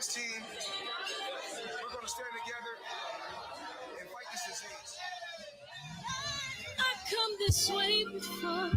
this team, we're going to stand together and fight this disease. I've come this way before,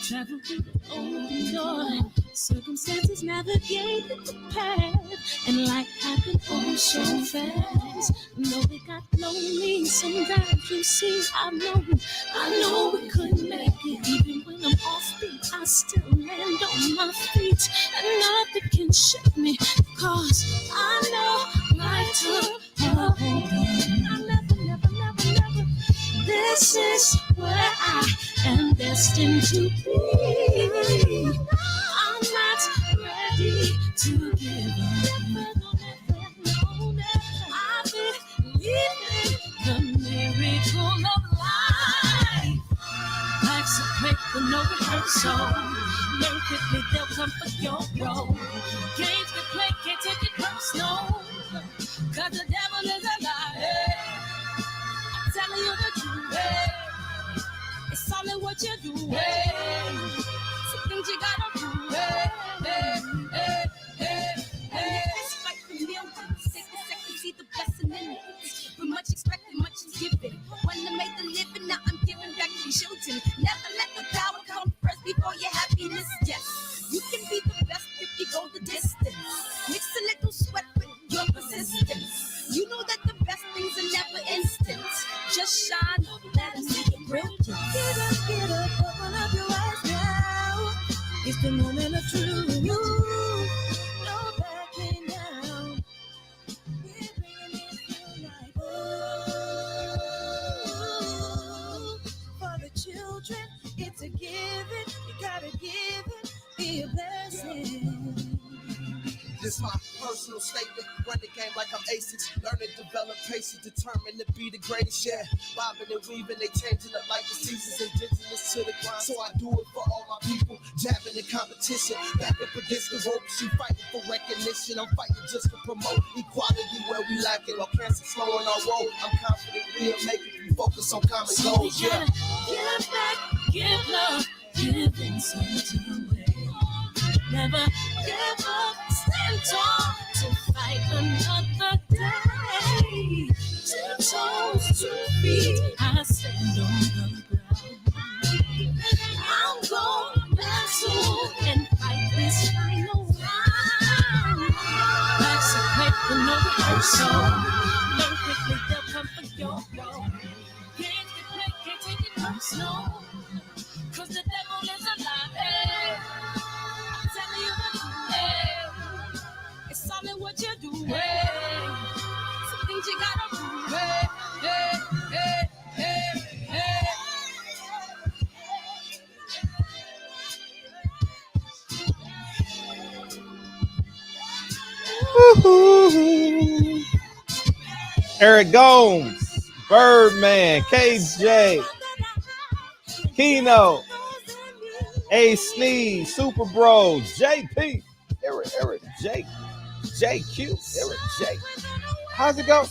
traveled through the open door, circumstances navigated the path, and life happened all so fast. No, it got lonely sometimes, you see, I know we couldn't make it. Even when I'm off beat, I still land on my feet, and nothing can shake me, cause I know life took a hold of me. I never. This is where I am destined to be. I'm not ready to give up. I believe in the miracle of life. Life's a quick but no rehearsal. Learn quickly, they'll come for your role. Games to play, can't take it personal, cause the devil is a liar. I'm telling you the truth, it's all in what you do, some things you gotta do, It's like the millions, take a second, see the blessing in it. But much expected, much is given. When I made the living, now I'm giving back to children. Never let the power come first before your happiness, yes. You can be the best if you go the distance. Mix a little sweat with your persistence. You know that the best things are never instant. Just shine, let them see the brilliance. Get up, open up your eyes now. It's the moment of truth. No backing down. We're bringing it to life. For the children, it's a given. You gotta give it, be a blessing. This my personal statement. Run the game like I'm ASICs. Learn and develop patience, determined to be the greatest. Yeah, bobbing and weaving, they changing up like the seasons. Indigenous to the grind, so I do it for all my people. Jabbing the competition, back up against the rope. She fighting for recognition. I'm fighting just to promote equality where we lacking. Or cancer slowing our road. I'm confident we'll make it. We focus on common goals. Yeah. Give back, give love, give insult away. Never give up, stand tall to fight another day. 2 toes, 2 feet, I stand on the ground. I'm going back soon and fight this final round. Life's a quick but no rehearsal. Learn quickly, they'll come for your role. Can't get play, can't take it personal, cause the devil is alive. Telling you the truth, it's all in what you do, some things you gotta do, Eric Gomes, Birdman, KJ, Keno, A Sneed, Super Bros, JP, Eric, Jake, JQ, Eric, Jake. How's it go?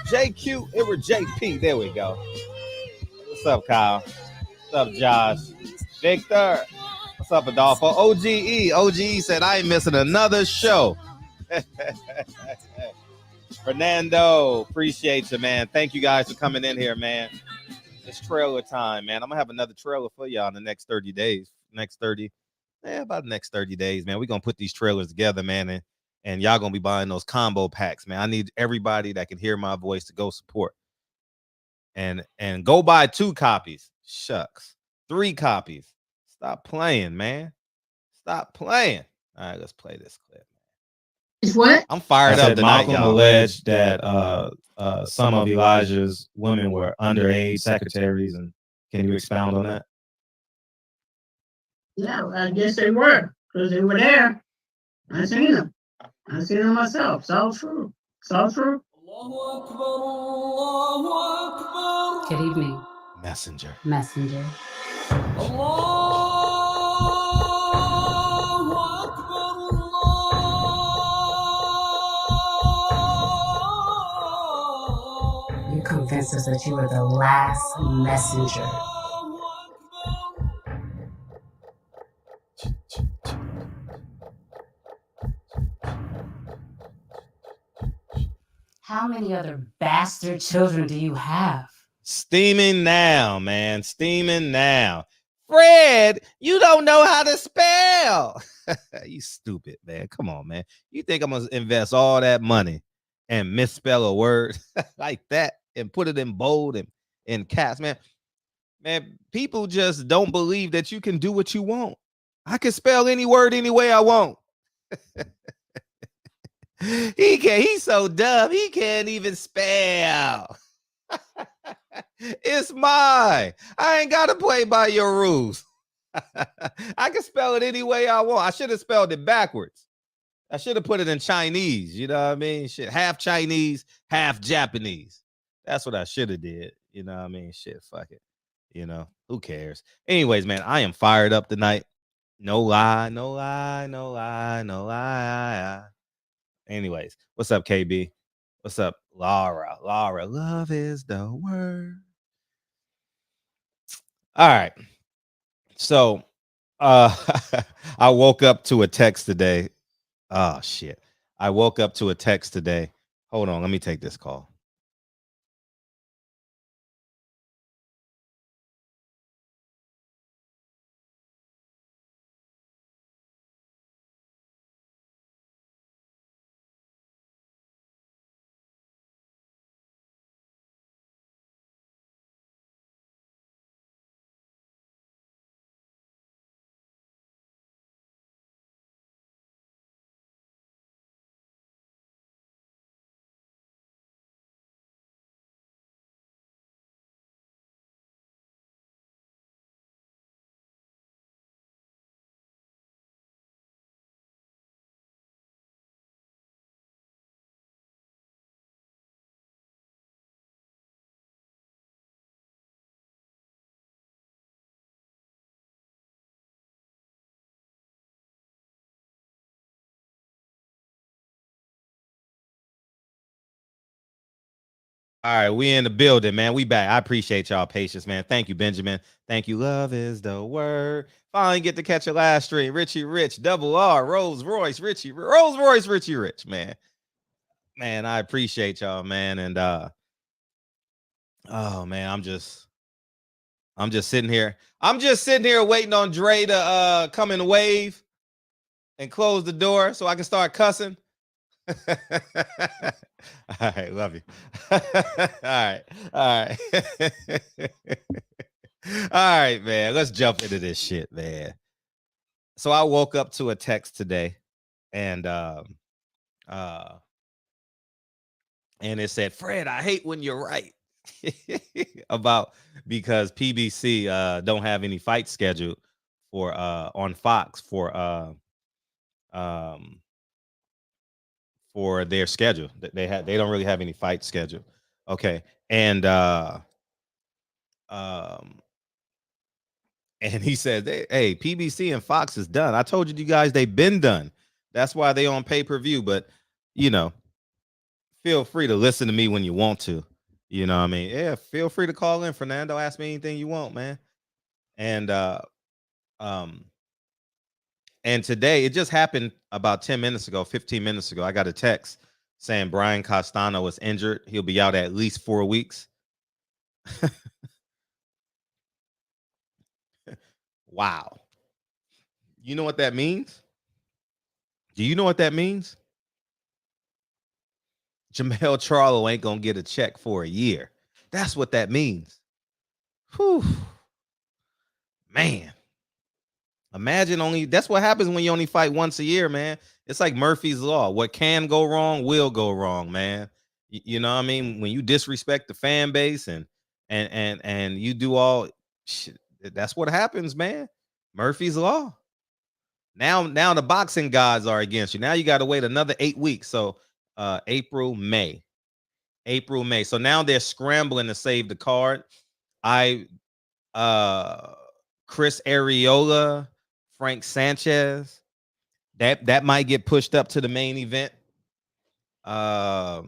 JQ, Eric, JP. There we go. What's up, Kyle? What's up, Josh? Victor. What's up, Adolfo? OGE said, I ain't missing another show. Fernando, appreciate you, man. Thank you guys for coming in here, man. It's trailer time, man. I'm going to have another trailer for y'all in the next 30 days. About the next 30 days, man. We're going to put these trailers together, man, and y'all going to be buying those combo packs, man. I need everybody that can hear my voice to go support. And go buy 2 copies. Shucks. 3 copies. Stop playing, man. Stop playing. All right, let's play this clip. What? I'm fired up tonight, Malcolm y'all. alleged that some of Elijah's women were underage secretaries, and can you expound on that? Yeah, I guess they were, because they were there. I seen them. I seen them myself. It's all true. It's all true. Good evening. Messenger. You convinced us that you were the last messenger. How many other bastard children do you have? Steaming now, man. Steaming now. Fred, you don't know how to spell. You stupid, man. Come on, man. You think I'm going to invest all that money and misspell a word like that and put it in bold and in caps, man? Man, people just don't believe that you can do what you want. I can spell any word any way I want. He's so dumb. He can't even spell. It's mine. I ain't got to play by your rules. I can spell it any way I want. I should have spelled it backwards. I should have put it in Chinese. You know what I mean? Shit, half Chinese, half Japanese. That's what I should have did. You know what I mean? Shit, fuck it. You know, who cares? Anyways, man, I am fired up tonight. No lie, no lie, no lie, no lie. Anyways, what's up, KB? What's up, Laura? Laura, love is the word. All right. So I woke up to a text today. Oh shit. I woke up to a text today. Hold on, let me take this call. All right, we in the building, man. We back. I appreciate y'all patience, man. Thank you, Benjamin. Thank you. Love is the word. Finally get to catch a last stream. Richie Rich, double R, Rolls Royce, Richie Rich, man. Man, I appreciate y'all, man. And oh man, I'm just sitting here. I'm just sitting here waiting on Dre to come and wave and close the door so I can start cussing. All right, love you. All right. All right, man. Let's jump into this shit, man. So I woke up to a text today, and it said, "Fred, I hate when you're right." About because PBC don't have any fight scheduled for on Fox for their schedule. They don't really have any fight schedule. Okay. And he said, hey, PBC and Fox is done. I told you guys they've been done. That's why they on pay-per-view. But feel free to listen to me when you want to. You know what I mean? Yeah, feel free to call in, Fernando. Ask me anything you want, man. And today, it just happened about 10 minutes ago, 15 minutes ago. I got a text saying Brian Castano was injured. He'll be out at least 4 weeks. Wow. You know what that means? Do you know what that means? Jamel Charlo ain't going to get a check for a year. That's what that means. Whew. Man. Imagine that's what happens when you only fight once a year, man. It's like Murphy's Law. What can go wrong will go wrong, man. You know what I mean? When you disrespect the fan base and you do all shit, that's what happens, man. Murphy's Law. Now the boxing gods are against you. Now you got to wait another 8 weeks. So April, May. So now they're scrambling to save the card. Chris Arreola, Frank Sanchez, that might get pushed up to the main event. What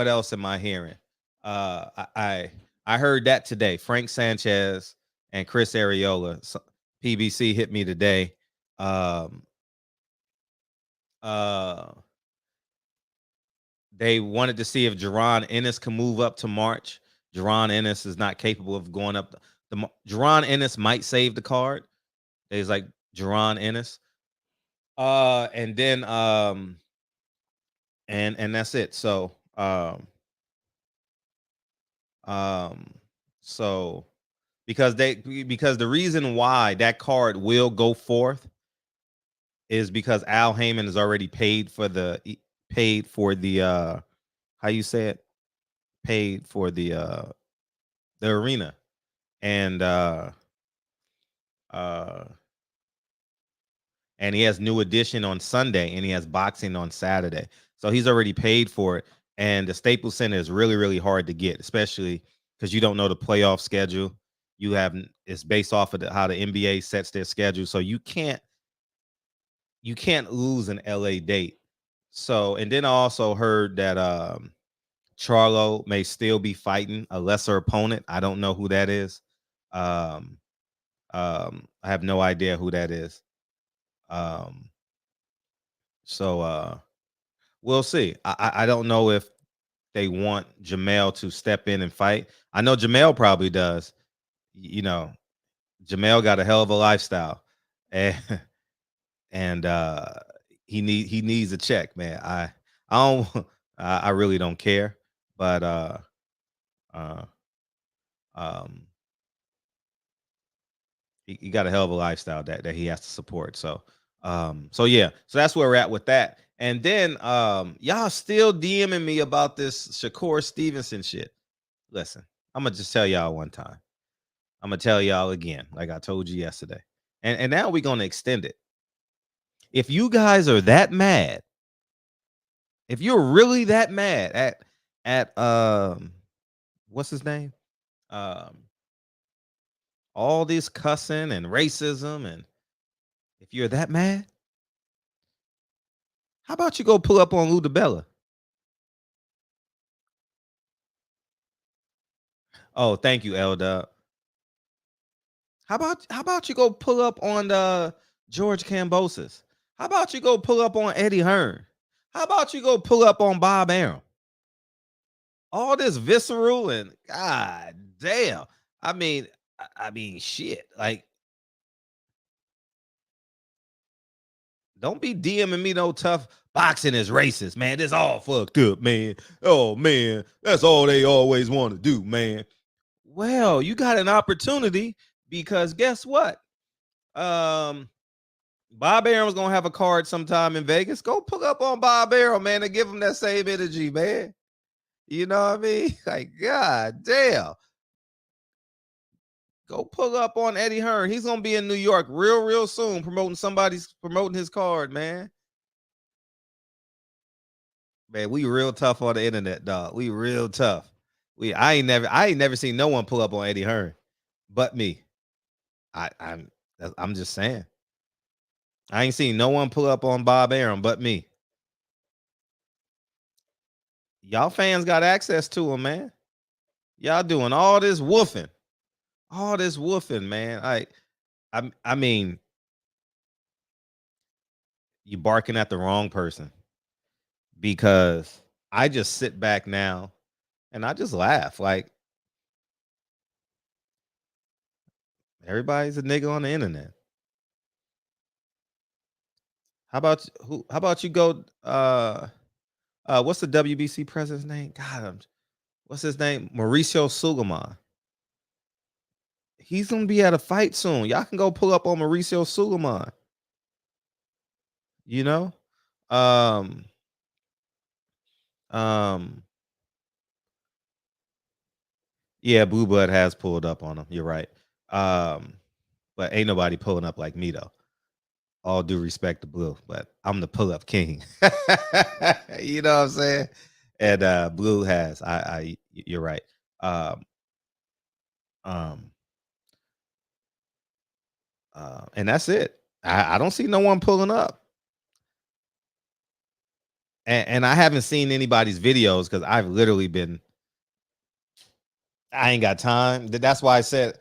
else am I hearing? I heard that today. Frank Sanchez and Chris Arreola. So PBC hit me today. They wanted to see if Jerron Ennis can move up to March. Jerron Ennis is not capable of going up. Jerron Ennis might save the card. It's like Jerron Ennis. And then and that's it. So so because the reason why that card will go forth is because Al Heyman has already paid for the how you say it, paid for the arena, and and he has New Edition on Sunday, and he has boxing on Saturday. So he's already paid for it. And the Staples Center is really, really hard to get, especially because you don't know the playoff schedule. It's based off of how the NBA sets their schedule, so you can't lose an LA date. So, and then I also heard that Charlo may still be fighting a lesser opponent. I don't know who that is. I have no idea who that is. So we'll see. I don't know if they want Jamel to step in and fight. I know Jamel probably does. You know, Jamel got a hell of a lifestyle, and he needs a check, man. I don't I really don't care, but he got a hell of a lifestyle that he has to support. So yeah, so that's where we're at with that. And then y'all still DMing me about this Shakur Stevenson shit. Listen, I'm gonna just tell y'all one time. I'm gonna tell y'all again, like I told you yesterday. And now we're gonna extend it. If you guys are that mad, if you're really that mad at what's his name? All this cussing and racism, and if you're that mad, how about you go pull up on Udabella? Oh, thank you, Elda. How about you go pull up on the George Kambosos? How about you go pull up on Eddie Hearn? How about you go pull up on Bob Arum? All this visceral and god damn. I mean shit. Like, don't be DMing me no tough boxing is racist, man. This all fucked up, man. Oh man, that's all they always want to do, man. Well, you got an opportunity because guess what? Bob Arum's gonna have a card sometime in Vegas. Go pull up on Bob Arum, man, and give him that same energy, man. You know what I mean? Like, god damn. Go pull up on Eddie Hearn. He's gonna be in New York real soon, promoting his card, man. Man, we real tough on the internet, dog. We real tough. I ain't never seen no one pull up on Eddie Hearn, but me. I'm just saying. I ain't seen no one pull up on Bob Arum but me. Y'all fans got access to him, man. Y'all doing all this woofing. All this woofing, man. I mean, you barking at the wrong person, because I just sit back now and I just laugh. Like, everybody's a nigga on the internet. How about you go what's the WBC president's name? God, what's his name? Mauricio Suleiman. He's gonna be at a fight soon. Y'all can go pull up on Mauricio Suleiman. You know? Yeah, Blue Blood has pulled up on him. You're right. But ain't nobody pulling up like me though. All due respect to Blue, but I'm the pull-up king. You know what I'm saying? And Blue has. You're right. And that's it. I don't see no one pulling up. And I haven't seen anybody's videos because I've literally been. I ain't got time. That's why I said,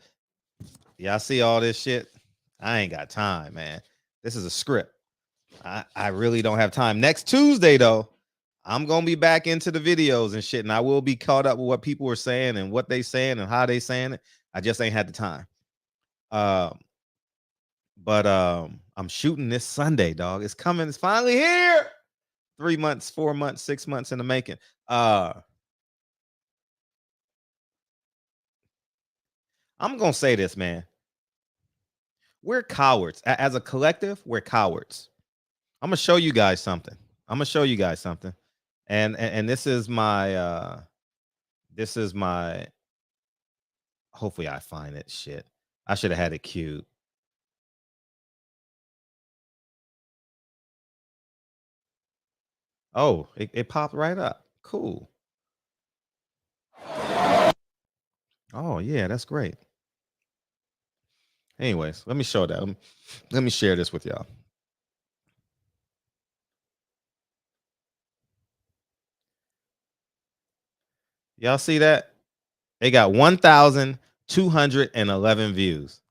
y'all see all this shit? I ain't got time, man. This is a script. I really don't have time. Next Tuesday, though, I'm gonna be back into the videos and shit, and I will be caught up with what people are saying and what they saying and how they saying it. I just ain't had the time. But I'm shooting this Sunday, dog. It's coming. It's finally here. 3 months, 4 months, 6 months in the making. I'm gonna say this, man. We're cowards. As a collective, we're cowards. I'm gonna show you guys something. And this is my hopefully I find it. Shit. I should have had it queued. Oh, it popped right up. Cool. Oh, yeah, that's great. Anyways, let me show that. Let me share this with y'all. Y'all see that? They got 1,211 views.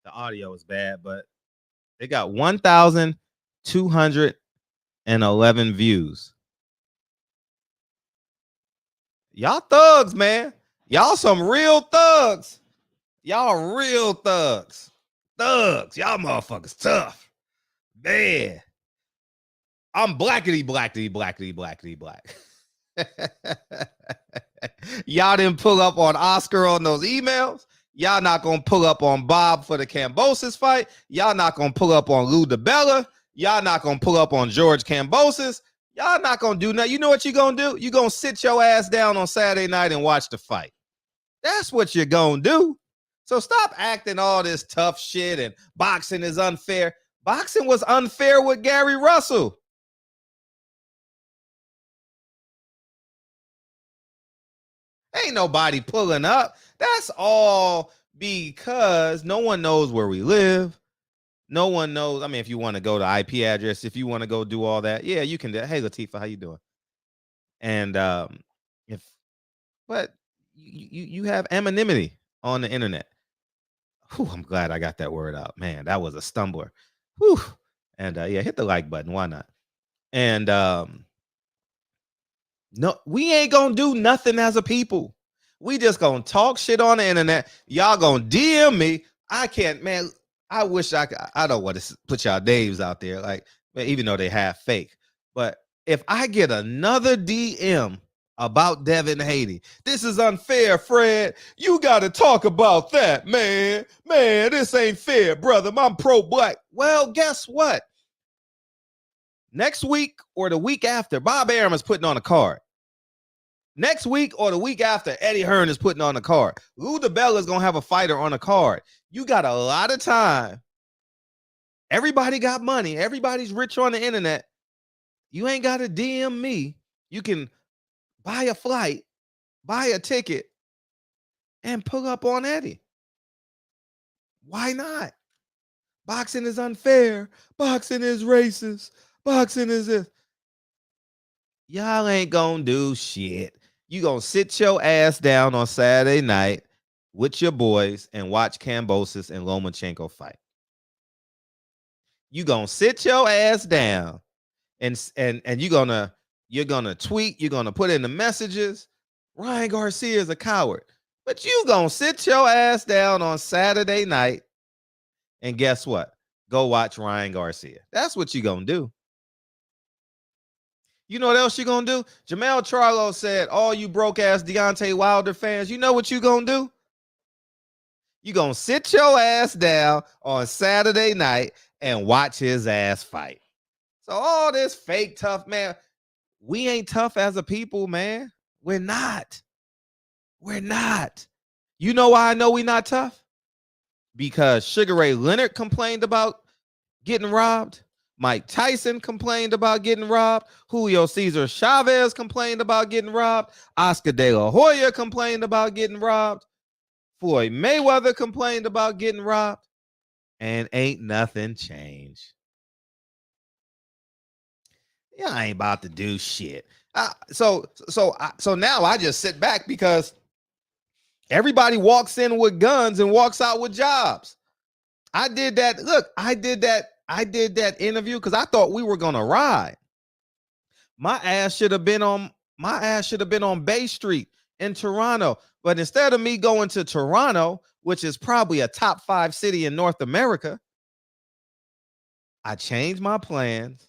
The audio is bad, but they got 1,211 views. Y'all thugs, man. Y'all some real thugs. Y'all real thugs. Thugs. Y'all motherfuckers tough. Man. I'm blackity black. Y'all didn't pull up on Oscar on those emails. Y'all not gonna pull up on Bob for the Cambosis fight. Y'all not gonna pull up on Lou DeBella. Y'all not gonna pull up on George Cambosis. Y'all not gonna do nothing. You know what you gonna do? You gonna sit your ass down on Saturday night and watch the fight. That's what you're gonna do. So stop acting all this tough shit and boxing is unfair. Boxing was unfair with Gary Russell. Ain't nobody pulling up. That's all because no one knows where we live. No one knows. I mean, if you want to go to IP address, if you want to go do all that, yeah, you can do. Hey, Latifah, how you doing? And but you have anonymity on the internet. Whew, I'm glad I got that word out, man. That was a stumbler. Whew. And yeah, hit the like button. Why not? And no, we ain't gonna do nothing as a people. We just gonna talk shit on the internet. Y'all gonna DM me. I can't, man. I wish I could. I don't want to put y'all names out there, like, man, even though they have fake. But if I get another DM about Devin Haiti, this is unfair, Fred. You got to talk about that, man. Man, this ain't fair, brother. I'm pro-black. Well, guess what? Next week or the week after, Bob Arum is putting on a card. Next week or the week after, Eddie Hearn is putting on a card. Lou DeBella is going to have a fighter on a card. You got a lot of time. Everybody got money. Everybody's rich on the internet. You ain't got to DM me. You can buy a flight, buy a ticket, and pull up on Eddie. Why not? Boxing is unfair. Boxing is racist. Boxing is this. Y'all ain't gonna do shit. You gonna sit your ass down on Saturday night with your boys and watch Cambosis and Lomachenko fight. You gonna sit your ass down and you're gonna tweet, you're gonna put in the messages. Ryan Garcia is a coward. But you gonna sit your ass down on Saturday night and guess what? Go watch Ryan Garcia. That's what you gonna do. You know what else you gonna do? Jamel Charlo said, all you broke ass Deontay Wilder fans, you know what you gonna do? You gonna sit your ass down on Saturday night and watch his ass fight. So all this fake tough, man, we ain't tough as a people, man. We're not. We're not. You know why I know we not tough? Because Sugar Ray Leonard complained about getting robbed. Mike Tyson complained about getting robbed. Julio Cesar Chavez complained about getting robbed. Oscar De La Hoya complained about getting robbed. Floyd Mayweather complained about getting robbed. And ain't nothing changed. Yeah, I ain't about to do shit. So now I just sit back because everybody walks in with guns and walks out with jobs. I did that. Look, I did that interview because I thought we were gonna ride. My ass should have been on Bay Street in Toronto. But instead of me going to Toronto, which is probably a top 5 city in North America, I changed my plans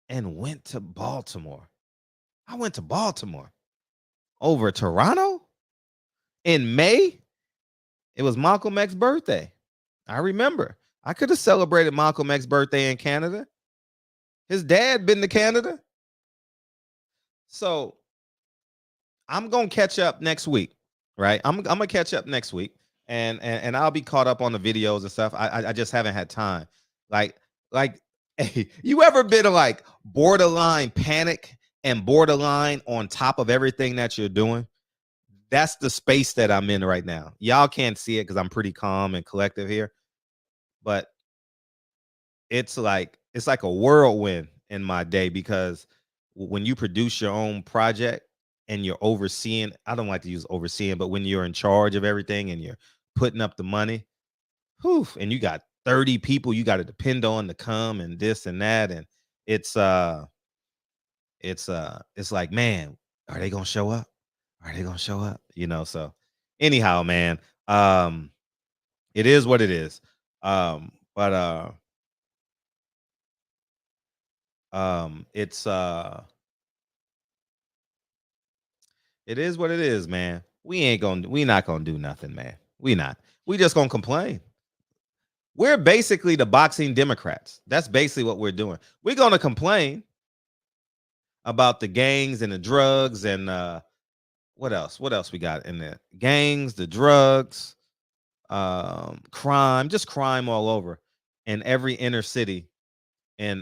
and went to Baltimore. I went to Baltimore over Toronto in May. It was Malcolm X's birthday. I remember. I could have celebrated Malcolm X's birthday in Canada. His dad been to Canada. So I'm gonna catch up next week, right? I'm gonna catch up next week, and I'll be caught up on the videos and stuff. I just haven't had time. Like hey, you ever been like borderline panic and borderline on top of everything that you're doing? That's the space that I'm in right now. Y'all can't see it because I'm pretty calm and collective here, but it's like a whirlwind in my day because when you produce your own project and you're overseeing, I don't like to use overseeing, but when you're in charge of everything and you're putting up the money, whew, and you got 30 people you got to depend on to come and this and that, and it's like, man, are they gonna show up? Are they gonna show up? So anyhow, man, it is what it is. But it's it is what it is, man. We not gonna do nothing, man. We just gonna complain. We're basically the boxing Democrats. That's basically what we're doing. We're gonna complain about the gangs and the drugs and what else we got in there? Gangs, the drugs, crime, just crime all over in every inner city in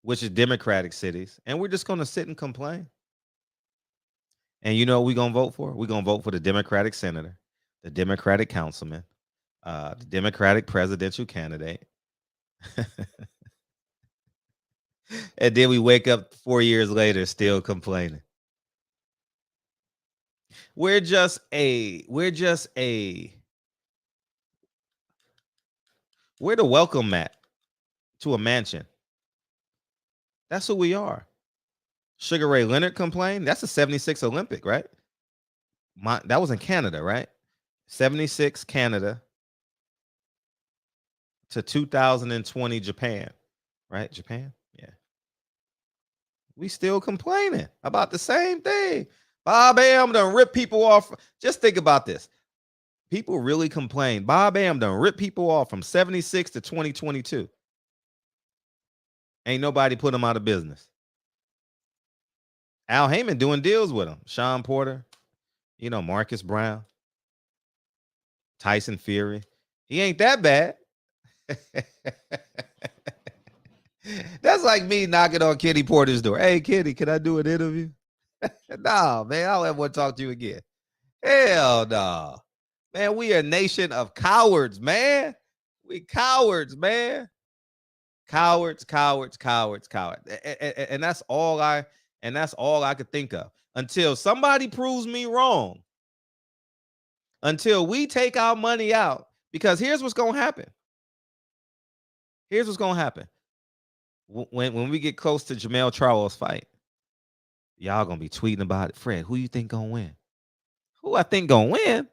which is Democratic cities, and we're just gonna sit and complain. And you know what we're gonna vote for? We're gonna vote for the Democratic senator, the Democratic councilman, the Democratic presidential candidate. And then we wake up 4 years later still complaining. We're the welcome mat to a mansion. That's who we are. Sugar Ray Leonard complained. That's a 76 Olympic, right? That was in Canada, right? 76 Canada to 2020 Japan, right? Japan? Yeah. We still complaining about the same thing. Bob Am done rip people off. Just think about this. People really complain. Bob Am done rip people off from 76 to 2022. Ain't nobody put him out of business. Al Heyman doing deals with him. Sean Porter, Marcus Brown, Tyson Fury. He ain't that bad. That's like me knocking on Kenny Porter's door. Hey, Kenny, can I do an interview? Nah, man, I'll ever want to talk to you again. Hell no. Man, we are a nation of cowards, man. We cowards, man. Cowards. And that's all I could think of. Until somebody proves me wrong. Until we take our money out. Because here's what's going to happen. When we get close to Jamel Charlo's fight, y'all going to be tweeting about it. Fred, who you think going to win? Who I think going to win?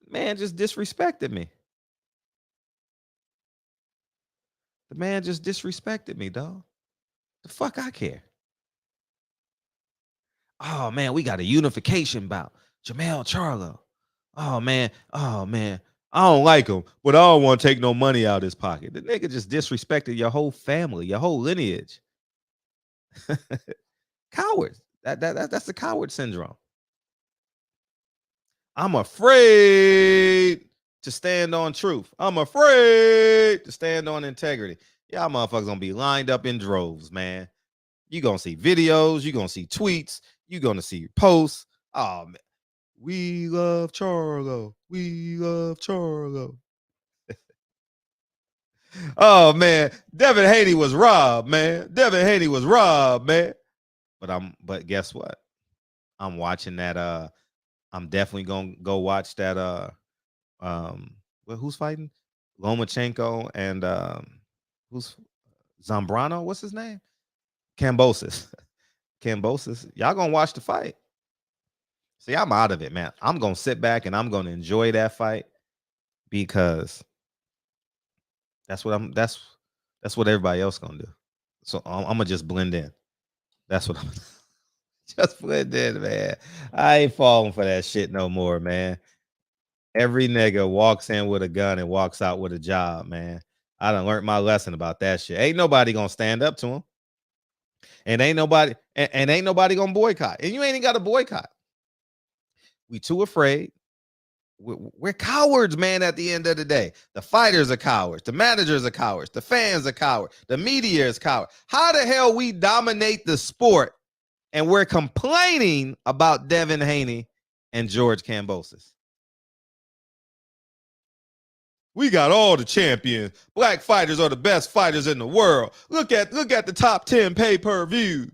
Man just disrespected me. The man just disrespected me, dog. The fuck I care. Oh, man, we got a unification bout. Jamel Charlo. Oh, man. I don't like him, but I don't want to take no money out of his pocket. The nigga just disrespected your whole family, your whole lineage. Cowards. That's the coward syndrome. I'm afraid to stand on truth. I'm afraid to stand on integrity. Y'all motherfuckers gonna be lined up in droves, man. You gonna see videos, you gonna see tweets, you gonna see posts. Oh, man. We love Charlo. We love Charlo. Oh man, Devin Haney was robbed, man. Devin Haney was robbed, man. But guess what? I'm watching that. I'm definitely gonna go watch that. Well, who's fighting? Lomachenko and who's Zambrano? What's his name? Kambosos. Kambosos. Y'all gonna watch the fight? See, I'm out of it, man. I'm gonna sit back and I'm gonna enjoy that fight because that's what everybody else gonna do. So I'm gonna just blend in. That's what I'm just blend in, man. I ain't falling for that shit no more, man. Every nigga walks in with a gun and walks out with a job, man. I done learned my lesson about that shit. Ain't nobody gonna stand up to him. And ain't nobody gonna boycott. And you ain't even got to boycott. We too afraid. We're cowards, man, at the end of the day. The fighters are cowards. The managers are cowards. The fans are cowards. The media is coward. How the hell we dominate the sport and we're complaining about Devin Haney and George Kambosos? We got all the champions. Black fighters are the best fighters in the world. Look at the top 10 pay-per-views.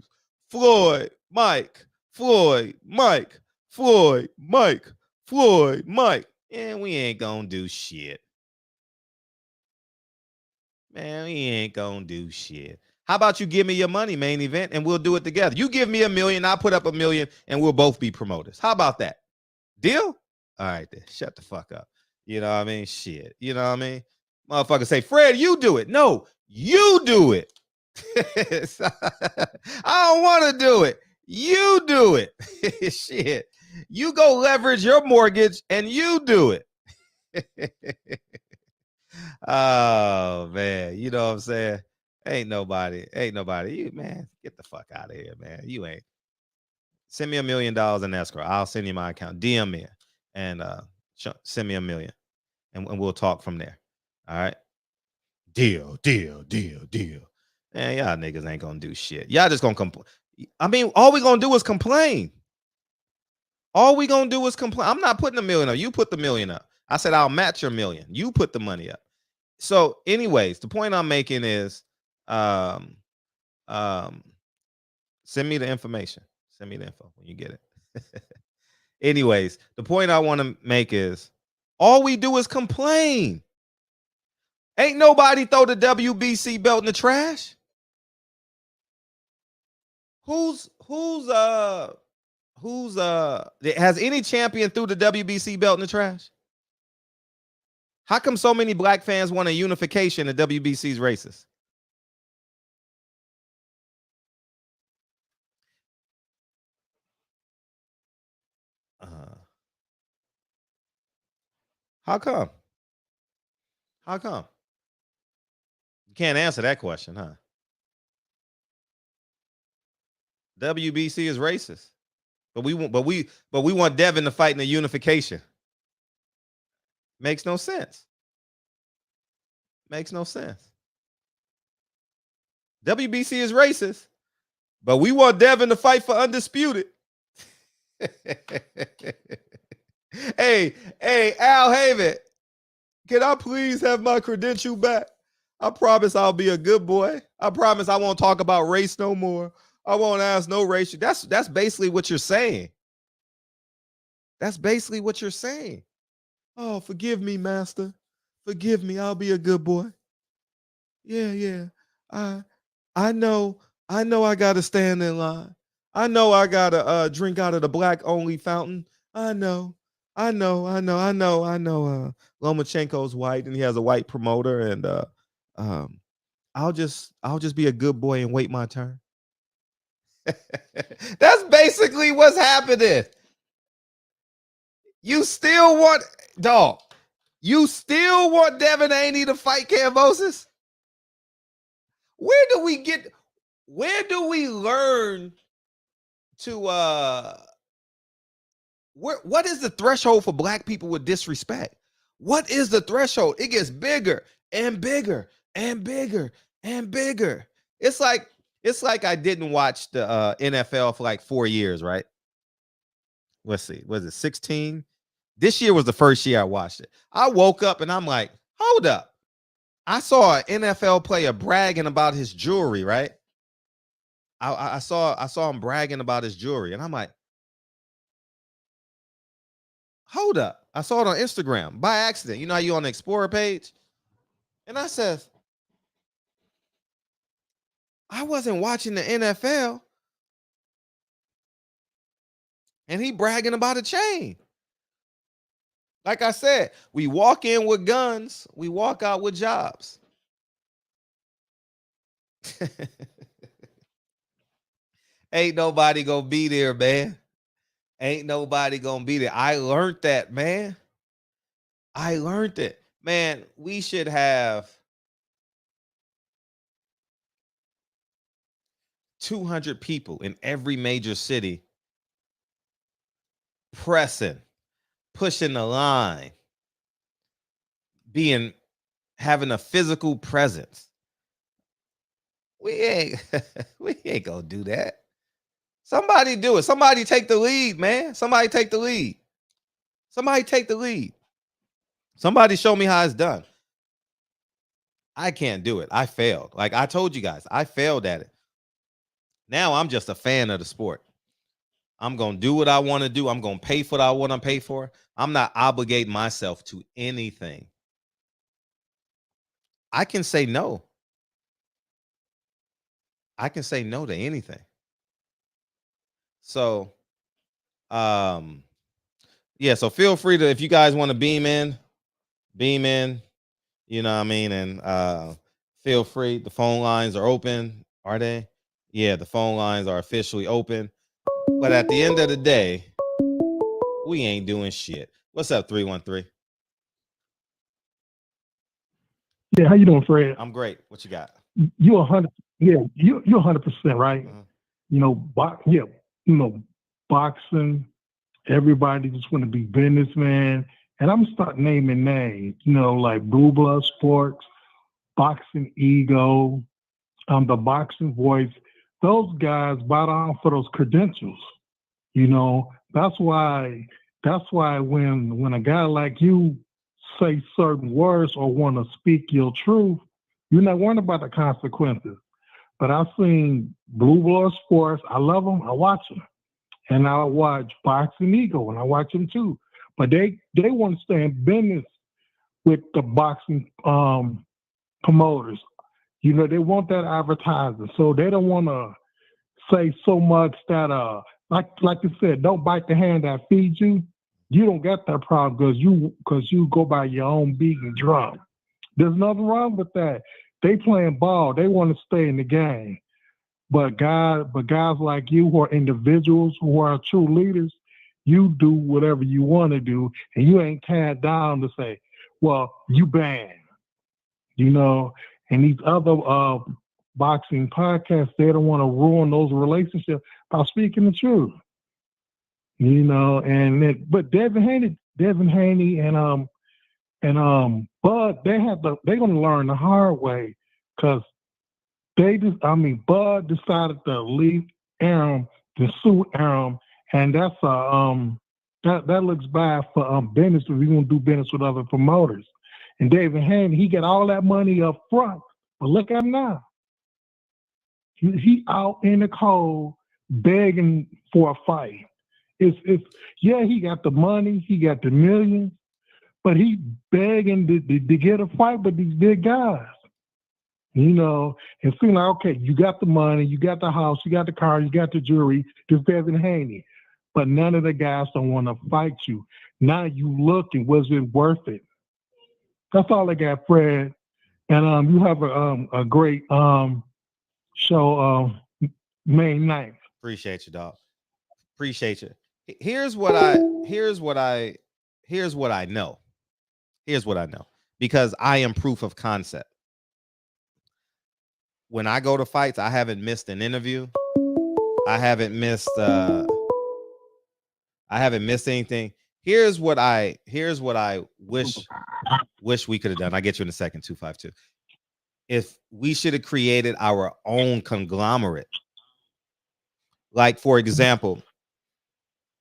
Floyd, Mike, Floyd, Mike, Floyd, Mike, Floyd, Mike. And we ain't gonna do shit. Man, we ain't gonna do shit. How about you give me your money, main event, and we'll do it together. You give me $1 million, I'll put up $1 million, and we'll both be promoters. How about that? Deal? All right, then. Shut the fuck up. You know what I mean? Shit. You know what I mean? Motherfucker say, Fred, you do it. No, you do it. I don't want to do it. You do it. Shit. You go leverage your mortgage and you do it. Oh, man. You know what I'm saying? Ain't nobody. You, man, get the fuck out of here, man. You ain't. Send me $1 million in escrow. I'll send you my account. DM me and send me $1 million. And we'll talk from there. All right. Deal. Man, y'all niggas ain't gonna do shit. Y'all just gonna complain. I mean, all we gonna do is complain. I'm not putting $1 million up. You put the $1 million up. I said I'll match your $1 million. You put the money up. So, anyways, the point I'm making is, send me the information. Send me the info when you get it. Anyways, the point I want to make is, all we do is complain. Ain't nobody throw the WBC belt in the trash. Who's has any champion threw the WBC belt in the trash? How come so many black fans want a unification of WBC's racist? How come? How come? You can't answer that question, huh? WBC is racist, but we want Devin to fight in the unification. Makes no sense. Makes no sense. WBC is racist, but we want Devin to fight for undisputed. Hey, Al Haven, can I please have my credential back? I promise I'll be a good boy. I promise I won't talk about race no more. I won't ask no race. That's basically what you're saying. That's basically what you're saying. Oh, forgive me, master. Forgive me. I'll be a good boy. Yeah. I know I gotta stand in line. I know I gotta drink out of the black only fountain. I know. Lomachenko's white and he has a white promoter, and I'll just be a good boy and wait my turn. That's basically what's happening. You still want Devin Haney to fight Kambosos? Where do we learn to what is the threshold for black people with disrespect? What is the threshold? It gets bigger and bigger and bigger and bigger. It's like I didn't watch the NFL for like 4 years, right? Let's see. Was it 16? This year was the first year I watched it. I woke up and I'm like, hold up. I saw an NFL player bragging about his jewelry, right? I saw him bragging about his jewelry, and I'm like, hold up. I saw it on Instagram by accident. You know how you on the Explorer page? And I says, I wasn't watching the NFL. And he bragging about a chain. Like I said, we walk in with guns, we walk out with jobs. Ain't nobody gonna be there, man. Ain't nobody gonna be there. I learned that, man. I learned it. Man, we should have 200 people in every major city pressing, pushing the line, having a physical presence. We ain't we ain't gonna do that. Somebody do it. Somebody take the lead, man. Somebody take the lead. Somebody take the lead. Somebody show me how it's done. I can't do it. I failed. Like I told you guys, I failed at it. Now I'm just a fan of the sport. I'm going to do what I want to do. I'm going to pay for what I want to pay for. I'm not obligating myself to anything. I can say no. I can say no to anything. So, yeah, so feel free to, if you guys want to beam in, you know what I mean? And feel free. The phone lines are open. Are they? Yeah, the phone lines are officially open. But at the end of the day, we ain't doing shit. What's up, 313? Yeah, how you doing, Fred? I'm great. What you got? You 100. Yeah, you're 100% right. Uh-huh. You know, boxing. Everybody just want to be businessman, and I'm start naming names. You know, like Blue Blood Sports, Boxing Ego, the Boxing Voice. Those guys bow down for those credentials. You know, that's why when a guy like you say certain words or want to speak your truth, you're not worrying about the consequences. But I've seen Blue Blood Sports. I love them. I watch them. And I watch Boxing Ego, and I watch them too. But they want to stay in business with the boxing promoters. You know, they want that advertising. So they don't want to say so much that, like you said, don't bite the hand that feeds you. You don't get that problem because you go by your own beat and drum. There's nothing wrong with that. They playing ball. They want to stay in the game. But guys like you who are individuals, who are true leaders, you do whatever you want to do, and you ain't tied down to say, well, you banned. You know, and these other boxing podcasts, they don't want to ruin those relationships by speaking the truth. You know, but Devin Haney and Bud, they're gonna learn the hard way because Bud decided to leave Aram to sue Aram, and that's that looks bad for business if we're gonna do business with other promoters. And David Haney, he got all that money up front, but look at him now. He out in the cold begging for a fight. He got the money, he got the millions, but he begging to get a fight with these big guys. You know, and seem like, okay, you got the money, you got the house, you got the car, you got the jewelry, just Devin Haney. But none of the guys don't want to fight you. Now you looking, was it worth it? That's all I got, Fred. And you have a great show May 9th. Appreciate you, dog. Appreciate you. Here's what I know. Here's what I know. Because I am proof of concept. When I go to fights, I haven't missed an interview. I haven't missed anything. Here's what I wish we could have done. I'll get you in a second, 252. If we should have created our own conglomerate. Like, for example,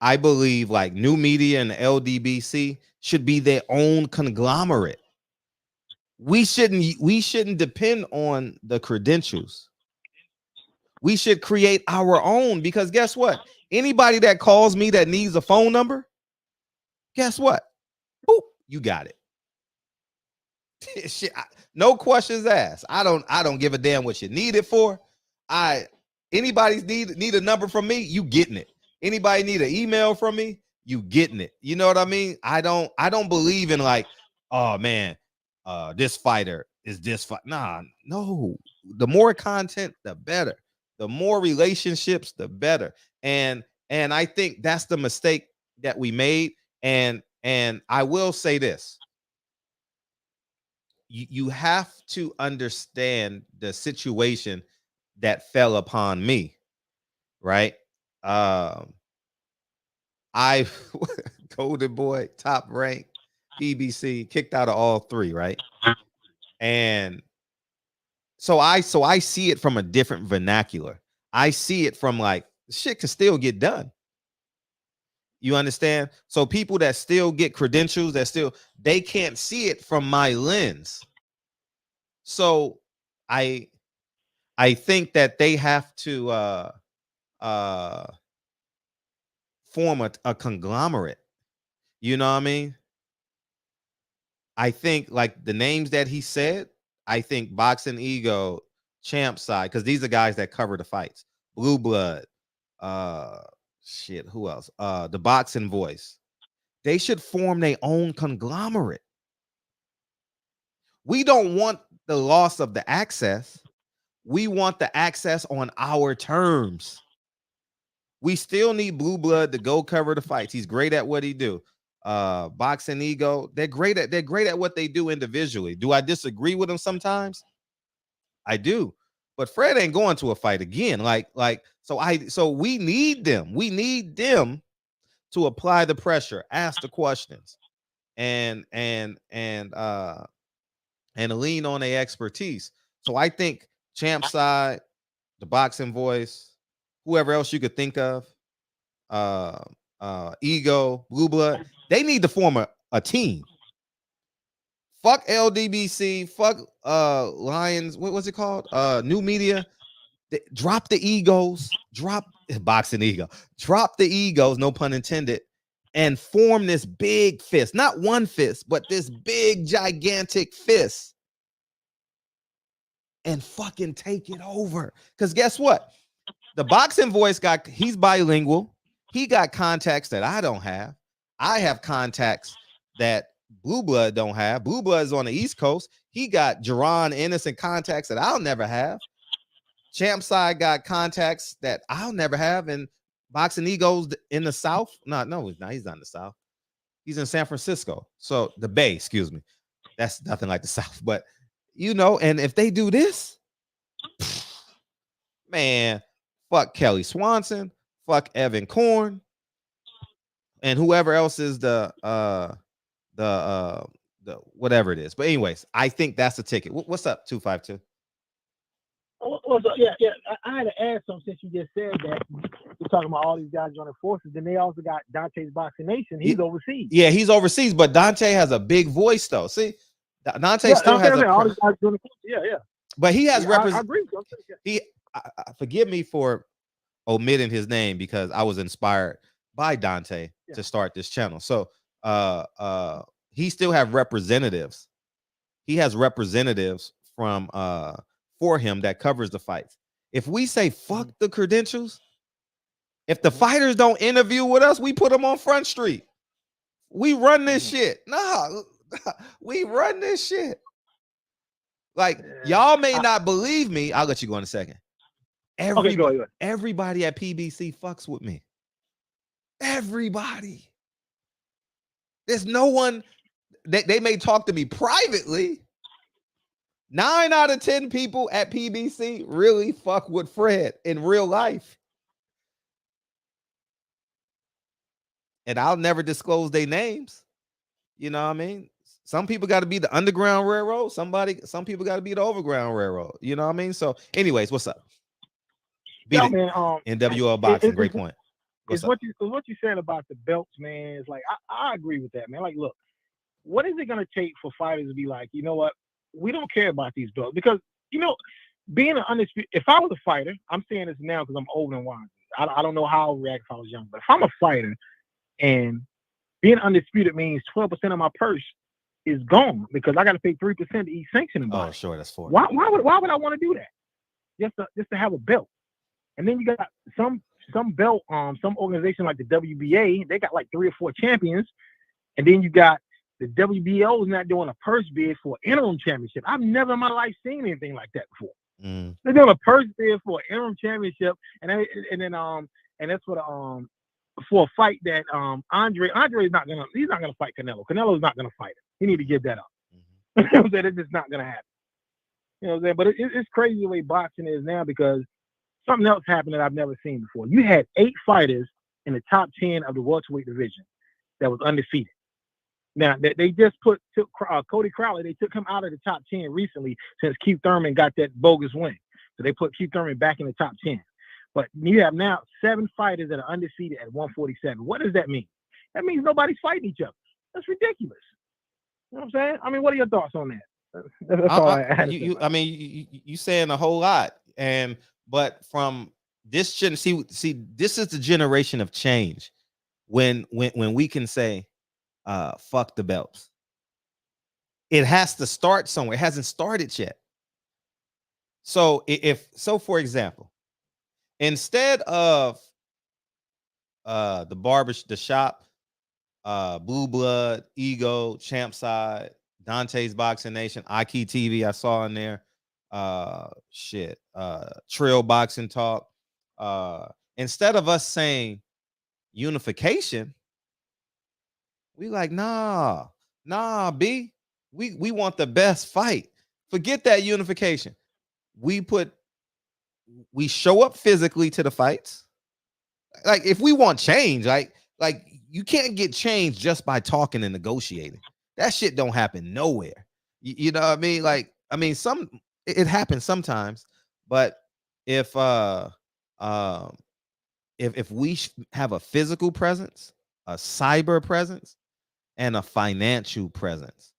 I believe like New Media and the LDBC should be their own conglomerate. we shouldn't depend on the credentials. We should create our own, because guess what? Anybody that calls me that needs a phone number, guess what? Boop, you got it. Shit, no questions asked. I don't give a damn what you need it for. Anybody need a number from me, you getting it. Anybody need an email from me, you getting it. You know what I mean? I don't believe in like, oh man, this fighter is this fight. Nah, no. The more content, the better. The more relationships, the better. And I think that's the mistake that we made. And I will say this. You have to understand the situation that fell upon me, right? I Golden Boy, top rank, PBC, kicked out of all three, right? And so I see it from a different vernacular. I see it from like, shit can still get done. You understand? So people that still get credentials, they can't see it from my lens. So I think that they have to form a conglomerate. You know what I mean? I think like the names that he said, I think Boxing Ego, Champ Side, because these are guys that cover the fights. Blue Blood, who else? The Boxing Voice. They should form their own conglomerate. We don't want the loss of the access. We want the access on our terms. We still need Blue Blood to go cover the fights. He's great at what he do. Boxing Ego, they're great at what they do individually. Do I disagree with them sometimes? I do. But Fred ain't going to a fight again. So we need them. We need them to apply the pressure, ask the questions, and lean on their expertise. So I think Champ Side, the Boxing Voice, whoever else you could think of, Ego, Blue Blood, they need to form a team. Fuck LDBC, fuck Lions, what was it called? New Media. Drop the egos, drop Boxing Ego, drop the egos, no pun intended, and form this big fist. Not one fist, but this big, gigantic fist. And fucking take it over. Because guess what? The Boxing Voice he's bilingual. He got contacts that I don't have. I have contacts that Blue Blood don't have. Blue Blood is on the East Coast. He got Jerron Innocent contacts that I'll never have. Champ Side got contacts that I'll never have. And Boxing Ego's in the South. No, he's not. He's not in the South. He's in San Francisco. So the Bay, excuse me. That's nothing like the South. But, and if they do this, man, fuck Kelly Swanson, fuck Evan Korn, and whoever else is the whatever it is. But anyways, I think that's the ticket. What's up, 252? Yeah. I had to add something since you just said that. You're talking about all these guys joining forces. Then they also got Dante's Boxing Nation. He's overseas. Yeah, he's overseas, but Dante has a big voice, though. See, Dante still has all these guys joining forces. Yeah. But he has I agree. Forgive me for omitting his name because I was inspired by Dante to start this channel. So he still have representatives. He has representatives from for him that covers the fights. If we say fuck the credentials, if the fighters don't interview with us, we put them on Front Street. We run this shit. Nah, we run this shit. Like, y'all may not believe me. I'll let you go in a second. Everybody at PBC fucks with me. Everybody. There's no one. They may talk to me privately. 9 out of 10 people at PBC really fuck with Fred in real life. And I'll never disclose their names. You know what I mean? Some people got to be the Underground Railroad. Some people got to be the Overground Railroad. You know what I mean? So, anyways, what's up? NWL boxing, great point. What you said about the belts, man. Is like I agree with that, man. Like, look, what is it gonna take for fighters to be like, you know what? we don't care about these belts because being an undisputed. If I was a fighter, I'm saying this now because I'm old and wise. I don't know how I would react if I was young, but if I'm a fighter and being undisputed means 12% of my purse is gone because I got to pay 3% to each sanctioning body. Oh, sure, that's 4. Why would I want to do that? Just to have a belt. And then you got some belt, some organization like the WBA, they got like 3 or 4 champions. And then you got the WBO is not doing a purse bid for an interim championship. I've never in my life seen anything like that before. They're doing a purse bid for an interim championship, and that's for a fight that Andre is not gonna fight Canelo. Canelo's not gonna fight him. He need to give that up. You know what I'm saying? It's just not gonna happen. You know what I'm saying? But it's crazy the way boxing is now because something else happened that I've never seen before. You had 8 fighters in the top 10 of the welterweight division that was undefeated. Now they just took Cody Crowley. They took him out of the top 10 recently since Keith Thurman got that bogus win. So they put Keith Thurman back in the top 10. But you have now 7 fighters that are undefeated at 147. What does that mean? That means nobody's fighting each other. That's ridiculous. You know what I'm saying? I mean, what are your thoughts on that? That's all I had. You saying a whole lot, but from this shouldn't see this is the generation of change when we can say fuck the belts. It has to start somewhere. It hasn't started yet. So for example, instead of the shop, Blue Blood, Ego, Champside, Dante's Boxing Nation, Iki TV, I saw in there, Trill Boxing Talk. Instead of us saying unification, we like, nah, B. We want the best fight. Forget that unification. We show up physically to the fights. Like if we want change, like you can't get change just by talking and negotiating. That shit don't happen nowhere. You know what I mean? Like, I mean, it happens sometimes, but if we have a physical presence, a cyber presence, and a financial presence,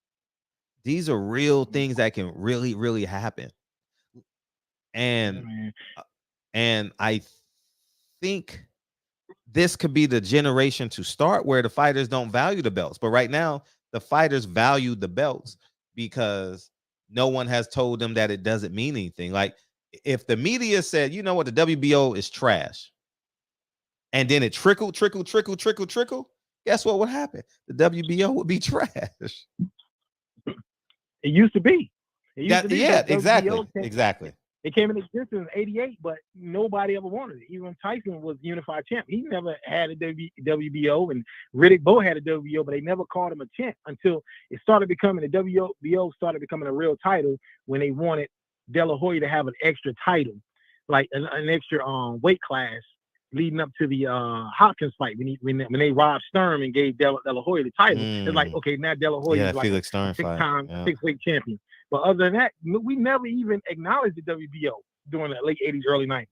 these are real things that can really, really happen. And I think this could be the generation to start where the fighters don't value the belts. But right now, the fighters value the belts because no one has told them that it doesn't mean anything. Like if the media said, you know what, the WBO is trash, and then it trickle, guess what would happen? The WBO would be trash. It used to be. Exactly. It came into existence in '88, but nobody ever wanted it. Even Tyson was unified champ. He never had a WBO, and Riddick Bowe had a WBO, but they never called him a champ until it started becoming the WBO started becoming a real title when they wanted De La Hoya to have an extra title, like an extra weight class leading up to the Hopkins fight when they robbed Sturm and gave De La Hoya the title. It's like, okay, now De La Hoya is like Felix Sturm 6-time 6-weight champion. But other than that, we never even acknowledged the WBO during the late 80s, early 90s.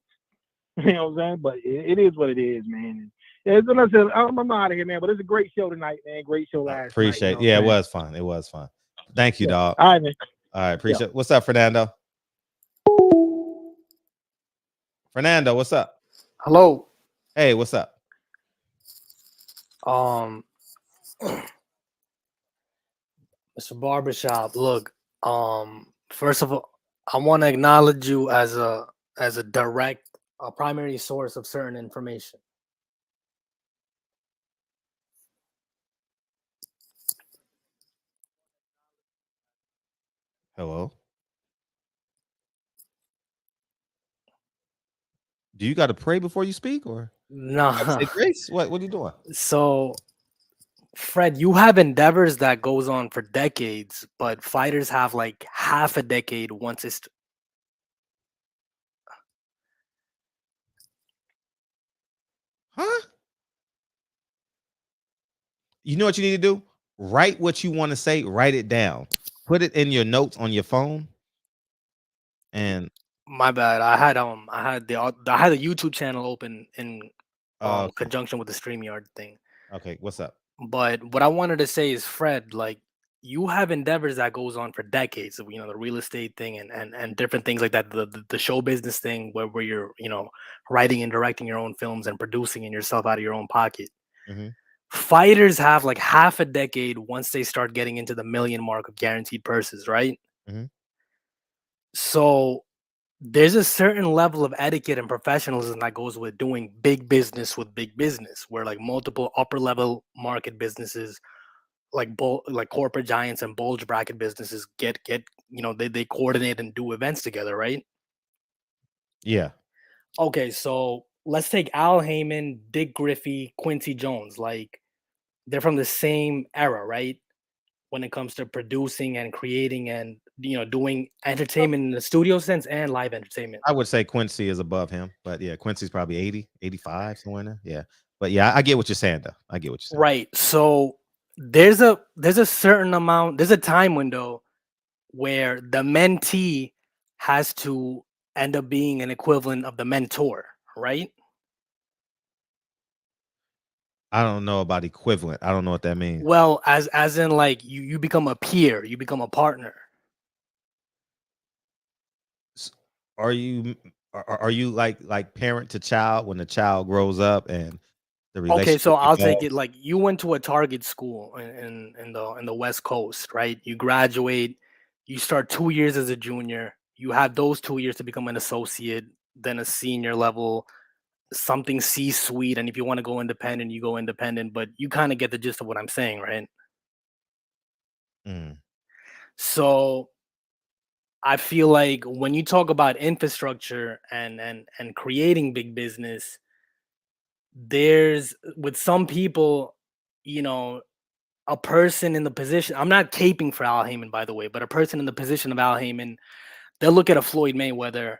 You know what I'm saying? But it is what it is, man. Yeah, I'm out of here, man. But it's a great show tonight, man. Great show last night. Appreciate it. Yeah, it was fun. It was fun. Thank you, dog. All right, man. All right, appreciate it. What's up, Fernando? Fernando, what's up? Hello. Hey, what's up? Mr. Barbershop, look, first of all, I want to acknowledge you as a direct, primary source of certain information. Hello. Do you got to pray before you speak, or no? Say grace. What are you doing? So, Fred, you have endeavors that goes on for decades, but fighters have like half a decade once it's. Huh? You know what you need to do? Write what you want to say. Write it down. Put it in your notes on your phone. And my bad. I had the YouTube channel open in conjunction with the StreamYard thing. Okay, what's up? But what I wanted to say is, Fred, like, you have endeavors that goes on for decades. You know, the real estate thing and different things like that. The show business thing where you're, you know, writing and directing your own films and producing it yourself out of your own pocket. Mm-hmm. Fighters have like half a decade once they start getting into the million mark of guaranteed purses, right? Mm-hmm. So there's a certain level of etiquette and professionalism that goes with doing big business with big business, where like multiple upper level market businesses, like corporate giants and bulge bracket businesses get you know, they coordinate and do events together, right? Yeah. Okay, so let's take Al Heyman, Dick Griffey, Quincy Jones. Like they're from the same era, right? When it comes to producing and creating and, you know, doing entertainment in the studio sense and live entertainment. I would say Quincy is above him, but yeah, Quincy's probably 80, 85, somewhere in there. Yeah. But yeah, I get what you're saying though. I get what you're saying. Right. So there's a certain amount, there's a time window where the mentee has to end up being an equivalent of the mentor, right? I don't know about equivalent. I don't know what that means. Well, as in like you become a peer, you become a partner. Are you are you like parent to child when the child grows up and the Okay, so relationship I'll take evolves? it like you went to a Target school in the West Coast, right? You graduate, you start 2 years as a junior, you have those 2 years to become an associate, then a senior level, something C-suite, and if you want to go independent, you go independent. But you kind of get the gist of what I'm saying, right? Mm. So I feel like when you talk about infrastructure and creating big business, there's with some people, you know, a person in the position. I'm not caping for Al Heyman, by the way, but a person in the position of Al Heyman, they'll look at a Floyd Mayweather,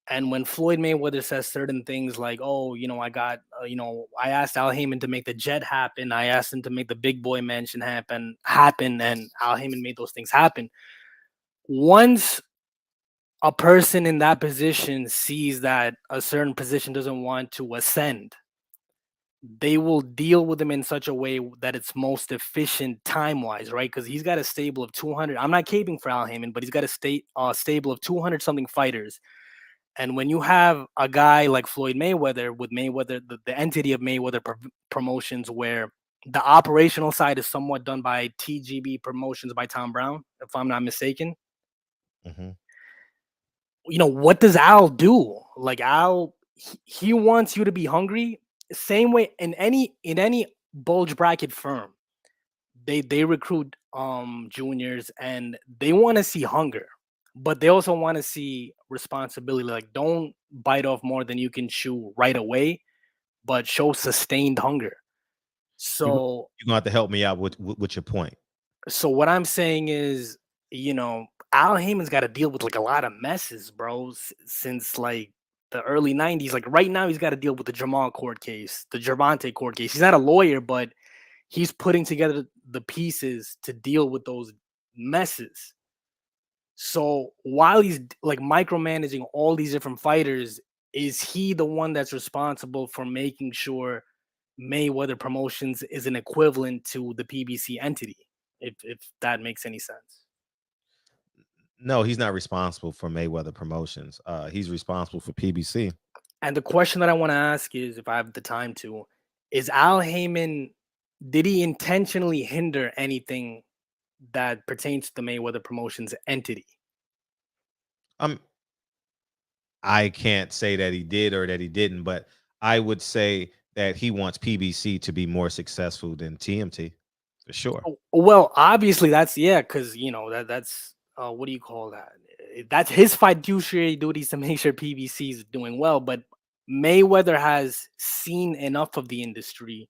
and when Floyd Mayweather says certain things like, "Oh, you know, I got, you know, I asked Al Heyman to make the jet happen. I asked him to make the big boy mansion happen, and Al Heyman made those things happen." Once a person in that position sees that a certain position doesn't want to ascend, they will deal with him in such a way that it's most efficient time wise, right? Because he's got a stable of 200. I'm not caping for Al Heyman, but he's got a stable of 200 something fighters. And when you have a guy like Floyd Mayweather, with Mayweather, the entity of Mayweather Promotions, where the operational side is somewhat done by TGB Promotions by Tom Brown, if I'm not mistaken. Mm-hmm. You know, what does Al do? Like Al, he wants you to be hungry. Same way in any bulge bracket firm, they recruit juniors and they want to see hunger, but they also want to see responsibility. Like don't bite off more than you can chew right away, but show sustained hunger. You So you're gonna have to help me out with your point. so what I'm saying is, you know, Al Heyman's got to deal with like a lot of messes, bro, since like the early 90s. Like right now, he's got to deal with the Jamal court case, the Gervonta court case. He's not a lawyer, but he's putting together the pieces to deal with those messes. So while he's like micromanaging all these different fighters, is he the one that's responsible for making sure Mayweather Promotions is an equivalent to the PBC entity? If that makes any sense. No, he's not responsible for Mayweather Promotions. He's responsible for PBC. And the question that I want to ask is, if I have the time to, is Al Heyman, did he intentionally hinder anything that pertains to the Mayweather Promotions entity? Um, I can't say that he did or that he didn't, but I would say that he wants PBC to be more successful than TMT for sure. Oh, well, obviously that's, yeah, because you know that's what do you call that? That's his fiduciary duties to make sure PBC is doing well. But Mayweather has seen enough of the industry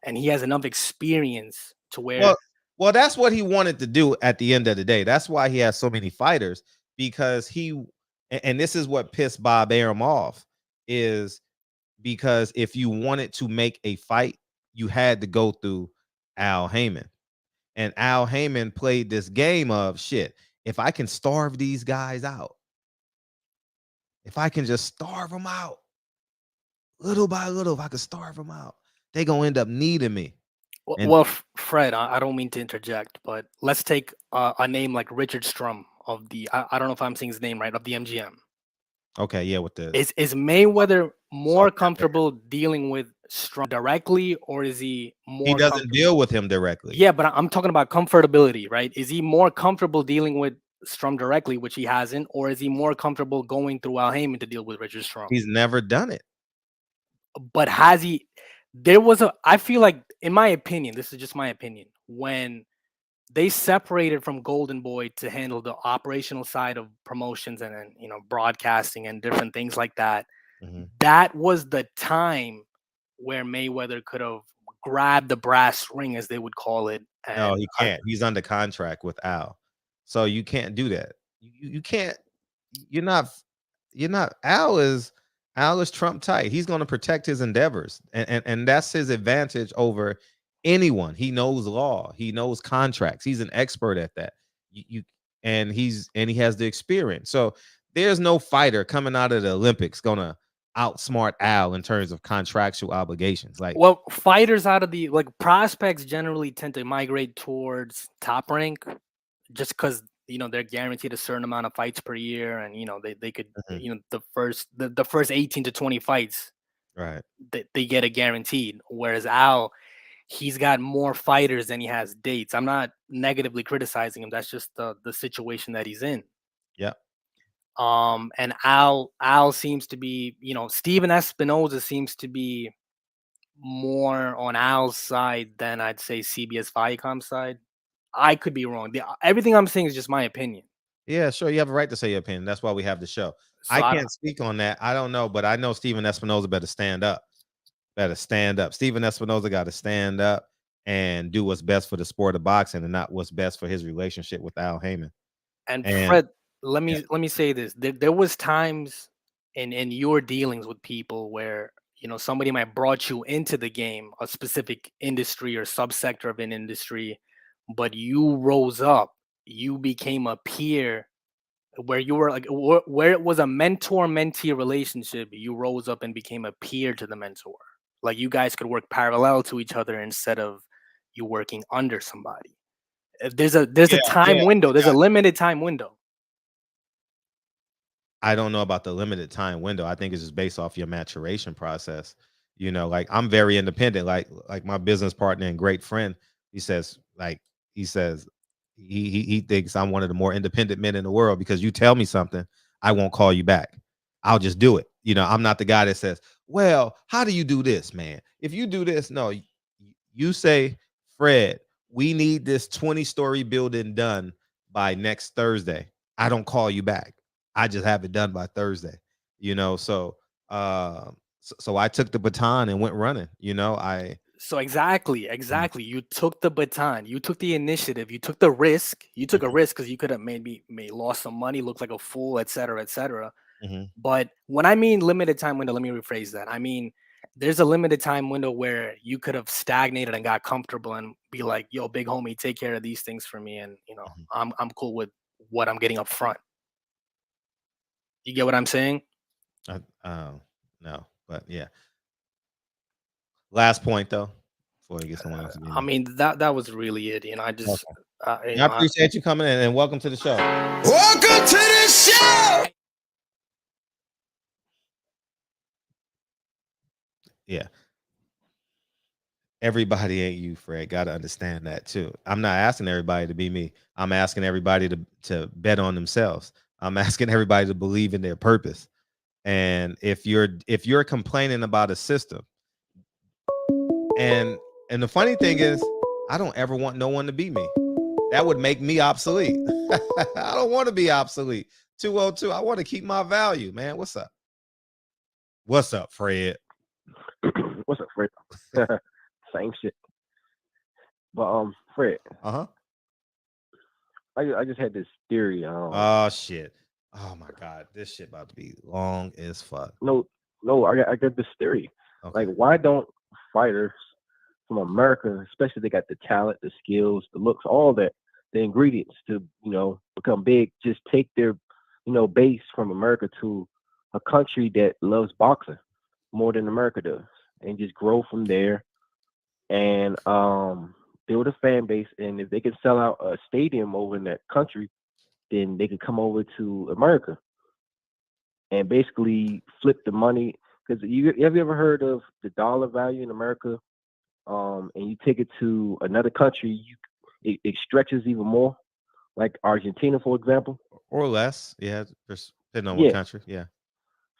and he has enough experience to where, Well, well, that's what he wanted to do at the end of the day. That's why he has so many fighters because and this is what pissed Bob Arum off is because if you wanted to make a fight, you had to go through Al Heyman. And Al Heyman played this game of shit. If I can starve these guys out, if I can just starve them out little by little, if I can starve them out, they're going to end up needing me. And Well, Fred, I don't mean to interject, but let's take a name like Richard Strum of the I don't know if I'm saying his name right, of the MGM. okay, yeah, with the Is Mayweather more soft hair. comfortable dealing with Strum directly, or is he He more doesn't deal with him directly. Yeah, but I'm talking about comfortability, right? Is he more comfortable dealing with Strum directly, which he hasn't, or is he more comfortable going through Al Heyman to deal with Richard Strum? He's never done it. But has he? There was a. I feel like, in my opinion, this is just my opinion. When they separated from Golden Boy to handle the operational side of promotions and then broadcasting and different things like that, Mhm. that was the time where Mayweather could have grabbed the brass ring, as they would call it. No, And he can't. He's under contract with Al, so you can't do that. You can't. You're not. You're not. Al is Trump tight. He's going to protect his endeavors, and that's his advantage over anyone. He knows law. He knows contracts. He's an expert at that. And he has the experience. So there's no fighter coming out of the Olympics gonna outsmart Al in terms of contractual obligations. Like, well, fighters out of the prospects generally tend to migrate towards top rank, just because they're guaranteed a certain amount of fights per year, and they could Mhm. the first 18 to 20 fights right. they get a guaranteed. Whereas Al, he's got more fighters than he has dates. I'm not negatively criticizing him. That's just the situation that he's in. Yeah. And Al seems to be, Steven Espinoza seems to be more on Al's side than I'd say CBS Viacom side. I could be wrong. Everything I'm saying is just my opinion. Yeah, sure. You have a right to say your opinion. That's why we have the show. So I I can't speak on that. I don't know, but I know Steven Espinoza better stand up. Better stand up. Steven Espinoza got to stand up and do what's best for the sport of boxing and not what's best for his relationship with Al Heyman. and And Fred, let yeah, me say this. There was times in your dealings with people where somebody might brought you into the game, a specific industry or subsector of an industry, but you rose up, you became a peer, where you were like where it was a mentor-mentee relationship, you rose up and became a peer to the mentor. Like, you guys could work parallel to each other instead of you working under somebody. If there's a time yeah. window, there's a limited time window. I don't know about the limited time window. I think it's just based off your maturation process. Like, I'm very independent. Like my business partner and great friend, he says, he thinks I'm one of the more independent men in the world because you tell me something, I won't call you back. I'll just do it. I'm not the guy that says, well, how do you do this, man? If you do this, no, you say, Fred, we need this 20-story building done by next Thursday. I don't call you back. I just have it done by Thursday. So so I took the baton and went running. So exactly. You took the baton, you took the initiative, you took the risk, you took a risk because you could have maybe lost some money, looked like a fool, etc., etc. Mhm. But when I mean limited time window, let me rephrase that. I mean, there's a limited time window where you could have stagnated and got comfortable and be like, yo, big homie, take care of these things for me. And, Mhm. I'm cool with what I'm getting up front. You get what I'm saying? No, but yeah. Last point though, before we get someone else to be I mean, that was really it. I just, Okay. you I know, appreciate you coming in and welcome to the show. Welcome to the show. Yeah. Everybody ain't you, Fred. Got to understand that too. I'm not asking everybody to be me. I'm asking everybody to bet on themselves. I'm asking everybody to believe in their purpose. And if you're complaining about a system, and the funny thing is, I don't ever want no one to be me. That would make me obsolete. I don't want to be obsolete. 202. I want to keep my value, man. What's up? What's up, Fred? What's up, Fred? Same shit. But Fred. Uh-huh. I just had this theory. Oh shit. Oh my god, this shit about to be long as fuck. No, I got this theory. Okay. Like, why don't fighters from America, especially they got the talent, the skills, the looks, all that, the ingredients to become big, just take their base from America to a country that loves boxing more than America does, and just grow from there, and build a fan base. And if they can sell out a stadium over in that country, then they could come over to America and basically flip the money. Because have you ever heard of the dollar value in America? And you take it to another country, it stretches even more. Like Argentina, for example. Or less. Yeah, just depending on what Yeah. country. Yeah.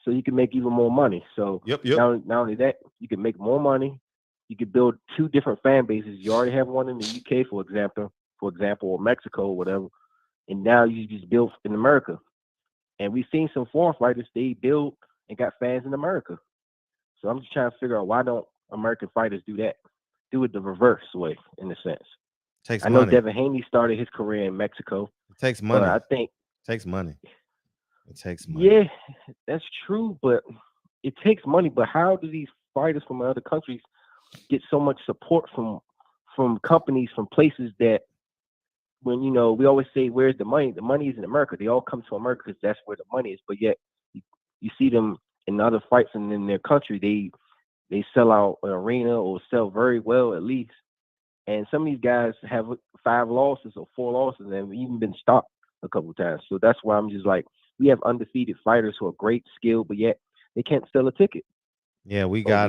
So you can make even more money. So Yep. not only that, you can make more money. You can build two different fan bases. You already have one in the UK, for example, or Mexico, or whatever. And now you just build in America. And we've seen some foreign fighters, they build and got fans in America. So I'm just trying to figure out, why don't American fighters do that? Do it the reverse way, in a sense. Takes I know money. Devin Haney started his career in Mexico. It takes money. But I think it takes money. It takes money. Yeah, that's true, but it takes money. But how do these fighters from other countries get so much support from companies, from places that, when we always say, where's the money? The money is in America. They all come to America because that's where the money is. But yet you see them in other fights, and in their country, they sell out an arena or sell very well, at least. And some of these guys have 5 losses or 4 losses, and have even been stopped a couple of times. So that's why I'm just like, we have undefeated fighters who are great skill, but yet they can't sell a ticket. Yeah, we got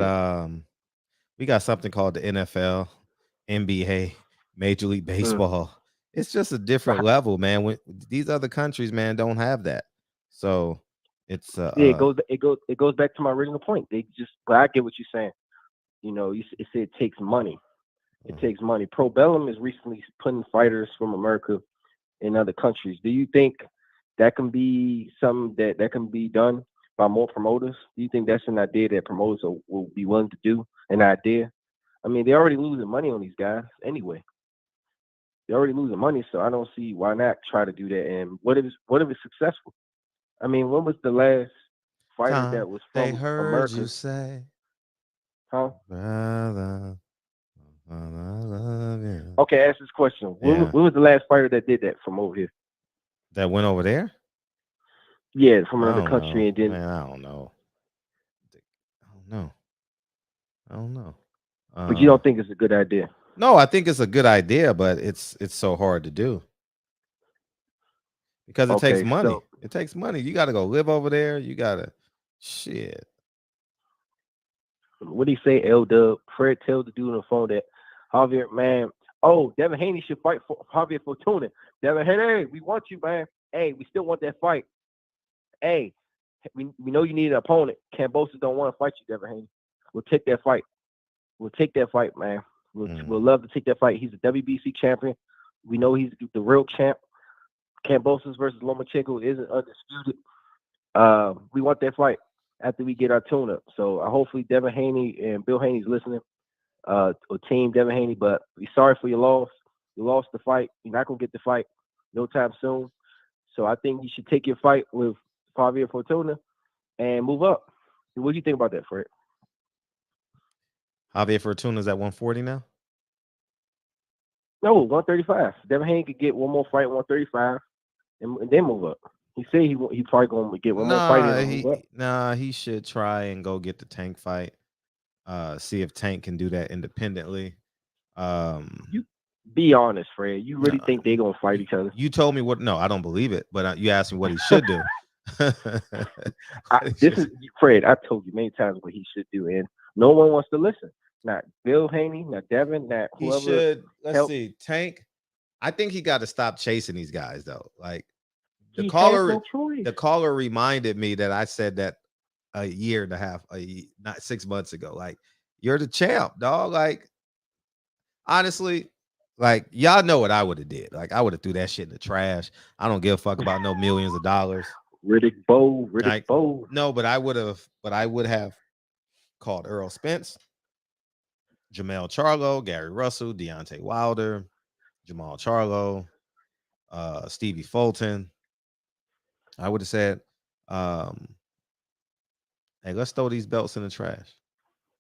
something called the NFL, NBA, Major League Baseball. It's just a different level, man. When these other countries, man, don't have that. So it's it goes back to my original point. But I get what you're saying. It said it takes money. It takes money. Pro Bellum is recently putting fighters from America in other countries. Do you think that can be something that can be done by more promoters? Do you think that's an idea that promoters will be willing to do? An idea? I mean, they're already losing money on these guys anyway. They're already losing money, so I don't see why not try to do that. And what if it's successful? I mean, when was the last fighter that was from they heard America? you say, huh? Brother, I love you. Okay, ask this question. When was the last fighter that did that from over here? That went over there? Yeah, from another country, and then I don't know. I don't know. But you don't think it's a good idea? No, I think it's a good idea, but it's so hard to do because it takes money. It takes money. You got to go live over there. You got to shit. What do you say, L-Dub? Fred tell the dude on the phone that Javier, man, Devin Haney should fight for Javier Fortuna. Devin Haney, we want you, man. Hey, we still want that fight. Hey, we know you need an opponent. Cambosos don't want to fight you, Devin Haney. We'll take that fight. We'll take that fight, man. We'll love to take that fight. He's a WBC champion. We know he's the real champ. Cambosos versus Lomachenko isn't undisputed. We want that fight after we get our tune-up. So hopefully Devin Haney and Bill Haney's listening, or team Devin Haney, but we're sorry for your loss. You lost the fight. You're not going to get the fight no time soon. So I think you should take your fight with Javier Fortuna and move up. What do you think about that, Fred? Javier Fortuna's at 140 now? No, 135. Devin Haney could get one more fight, 135, and then move up. He said he probably going to get one more fight and move up. He should try and go get the Tank fight. See if Tank can do that independently. You be honest, Fred. You really think they're going to fight each other? You told me what? No, I don't believe it. But you asked me what he should do. Fred. I told you many times what he should do, and no one wants to listen. Not Bill Haney, not Devin, not whoever. He should. Let's see, Tank. I think he got to stop chasing these guys though. Like the caller reminded me that I said that a year and a half, not 6 months ago. Like, you're the champ, dog. Like, honestly, like, y'all know what I would have did. Like, I would have threw that shit in the trash. I don't give a fuck about no millions of dollars. Riddick Bowe. No, but I would have called Earl Spence, Jamel Charlo, Gary Russell, Deontay Wilder, Jamal Charlo, Stevie Fulton. I would have said, hey, let's throw these belts in the trash.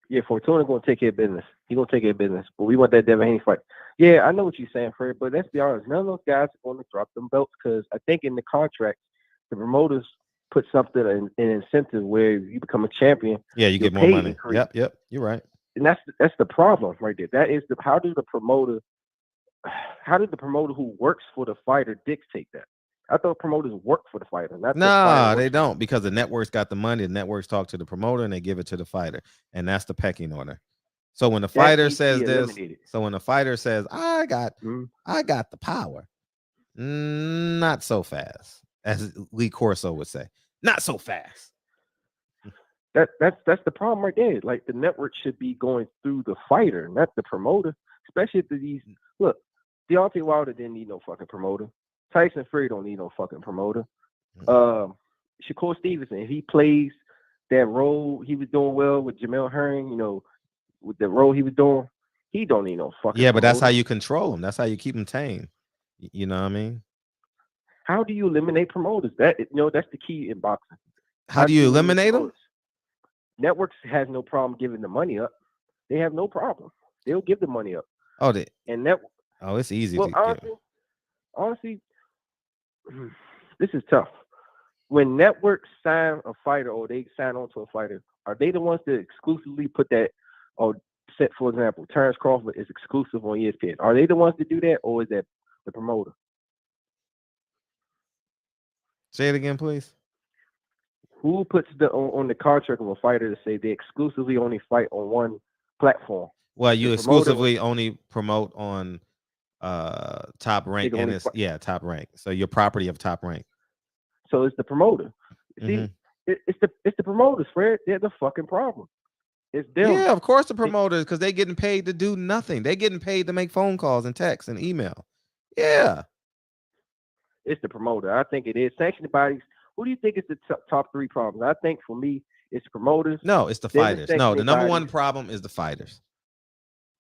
Yeah, Fortuna going to take care of business. He's going to take care of business. But we want that Devin Haney fight. Yeah, I know what you're saying, Fred, but let's be honest. None of those guys are going to drop them belts because I think in the contract, the promoters put something, an incentive where you become a champion. Yeah, you get more money. Yep, you're right. and that's the problem right there. That is how did the promoter who works for the fighter dictate that? I thought promoters work for the fighter, not the Nah, fighter. they don't, because the network's got the money. The networks talk to the promoter and they give it to the fighter, and that's the pecking order. So when the fighter says this, when the fighter says, I got the power, not so fast, as Lee Corso would say, not so fast. That's the problem right there. Like, the network should be going through the fighter, not the promoter. Especially if these look, Deontay Wilder didn't need no fucking promoter. Tyson Fury don't need no fucking promoter. Shakur Stevenson, if he plays that role he was doing well with Jamel Herring, with the role he was doing, he don't need no fucking but that's promoter. how you control him. That's how you keep him tame. You know what I mean? How do you eliminate promoters? That's the key in boxing. How do you eliminate them? Networks has no problem giving the money up. They have no problem. They'll give the money up. It's easy. Well, honestly, this is tough. When networks sign a fighter or they sign on to a fighter, are they the ones that exclusively put that, or set, for example, Terrence Crawford is exclusive on ESPN? Are they the ones that do that, or is that the promoter? Say it again, please. Who puts on the contract of a fighter to say they exclusively only fight on one platform? Well, you exclusively only promote on Top Rank, and it's Top Rank. So you're property of Top Rank. So it's the promoter. See, it's the promoters, Fred. They're the fucking problem. It's them. Yeah, of course the promoters, because they're getting paid to do nothing. They're getting paid to make phone calls and texts and email. Yeah. It's the promoter. I think it is. Sanctioning bodies. Who do you think is the top three problems? I think for me, it's promoters. No, it's the fighters. No, the number one problem is the fighters.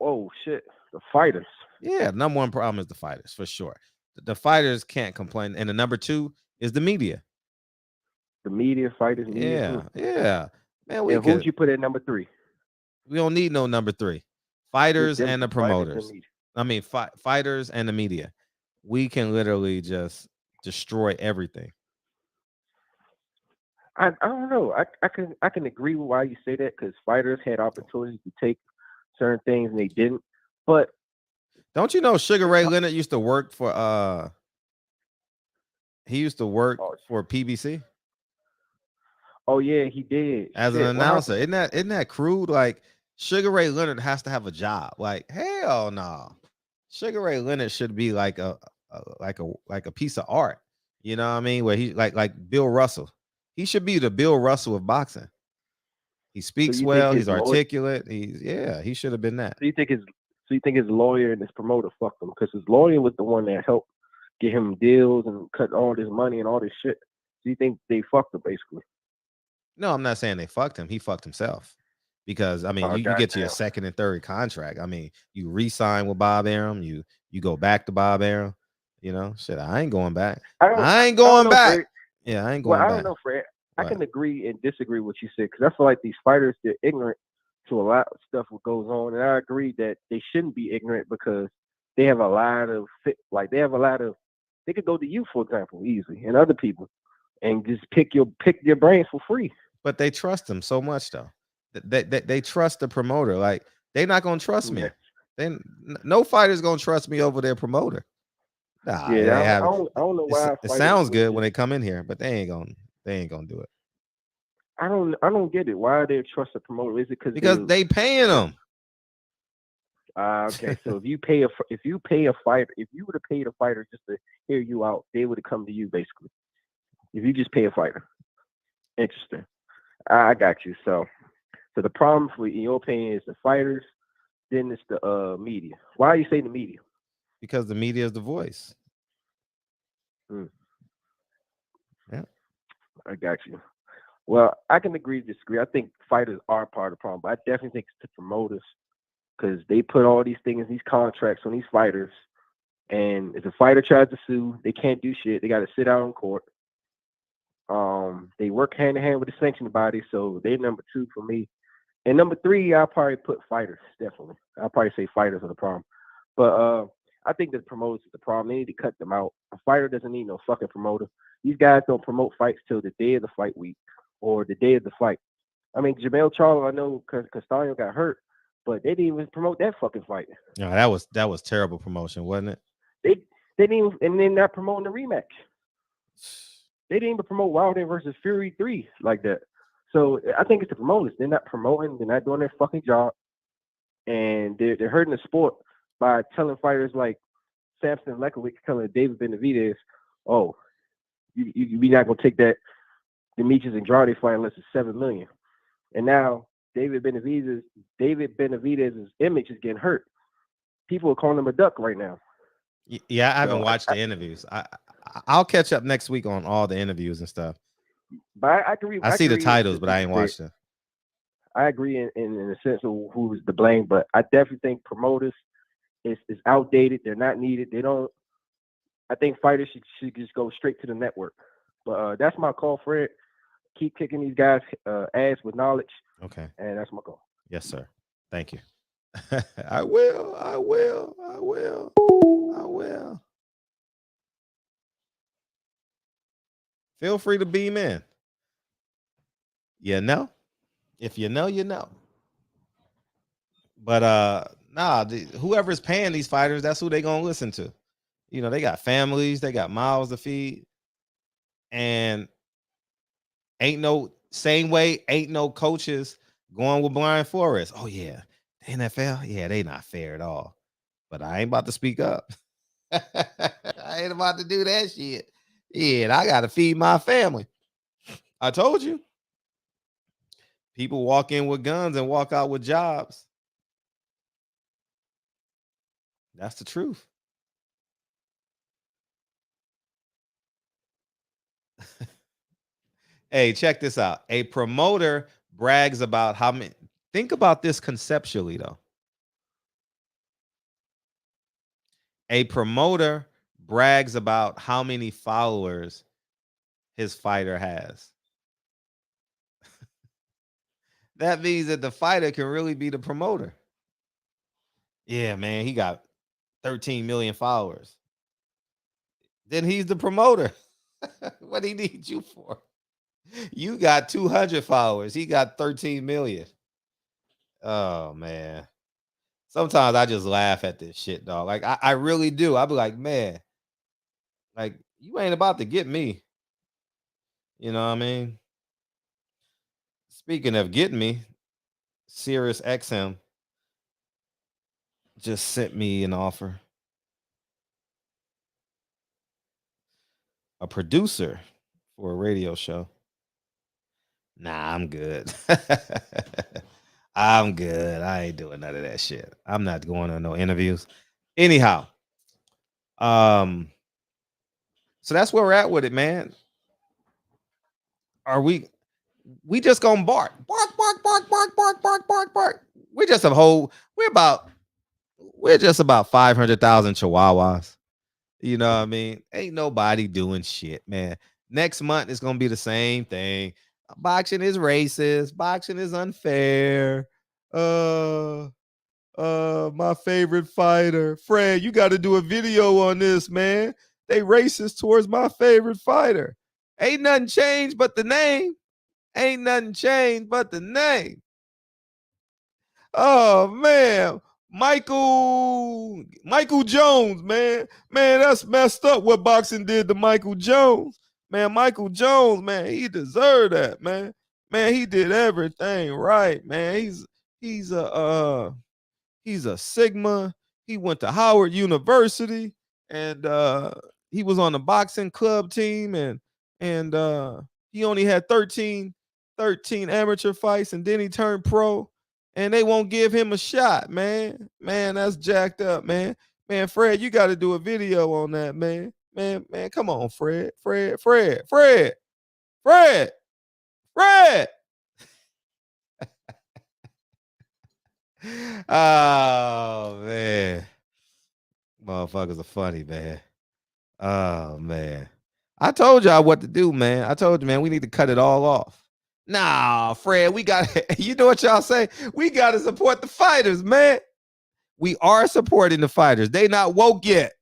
Oh shit, the fighters. Yeah, the number one problem is the fighters, for sure. The fighters can't complain, and the number two is the media. The media, fighters, media. Yeah. Man, who'd you put at number three? We don't need no number three. Fighters and the promoters. Fighters and the media. We can literally just destroy everything. I don't know. I can agree with why you say that, because fighters had opportunities to take certain things and they didn't. But don't you know Sugar Ray Leonard used to work for for PBC? Oh yeah, he did. As an announcer. Isn't that crude? Like, Sugar Ray Leonard has to have a job. Like, hell no. Sugar Ray Leonard should be like a piece of art. You know what I mean? Where he like Bill Russell. He should be the Bill Russell of boxing. He speaks well. He's articulate. He should have been that. So you think his lawyer and his promoter fucked him, because his lawyer was the one that helped get him deals and cut all this money and all this shit. So you think they fucked him basically? No, I'm not saying they fucked him. He fucked himself. Because you get to your second and third contract. I mean, you re-sign with Bob Arum. You go back to Bob Arum. I ain't going back. I ain't going back. Fred. Yeah, I ain't going back. I don't know, Fred. I can agree and disagree with what you said, because I feel like these fighters, they're ignorant to a lot of stuff that goes on, and I agree that they shouldn't be ignorant, because they have a lot of they could go to you, for example, easily, and other people, and just pick your brains for free. But they trust them so much, though. They trust the promoter. Like, they're not gonna trust me. No fighter's gonna trust me over their promoter. Nah, I don't know why. It sounds good when they come in here, but they ain't gonna do it. I don't get it. Why they trust a promoter? Is it because they paying them? Okay, so if you pay a fighter, if you would have paid a fighter just to hear you out, they would have come to you basically. If you just pay a fighter, interesting. I got you. So the problem, in your opinion, is the fighters. Then it's the media. Why are you saying the media? Because the media is the voice. Yeah, I got you. Well, I can agree to disagree. I think fighters are part of the problem, but I definitely think it's the promoters, because they put all these things, these contracts on these fighters, and if a fighter tries to sue, they can't do shit. They got to sit out in court. They work hand in hand with the sanctioning body, so they're number two for me. And number three, I'll probably put fighters, definitely. I'll probably say fighters are the problem. But I think the promoters is the problem. They need to cut them out. A fighter doesn't need no fucking promoter. These guys don't promote fights till the day of the fight week or the day of the fight. I mean, Jamel Charlo, I know Castaño got hurt, but they didn't even promote that fucking fight. No, that was terrible promotion, wasn't it? They didn't even, and then not promoting the rematch. They didn't even promote Wilder versus Fury 3 like that. So I think it's the promoters. They're not promoting. They're not doing their fucking job, and they're hurting the sport by telling fighters like Samson Lekowicz telling David Benavidez, "Oh, we not gonna take that Demetrius Andrade fight unless it's $7 million." And now David Benavidez's image is getting hurt. People are calling him a duck right now. Yeah, I haven't watched the interviews. I'll catch up next week on all the interviews and stuff. But I can read. I see the titles, but I ain't watched them. I agree in the sense of who's to blame, but I definitely think promoters is outdated. They're not needed. They don't. I think fighters should just go straight to the network. But that's my call, Fred. Keep kicking these guys' ass with knowledge. Okay. And that's my call. Yes, sir. Thank you. I will. Feel free to beam in. You know? If you know, you know. But whoever's paying these fighters, that's who they gonna listen to. You know, they got families, they got mouths to feed. And ain't no coaches going with Brian Flores. Oh, yeah. The NFL? Yeah, they not fair at all. But I ain't about to speak up. I ain't about to do that shit. Yeah, I got to feed my family. I told you. People walk in with guns and walk out with jobs. That's the truth. Hey, check this out. A promoter brags about how many. Think about this conceptually, though. A promoter brags about how many followers his fighter has. That means that the fighter can really be the promoter. Yeah, man, he got 13 million followers. Then he's the promoter. What he need you for? You got 200 followers. He got 13 million. Oh, man. Sometimes I just laugh at this shit, dog. Like, I really do. I be like, man, like, you ain't about to get me. You know what I mean? Speaking of getting me, Sirius XM just sent me an offer. A producer for a radio show. Nah, I'm good. I'm good. I ain't doing none of that shit. I'm not going on no interviews. Anyhow, so that's where we're at with it, man. Are we just gonna bark? Bark. We're just about 500,000 chihuahuas. You know what I mean? Ain't nobody doing shit, man. Next month it's gonna be the same thing. Boxing is racist. Boxing is unfair. My favorite fighter, Fred, you got to do a video on this, man. They racist towards my favorite fighter. Ain't nothing changed but the name. Ain't nothing changed but the name. Oh, man. Michael Jones, man. Man, that's messed up what boxing did to Michael Jones. Man, Michael Jones, man, he deserved that, man. Man, he did everything right, man. He's a Sigma. He went to Howard University, and he was on the boxing club team, and he only had 13 amateur fights, and then he turned pro. And they won't give him a shot, man. Man, that's jacked up, man. Man, Fred, you got to do a video on that, man. Man, come on, Fred. Oh, man. Motherfuckers are funny, man. Oh, man. I told y'all what to do, man. I told you, man, we need to cut it all off. Nah, Fred, we got you know what y'all say? We got to support the fighters, man. We are supporting the fighters. They not woke yet.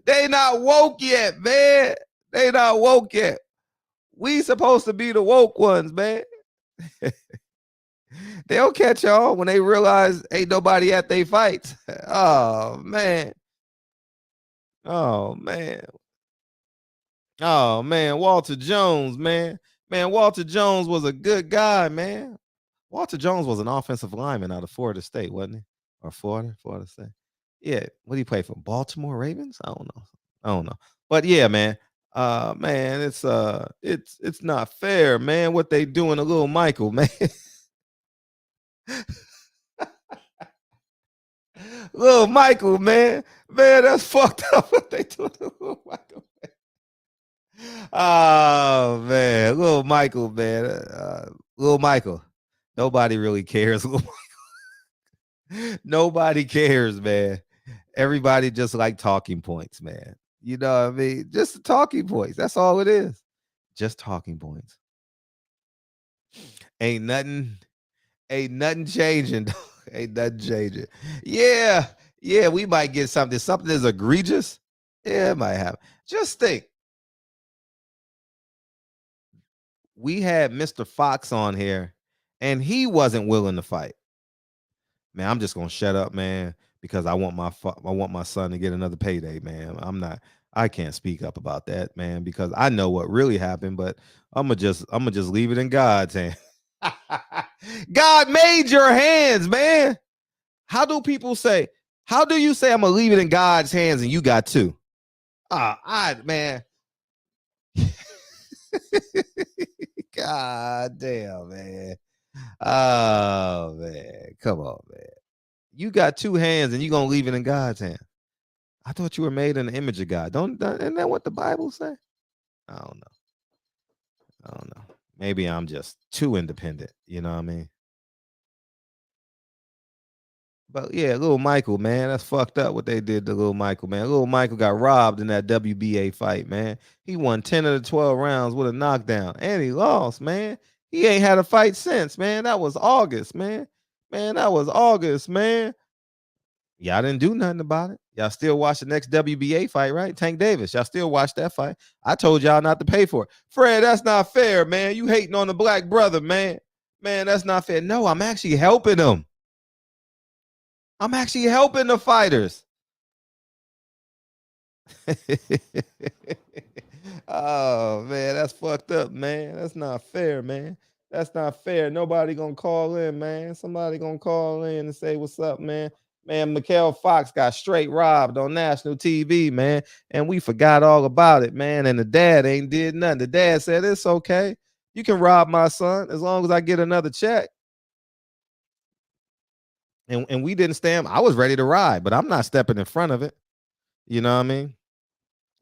They not woke yet, man. They not woke yet. We supposed to be the woke ones, man. They'll catch y'all when they realize ain't nobody at they fights. Oh man. Oh man. Oh man. Walter Jones, man. Man, Walter Jones was a good guy, man. Walter Jones was an offensive lineman out of Florida State, wasn't he? Or Florida State. Yeah. What did he play for? Baltimore Ravens? I don't know. But yeah, man. Man, it's not fair, man. What they doing to little Michael, man. Little Michael, man. Man, that's fucked up what they doing to little Michael. Oh man, little Michael, man. Little Michael. Nobody really cares. Nobody cares, man. Everybody just like talking points, man. You know what I mean? Just talking points. That's all it is. Just talking points. Ain't nothing changing. Ain't nothing changing. Yeah, we might get something. Something that's egregious. Yeah, it might happen. Just think. We had Mr. Fox on here, and he wasn't willing to fight. Man, I'm just gonna shut up, man, because I want my son to get another payday, man. I can't speak up about that, man, because I know what really happened, but I'm gonna just leave it in God's hands. God made your hands, man. How do you say I'm gonna leave it in God's hands and you got two? Man. God damn, man. Oh man, come on, man. You got two hands and you gonna leave it in God's hand. I thought you were made in the image of God. Isn't that what the Bible say? I don't know. Maybe I'm just too independent. You know what I mean? But yeah, little Michael, man, that's fucked up what they did to little Michael, man. Little Michael got robbed in that WBA fight, man. He won 10 of the 12 rounds with a knockdown, and he lost, man. He ain't had a fight since, man. That was August, man. That was August, man. Y'all didn't do nothing about it. Y'all still watch the next WBA fight, right? Tank Davis. Y'all still watch that fight. I told y'all not to pay for it. Fred, that's not fair, man. You hating on the black brother, man. Man, that's not fair. No, I'm actually helping him. I'm actually helping the fighters. Oh, man, that's fucked up, man. That's not fair, man. That's not fair. Nobody gonna call in, man. Somebody gonna call in and say, what's up, man? Man, Mikhail Fox got straight robbed on national TV, man. And we forgot all about it, man. And the dad ain't did nothing. The dad said, it's okay. You can rob my son as long as I get another check. And we didn't stand. I was ready to ride, but I'm not stepping in front of it. You know what I mean?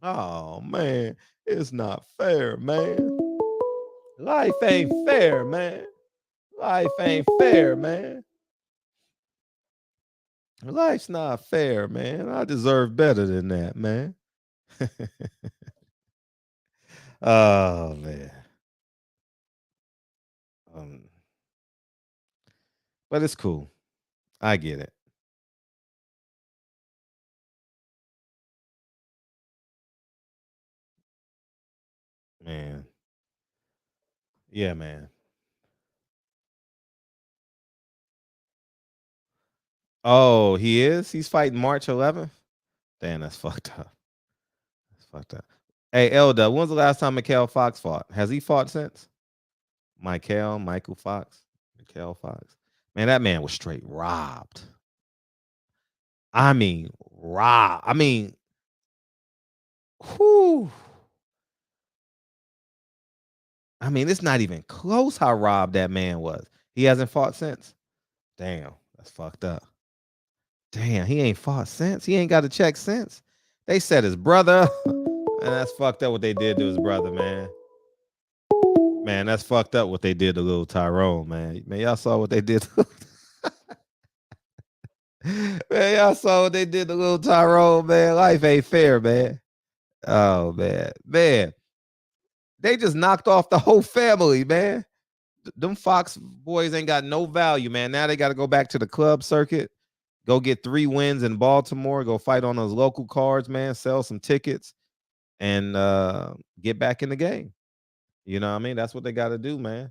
Oh, man. It's not fair, man. Life ain't fair, man. Life ain't fair, man. Life's not fair, man. I deserve better than that, man. Oh, man. But it's cool. I get it. Man. Yeah, man. Oh, he is? He's fighting March 11th? Damn, that's fucked up. That's fucked up. Hey, Elda, when's the last time Mikhail Fox fought? Has he fought since? Michael Fox? Mikhail Fox. Man, that man was straight robbed. I mean, robbed. I mean, whew. I mean, it's not even close how robbed that man was. He hasn't fought since. Damn, that's fucked up. Damn, he ain't fought since. He ain't got a check since. They said his brother. And that's fucked up what they did to his brother, man. Man, that's fucked up what they did to little Tyrone, man. Man, y'all saw what they did. Man, y'all saw what they did to little Tyrone, man. Life ain't fair, man. Oh, man. Man, they just knocked off the whole family, man. Them Fox boys ain't got no value, man. Now they got to go back to the club circuit, go get 3 wins in Baltimore, go fight on those local cards, man, sell some tickets, and get back in the game. You know what I mean? That's what they got to do, man.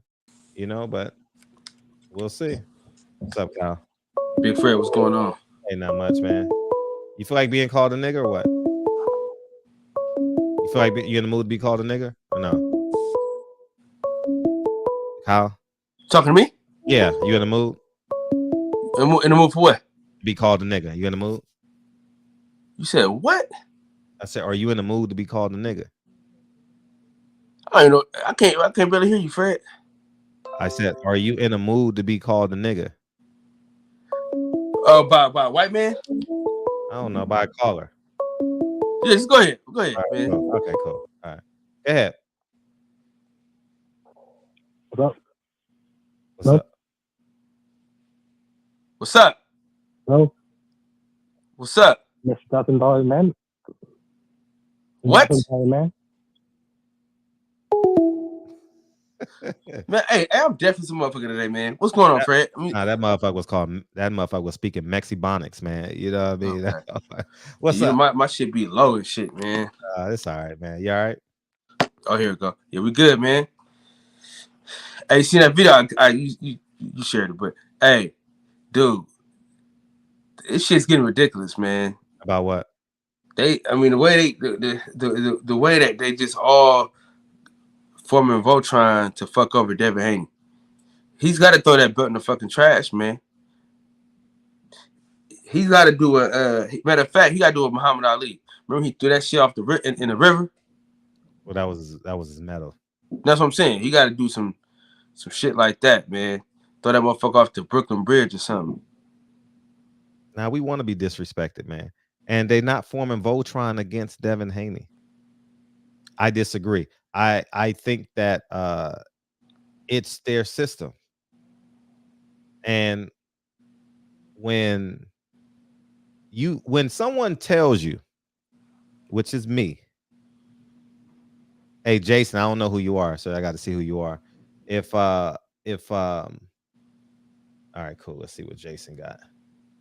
You know, but We'll see. What's up, Kyle? Big Fred, what's going on? Ain't not much, man. You feel like being called a nigga or what? You feel like you in the mood to be called a nigga or no? Kyle? Talking to me? Yeah, you in the mood? In the mood for what? Be called a nigga. You in the mood? You said what? I said, are you in the mood to be called a nigga? I don't know. I can't barely hear you, Fred. I said, are you in the mood to be called a nigga? By a white man? I don't know, by a caller. Yeah, just go ahead. Go ahead, Right, man. cool. Okay, cool. All right. Go ahead. What's up? What's Hello? up? What's up? Hello? What's up? Mr. $1,000 man? What? $1,000 man? Man, hey, I'm definitely some motherfucker today, man. What's going on, Fred? Nah, that motherfucker was speaking Mexibonics, man. You know what I mean? Okay. What's you up? know, my shit be low and shit, man. It's all right, man. You all right? Oh, here we go. Yeah, we good, man. Hey, you seen that video? You shared it, but hey, dude, this shit's getting ridiculous, man. About what? The way the way that they just all forming Voltron to fuck over Devin Haney. He's got to throw that belt in the fucking trash, man. He's got to do a matter of fact, he got to do a Muhammad Ali. Remember he threw that shit off in the river? Well, that was his medal. That's what I'm saying. He got to do some shit like that, man. Throw that motherfucker off the Brooklyn Bridge or something. Now we want to be disrespected, man. And they not forming Voltron against Devin Haney. I disagree. I think that it's their system. And when someone tells you, which is me, hey Jason, I don't know who you are, so I got to see who you are. All right, cool. Let's see what Jason got.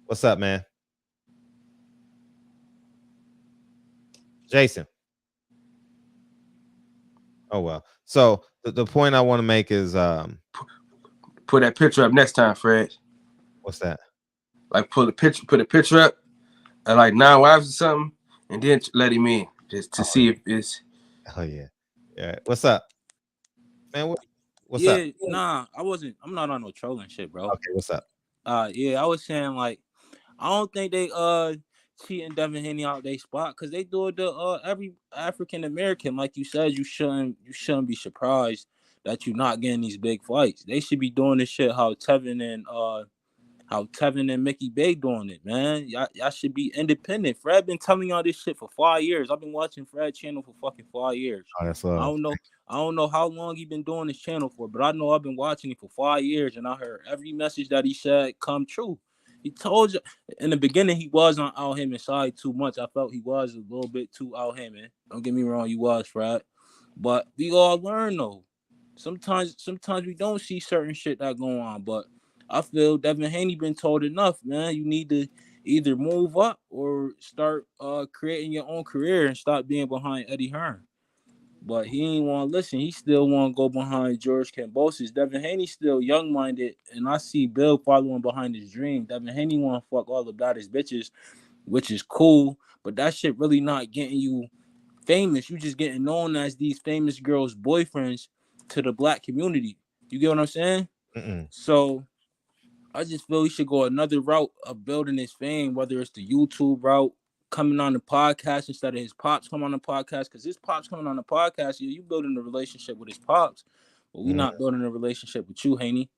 What's up, man? Jason. Oh well. So the point I want to make is put that picture up next time, Fred. What's that? Like put a picture up at like 9 wives or something, and then let him in just to see if it's. Oh yeah. Yeah. What's up, man? What's yeah, up? Nah, I'm not on no trolling shit, bro. Okay, what's up? Yeah, I was saying like I don't think they cheating Devin Haney out their spot because they do it to every African American. Like you said, you shouldn't be surprised that you're not getting these big fights. They should be doing this shit how Tevin and Mickey Bay doing it, man. Y'all should be independent. Fred been telling y'all this shit for 5 years. I've been watching Fred channel for fucking 5 years. Oh, that's love. I don't know how long he been doing this channel for, but I know I've been watching it for 5 years, and I heard every message that he said come true. He told you in the beginning he wasn't out him inside too much. I felt he was a little bit too out him, man. Don't get me wrong, you was, Fred. But we all learn though. Sometimes we don't see certain shit that go on, but I feel Devin Haney been told enough, man. You need to either move up or start creating your own career and stop being behind Eddie Hearn. But he ain't want to listen. He still want to go behind George Kambosos. Devin Haney still young-minded, and I see Bill following behind his dream. Devin Haney want to fuck all the baddest bitches, which is cool, but that shit really not getting you famous. You just getting known as these famous girls' boyfriends to the black community. You get what I'm saying? So I just feel he should go another route of building his fame, whether it's the YouTube route, coming on the podcast instead of his pops come on the podcast. Because his pops coming on the podcast, you building a relationship with his pops, but we not building a relationship with you, Haney.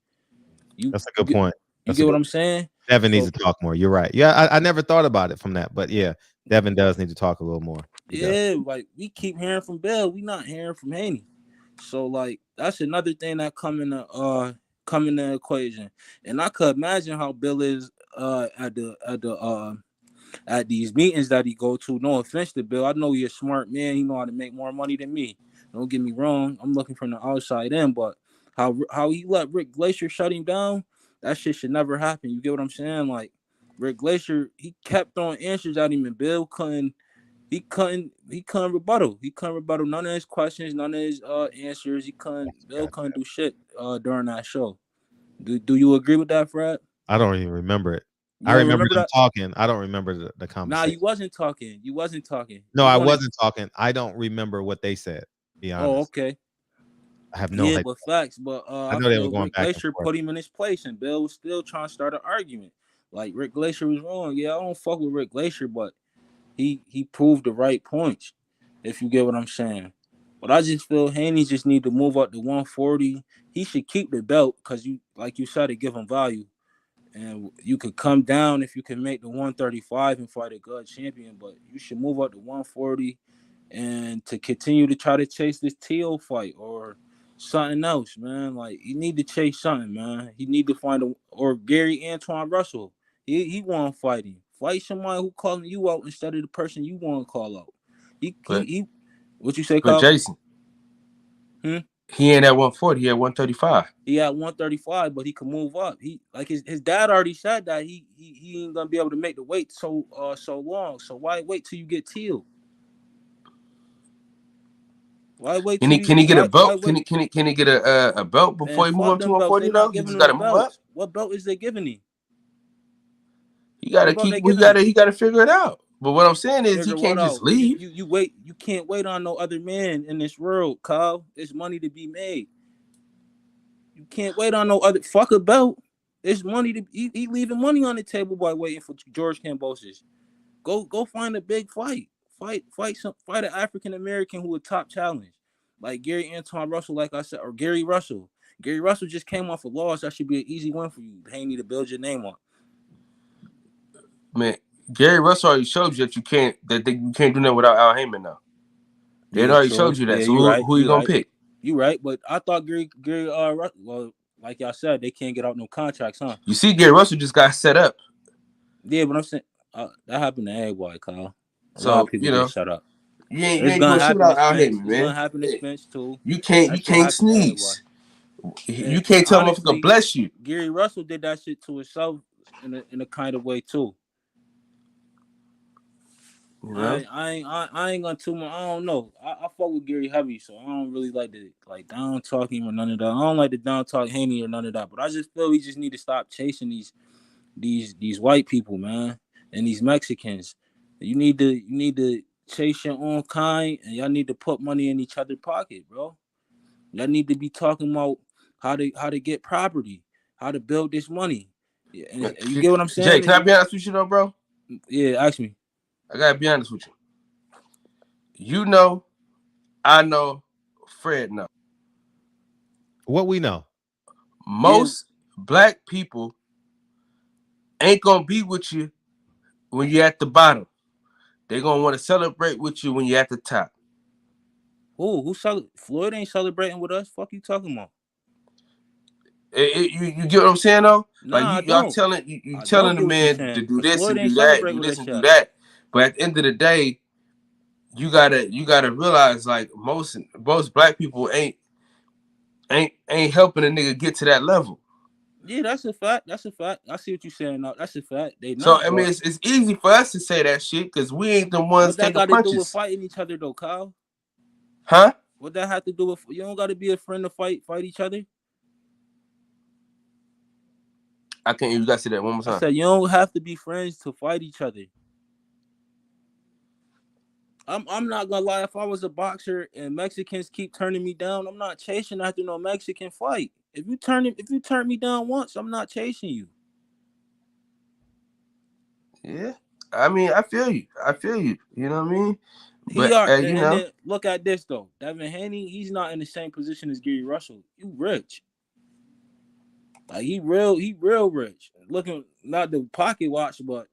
That's a good point. You get what I'm saying? Devin needs to talk more. You're right. Yeah, I never thought about it from that, but yeah, Devin does need to talk a little more. Yeah, like we keep hearing from Bill, we not hearing from Haney. So like that's another thing that come in the equation. And I could imagine how Bill is at these meetings that he go to. No offense to Bill. I know he's a smart man. He know how to make more money than me. Don't get me wrong. I'm looking from the outside in, but how he let Rick Glacier shut him down, that shit should never happen. You get what I'm saying? Like Rick Glacier, he kept throwing answers at him, and Bill couldn't rebuttal. He couldn't rebuttal none of his questions, none of his answers. Bill couldn't do shit during that show. Do you agree with that, Fred? I don't even remember it. You I don't remember them that? talking. I don't remember the Nah, conversation. you wasn't talking. You wasn't talking. No, You I wanted- wasn't talking. I don't remember what they said. Be honest. Oh, okay. I have no Yeah, idea. but facts. But I I know they were feel going Rick back and Glacier forth. put him in his place, and Bill was still trying to start an argument. Like Rick Glacier was wrong. Yeah, I don't fuck with Rick Glacier, but he proved the right points. If you get what I'm saying. But I just feel Haney just need to move up to 140. He should keep the belt because you, like you said, to give him value. And you could come down if you can make the 135 and fight a good champion, but you should move up to 140 and to continue to try to chase this T.O. fight or something else, man. Like, you need to chase something, man. You need to find or Gary Antoine Russell. He want fighting. Fight somebody who calling you out instead of the person you want to call out. He what you say, But Kyle? Jason, he ain't at 140. He at 135. He at 135, but he can move up. He like his dad already said that he ain't gonna be able to make the weight so long. So why wait till you get Teal? Why wait till Can he get a belt? Can he get a belt before he move up to 140 though? He just gotta move up. What belt is they giving him? He gotta figure it out. But what I'm saying is he can't just leave. You wait. You can't wait on no other man in this world, Kyle. It's money to be made. You can't wait on no other fuck a belt. It's money to he leaving money on the table by waiting for George Kambosos. Go find a big fight. Fight an African American who a top challenge. Like Gary Antoine Russell, like I said, or Gary Russell. Gary Russell just came off a loss. That should be an easy win for you. They need to build your name on. Man, Gary Russell already showed you that you can't do nothing without Al Heyman now. They already showed you that. Yeah, so who you gonna pick? You right, but I thought Gary well, like y'all said, they can't get out no contracts, huh? You see, Gary Russell just got set up. Yeah, but I'm saying that happened to everybody, Kyle. A So lot of people get set up. You ain't doing shit without Al Heyman, man. It's gonna happen to Spence too. You can't sneeze. You can't tell motherfucker bless you. Gary Russell did that shit to himself in a kind of way too. You know? I ain't gonna too much. I don't know. I fuck with Gary heavy, so I don't really like to down talk him or none of that. I don't like to down talk Haney or none of that. But I just feel we just need to stop chasing these white people, man, and these Mexicans. You need to chase your own kind, and y'all need to put money in each other's pocket, bro. Y'all need to be talking about how to get property, how to build this money. Yeah, and you get what I'm saying? Jay, can I be honest with you though, bro? Yeah, ask me. I gotta be honest with you. You know, I know, Fred know. What we know. Most black people ain't gonna be with you when you're at the bottom. They're gonna want to celebrate with you when you're at the top. Who Floyd ain't celebrating with us? Fuck you talking about? You get what I'm saying though? Nah, like y'all telling the man to do this and do that, do this and do that. But at the end of the day, you gotta realize like most black people ain't helping a nigga get to that level. Yeah, that's a fact. That's a fact. I see what you're saying now. That's a fact. They not. So I mean, it's easy for us to say that shit because we ain't the ones taking punches. What that got to do with fighting each other though, Kyle? Huh? What that have to do with? You don't got to be a friend to fight each other. I can't. You got to say that one more time. I said you don't have to be friends to fight each other. I'm not gonna lie. If I was a boxer and Mexicans keep turning me down, I'm not chasing after no Mexican fight. If you turn me down once, I'm not chasing you. Yeah, I mean, I feel you. You know what I mean? But then look at this though. Devin Haney, he's not in the same position as Gary Russell. You rich. Like he real rich. Looking not the pocket watch, but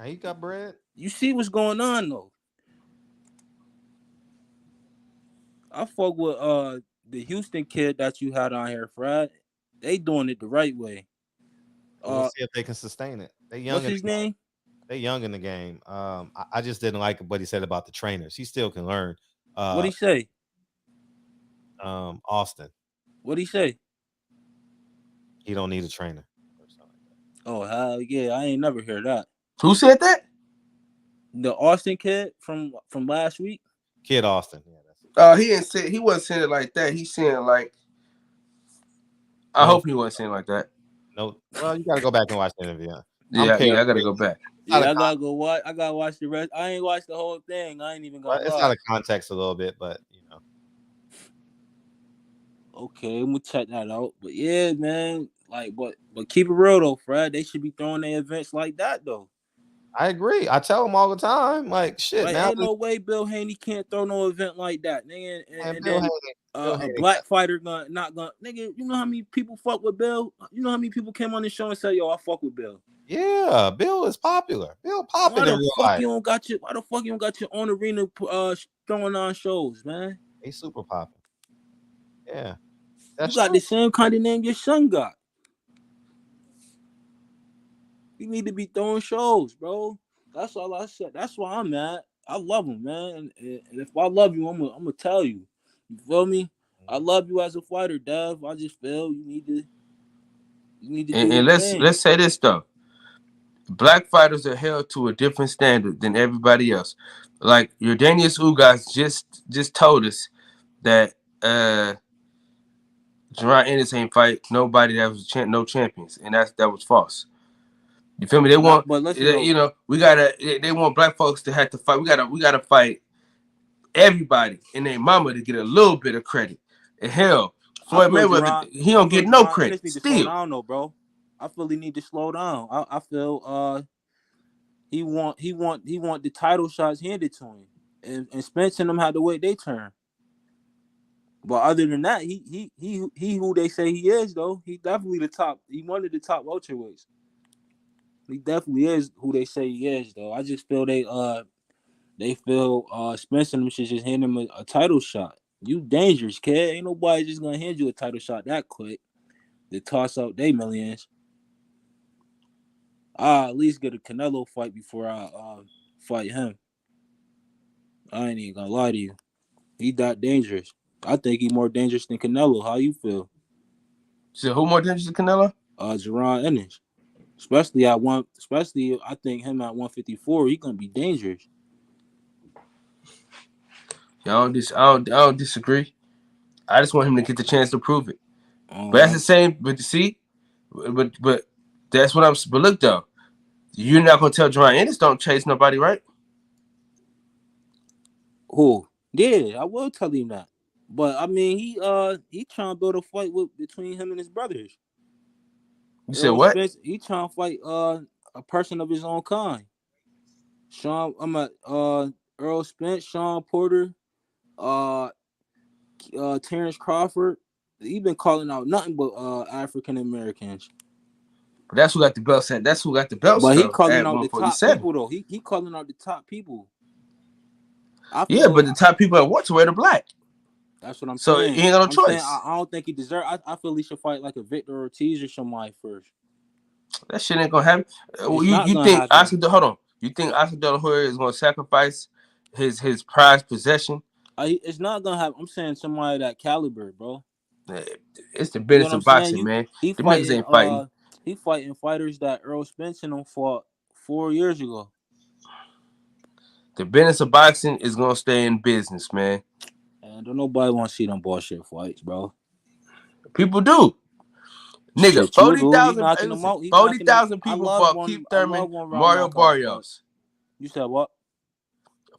he got bread. You see what's going on though. I fuck with the Houston kid that you had on here, Fred. They doing it the right way. We'll see if they can sustain it. They young. What's his name? They young in the game. I just didn't like what he said about the trainers. He still can learn. What'd he say? Austin. What'd he say? He don't need a trainer. Oh hell yeah! I ain't never heard that. Who said that? The Austin kid from last week. Kid Austin. Yeah, he wasn't saying it like that. He's saying like I hope he wasn't saying like that. No, well, you got to go back and watch the interview. Yeah, I gotta go back. Yeah, I gotta go watch. I gotta watch the rest. I ain't watched the whole thing. I ain't even gonna lie. It's out of context a little bit, but you know. Okay, I'm gonna check that out. But yeah, man, like, but keep it real though, Fred. They should be throwing their events like that though. I agree. I tell them all the time, like shit. Like, now ain't no way Bill Haney can't throw no event like that, nigga. And Bill then Haney, a black fighter not gonna, nigga. You know how many people fuck with Bill? You know how many people came on the show and said, "Yo, I fuck with Bill." Yeah, Bill is popular. Bill popping in real life. Why the fuck you don't got your own arena throwing on shows, man? He's super popular. Yeah, you got the same kind of name your son got. You need to be throwing shows, bro. That's all I said. That's why I'm at. I love him, man. And if I love you, I'm gonna tell you. You feel me? I love you as a fighter, Dev. I just feel you need to And let's say this though. Black fighters are held to a different standard than everybody else. Like your Danius Ugas just told us that Jerron Ennis ain't fight nobody that was no champions, and that was false. You feel me? They want, but listen, you know, they want black folks to have to fight. We gotta fight everybody and their mama to get a little bit of credit. And hell, Floyd Mayweather, he don't get no credit. Still, I don't know, bro. I feel he need to slow down. I feel he want the title shots handed to him, and Spence and them had to wait their turn. But other than that, he who they say he is though. He definitely the top. He one of the top welterweights. He definitely is who they say he is though. I just feel they feel Spence and them should just hand him a title shot. You dangerous, kid. Ain't nobody just gonna hand you a title shot that quick. They toss out their millions. I at least get a Canelo fight before I fight him. I ain't even gonna lie to you. He that dangerous. I think he more dangerous than Canelo. How you feel? So who more dangerous than Canelo? Jerron Ennis. Especially I think him at 154, he gonna be dangerous. I don't disagree. I just want him to get the chance to prove it. But that's the same. But see, but that's what I'm. But look though, you're not gonna tell Jerron Ennis don't chase nobody, right? Who? Yeah, I will tell him that. But I mean, he trying to build a fight between him and his brothers. You said what? Spence, he trying to fight a person of his own kind. Earl Spence, Sean Porter, Terrence Crawford. He been calling out nothing but African Americans. That's who got the belt set. That's who got the belt. But he calling out the top people though. He calling out the top people. Yeah, but the top people at welterweight are black. That's what I'm saying. So he ain't got no choice. I don't think he deserves. I feel he should fight like a Victor Ortiz or somebody first. That shit ain't gonna happen. You think Oscar? Hold on. You think Oscar De La Hoya is gonna sacrifice his prized possession? It's not gonna happen. I'm saying somebody that caliber, bro. It's the business of boxing, man. The niggas ain't fighting. He fighting fighters that Earl Spence and them fought 4 years ago. The business of boxing is gonna stay in business, man. And don't nobody want to see them bullshit fights, bro. People do. Nigga, 40,000 people fought Keith Thurman, Mario Barrios. You said what?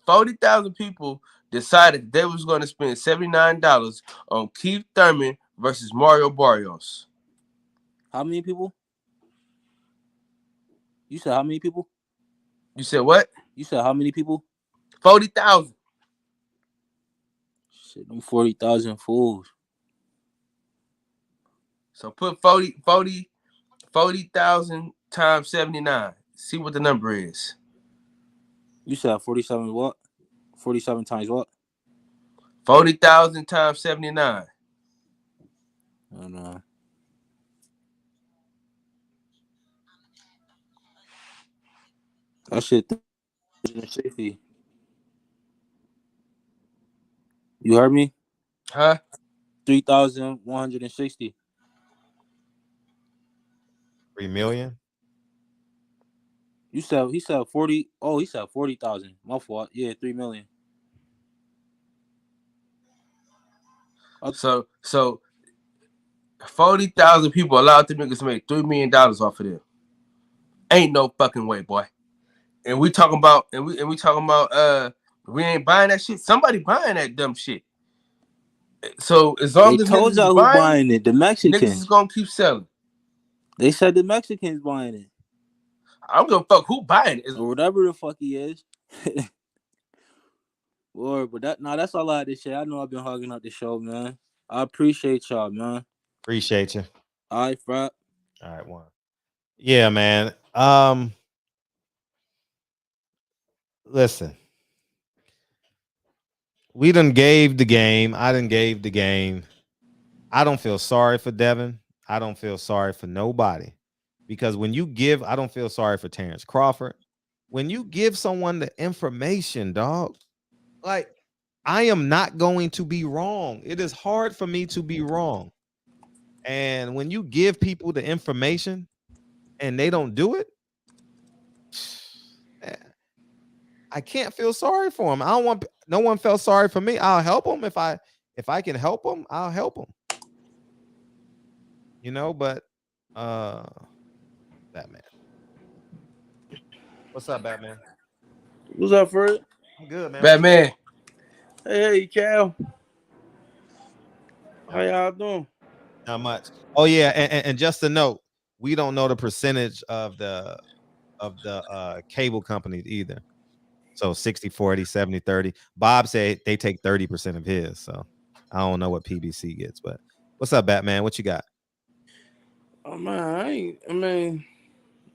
40,000 people decided they was going to spend $79 on Keith Thurman versus Mario Barrios. How many people? You said how many people? You said what? You said how many people? 40,000. Shit, them 40,000 fools. So put 40,000 times 79. See what the number is. You said 47 what? 47 times what? 40,000 times 79. I don't know. That shit 360. You heard me? Huh? 3,160. 3 million? He said 40. Oh, he said 40,000. My fault. Yeah, 3 million. So 40,000 people allowed them niggas to make $3 million off of them. Ain't no fucking way, boy. And we talking about we ain't buying that shit. Somebody buying that dumb shit. So as long They as told niggas is y'all who buying buying it. The niggas is Mexicans. gonna keep selling. They said the Mexicans buying it. I'm gonna fuck who buying it. Or whatever the fuck he is. Lord, but that's all I had to say. I know I've been hogging up the show, man. I appreciate y'all, man. Appreciate you. All right, Frap. All right, one. Yeah, man. Listen. We done gave the game. I done gave the game. I don't feel sorry for Devin. I don't feel sorry for nobody. Because when you give, I don't feel sorry for Terrence Crawford. When you give someone the information, dog, like, I am not going to be wrong. It is hard for me to be wrong. And when you give people the information and they don't do it, I can't feel sorry for them. I don't want no one felt sorry for me. I'll help them if I can help them. I'll help them. You know, but Batman. What's up, Batman? What's up, Fred? I'm good, man. Batman. Hey, Cal. How y'all doing? Not much. Oh yeah, and just a note, we don't know the percentage of the cable companies either. So 60-40, 70-30. Bob said they take 30% of his. So I don't know what PBC gets, but what's up, Batman? What you got? Oh man,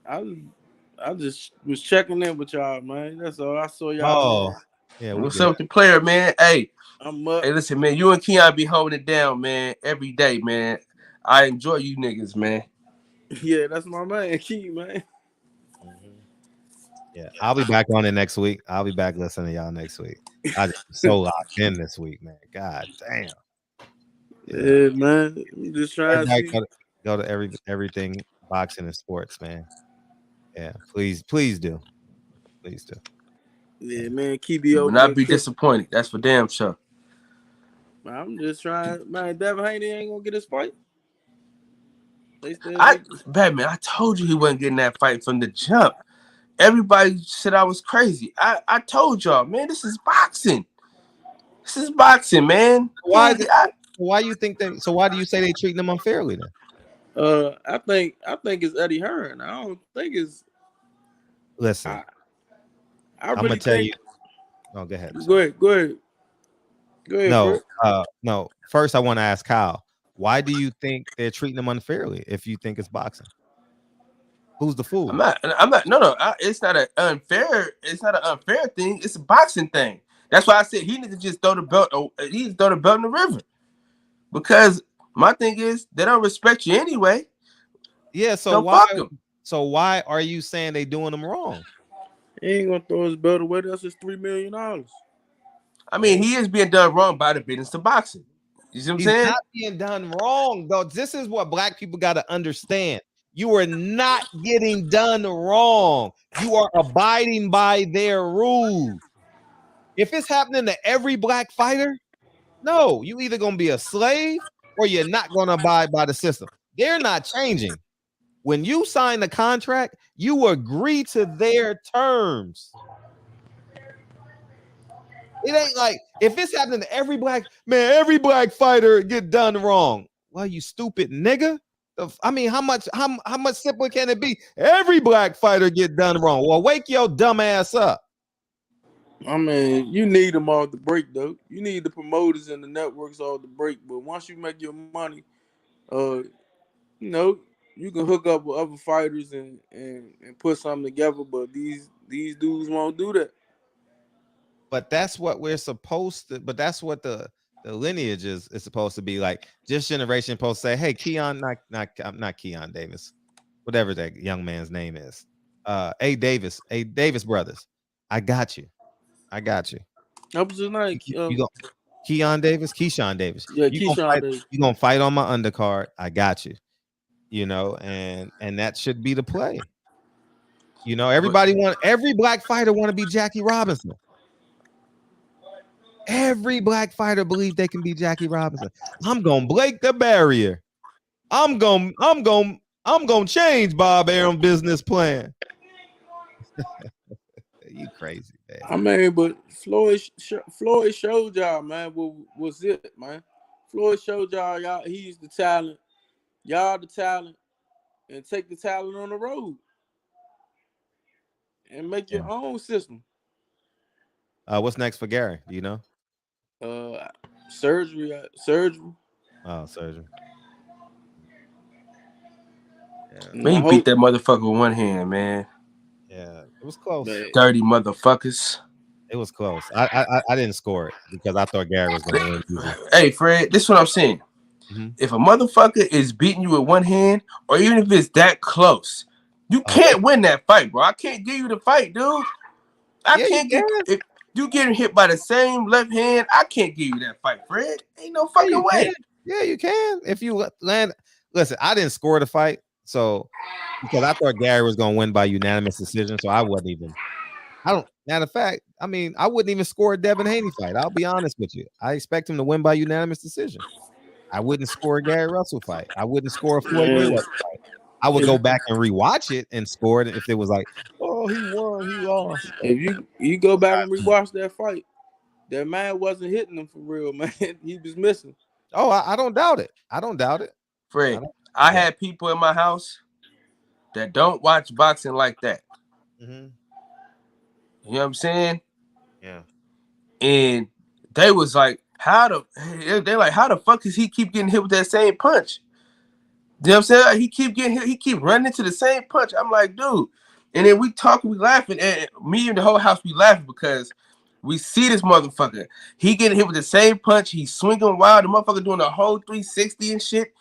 I just was checking in with y'all, man. That's all. I saw y'all. Oh, yeah. What's up with the player, man? Hey, I'm up. Hey, listen, man. You and Keon be holding it down, man, every day, man. I enjoy you niggas, man. Yeah, that's my man, Key, man. Yeah, I'll be back on it next week. I'll be back listening to y'all next week. I just so locked in this week, man. God damn. Yeah, man. I'm just trying to see. Go to everything boxing and sports, man. Yeah, please do. Please do. Yeah, man. Keep You me will over not there. be disappointed. That's for damn sure. I'm just trying. Man, Devin Haney ain't gonna get his fight. Batman, I told you he wasn't getting that fight from the jump. Everybody said I was crazy. I told y'all, man, this is boxing. This is boxing, man. Why you think that? So why do you say they treating them unfairly then? I think it's Eddie Hearn. I don't think it's. Listen, I'm really gonna tell you. Oh, go ahead. Go ahead. No. First, I want to ask Kyle. Why do you think they're treating them unfairly? If you think it's boxing, who's the fool? I'm not. No. It's not an unfair. It's not an unfair thing. It's a boxing thing. That's why I said he needs to just throw the belt. He needs to throw the belt in the river. Because my thing is, they don't respect you anyway. Yeah. So why are you saying they doing them wrong? He ain't gonna throw his belt away. That's just $3 million. I mean, he is being done wrong by the business of boxing. You see what I'm saying? He's not being done wrong, though. This is what black people got to understand. You are not getting done wrong. You are abiding by their rules. If it's happening to every black fighter, no, you either gonna be a slave or you're not gonna abide by the system. They're not changing. When you sign the contract, you agree to their terms. It ain't like if it's happening to every black fighter get done wrong. Well, you stupid nigga. I mean, how much simpler can it be? Every black fighter get done wrong. Well, wake your dumb ass up. I mean, you need them all to break, though. You need the promoters and the networks all to break. But once you make your money, you can hook up with other fighters and put something together. But these dudes won't do that. But that's what we're supposed to. But that's what the lineage is supposed to be like. This generation supposed to say, "Hey, Keon, not Keon Davis, whatever that young man's name is. Davis brothers. I got you. That was his name. Keyshawn Davis. Yeah, Keyshawn Davis. You gonna fight on my undercard? I got you. You know, and that should be the play. You know, every black fighter want to be Jackie Robinson. Every black fighter believe they can be Jackie Robinson. I'm gonna break the barrier. I'm gonna change Bob Arum business plan. You crazy, man. I mean, but Floyd showed y'all, man, what was it, man. Floyd showed y'all he's the talent, y'all the talent, and take the talent on the road and make your own system. What's next for Gary? Do you know? Surgery. Oh, surgery. Man, you beat that motherfucker with one hand, man. Yeah, it was close. Dirty motherfuckers. It was close. I didn't score it because I thought Gary was going to win. Easy. Hey, Fred, this is what I'm saying. Mm-hmm. If a motherfucker is beating you with one hand, or even if it's that close, you can't win that fight, bro. I can't give you the fight, dude. I can't get if you getting hit by the same left hand. I can't give you that fight, Fred. Ain't no fucking way. Yeah, you can. If you land, listen, I didn't score the fight, so because I thought Gary was going to win by unanimous decision, so I wasn't even. Matter of fact, I mean, I wouldn't even score a Devin Haney fight. I'll be honest with you. I expect him to win by unanimous decision. I wouldn't score a Gary Russell fight. I wouldn't score a Floyd Mayweather fight. I would go back and rewatch it and score it if it was like, oh, he won, he lost. If you go back and rewatch that fight, that man wasn't hitting him for real, man. He was missing. Oh, I don't doubt it. I don't doubt it. Fred, I had people in my house that don't watch boxing like that. Mm-hmm. You know what I'm saying? Yeah. And they was like, how the fuck does he keep getting hit with that same punch? You know what I'm saying? Like, he keep getting hit, he keep running into the same punch. I'm like, dude. And then we talking, we laughing, and me and the whole house be laughing because we see this motherfucker. He getting hit with the same punch. He's swinging wild. The motherfucker doing a whole 360 and shit.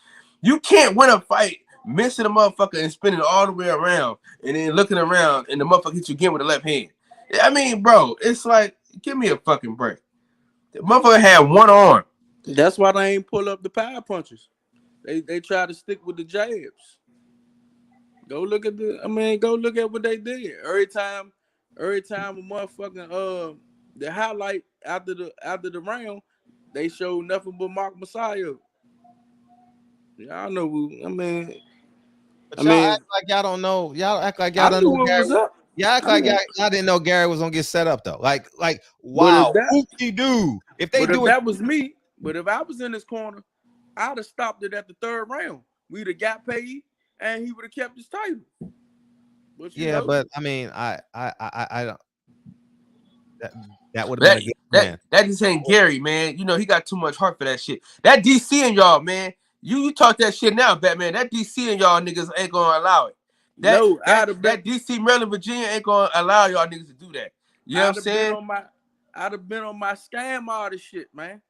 You can't win a fight missing a motherfucker and spinning all the way around and then looking around and the motherfucker hits you again with the left hand. I mean, bro, it's like, give me a fucking break. The motherfucker had one arm. That's why they ain't pull up the power punches. They try to stick with the jabs. Go look at what they did. Every time a motherfucking the highlight after the round, they showed nothing but Mark Messiah. Y'all know who. But y'all act like y'all don't know. Y'all act like y'all don't know Gary. Y'all act like y'all didn't know Gary was gonna get set up though. Like wow, whoop-de-doo. If that was me, but if I was in his corner, I'd have stopped it at the third round. We'd have got paid, and he would have kept his title. But but I mean, I don't. That would have been a good plan. That just ain't Gary, man. You know he got too much heart for that shit. That DC and y'all, man. You talk that shit now, Batman. That DC and y'all niggas ain't gonna allow it. That DC, Maryland, Virginia ain't gonna allow y'all niggas to do that. You know what I'm saying? I'd have been on my scam artist shit, man.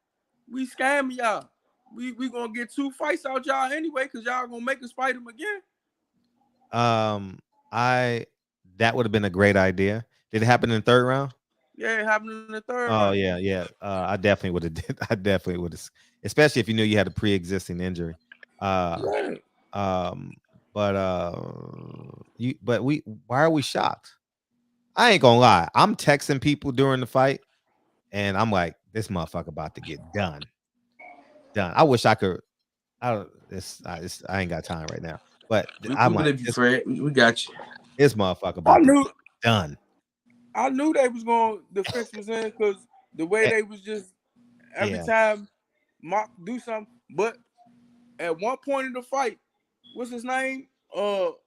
We scamming y'all. We gonna get 2 fights out y'all anyway, cause y'all gonna make us fight him again. That would have been a great idea. Did it happen in the third round? Yeah, it happened in the third round. round. Yeah. I definitely would have did. I definitely would have, especially if you knew you had a pre-existing injury. Why are we shocked? I ain't gonna lie. I'm texting people during the fight, and I'm like, this motherfucker about to get done. I wish I could. I ain't got time right now. But I'm like, Fred, we got you. This motherfucker about to get done. I knew they was going. The fix was in because the way they was just every time Mark do something. But at one point in the fight, what's his name? Alvarez.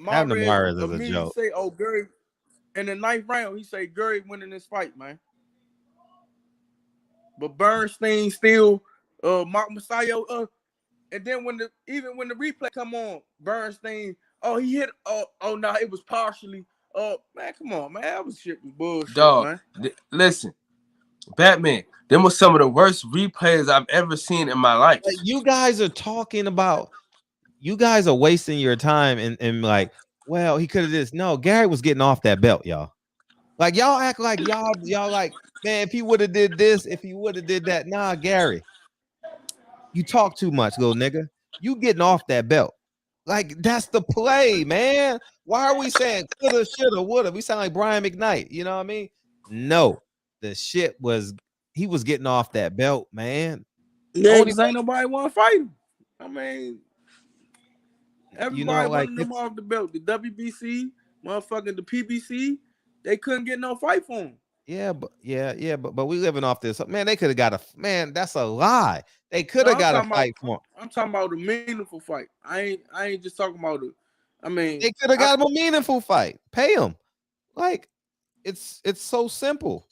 Mahrez is a joke. Say, oh, Gary. In the 9th round, he say Gary winning this fight, man. But Bernstein still, Mark Messiah, and then when the replay come on, Bernstein, he hit, no, it was partially, man, come on, man, that was bullshit, dog, man. Listen, Batman, them was some of the worst replays I've ever seen in my life. Like, you guys are talking about, you guys are wasting your time and like, well, he could have this. No, Gary was getting off that belt, y'all. Like, y'all act like y'all like, man, if he would have did this, if he would have did that. Nah, Gary, you talk too much, little nigga. You getting off that belt. Like, that's the play, man. Why are we saying coulda, shoulda, woulda? We sound like Brian McKnight. You know what I mean? No, the shit was, he was getting off that belt, man. Yeah, because ain't nobody want to fight him. I mean, everybody like wanted them off the belt. The WBC, motherfucking the PBC, they couldn't get no fight for him. Yeah, but we living off this. Man, they could have got that's a lie. They could have got a fight for him. I'm talking about a meaningful fight. I ain't just talking about they could have got him a meaningful fight. Pay him. Like, it's so simple.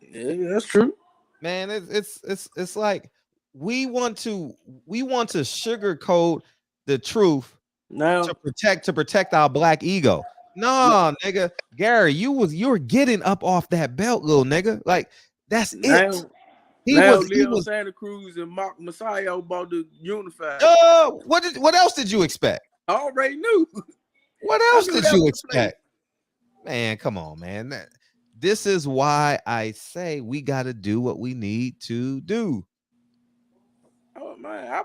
Yeah, that's true. Man, it's like we want to sugarcoat the truth to protect our black ego. No, nigga, Gary, you were getting up off that belt, little nigga. Like, that's it. Leo Santa Cruz and Mark Messiah about to unify. What else did you expect? I already knew. What else did you expect? Man, come on, man. This is why I say we got to do what we need to do. Oh man,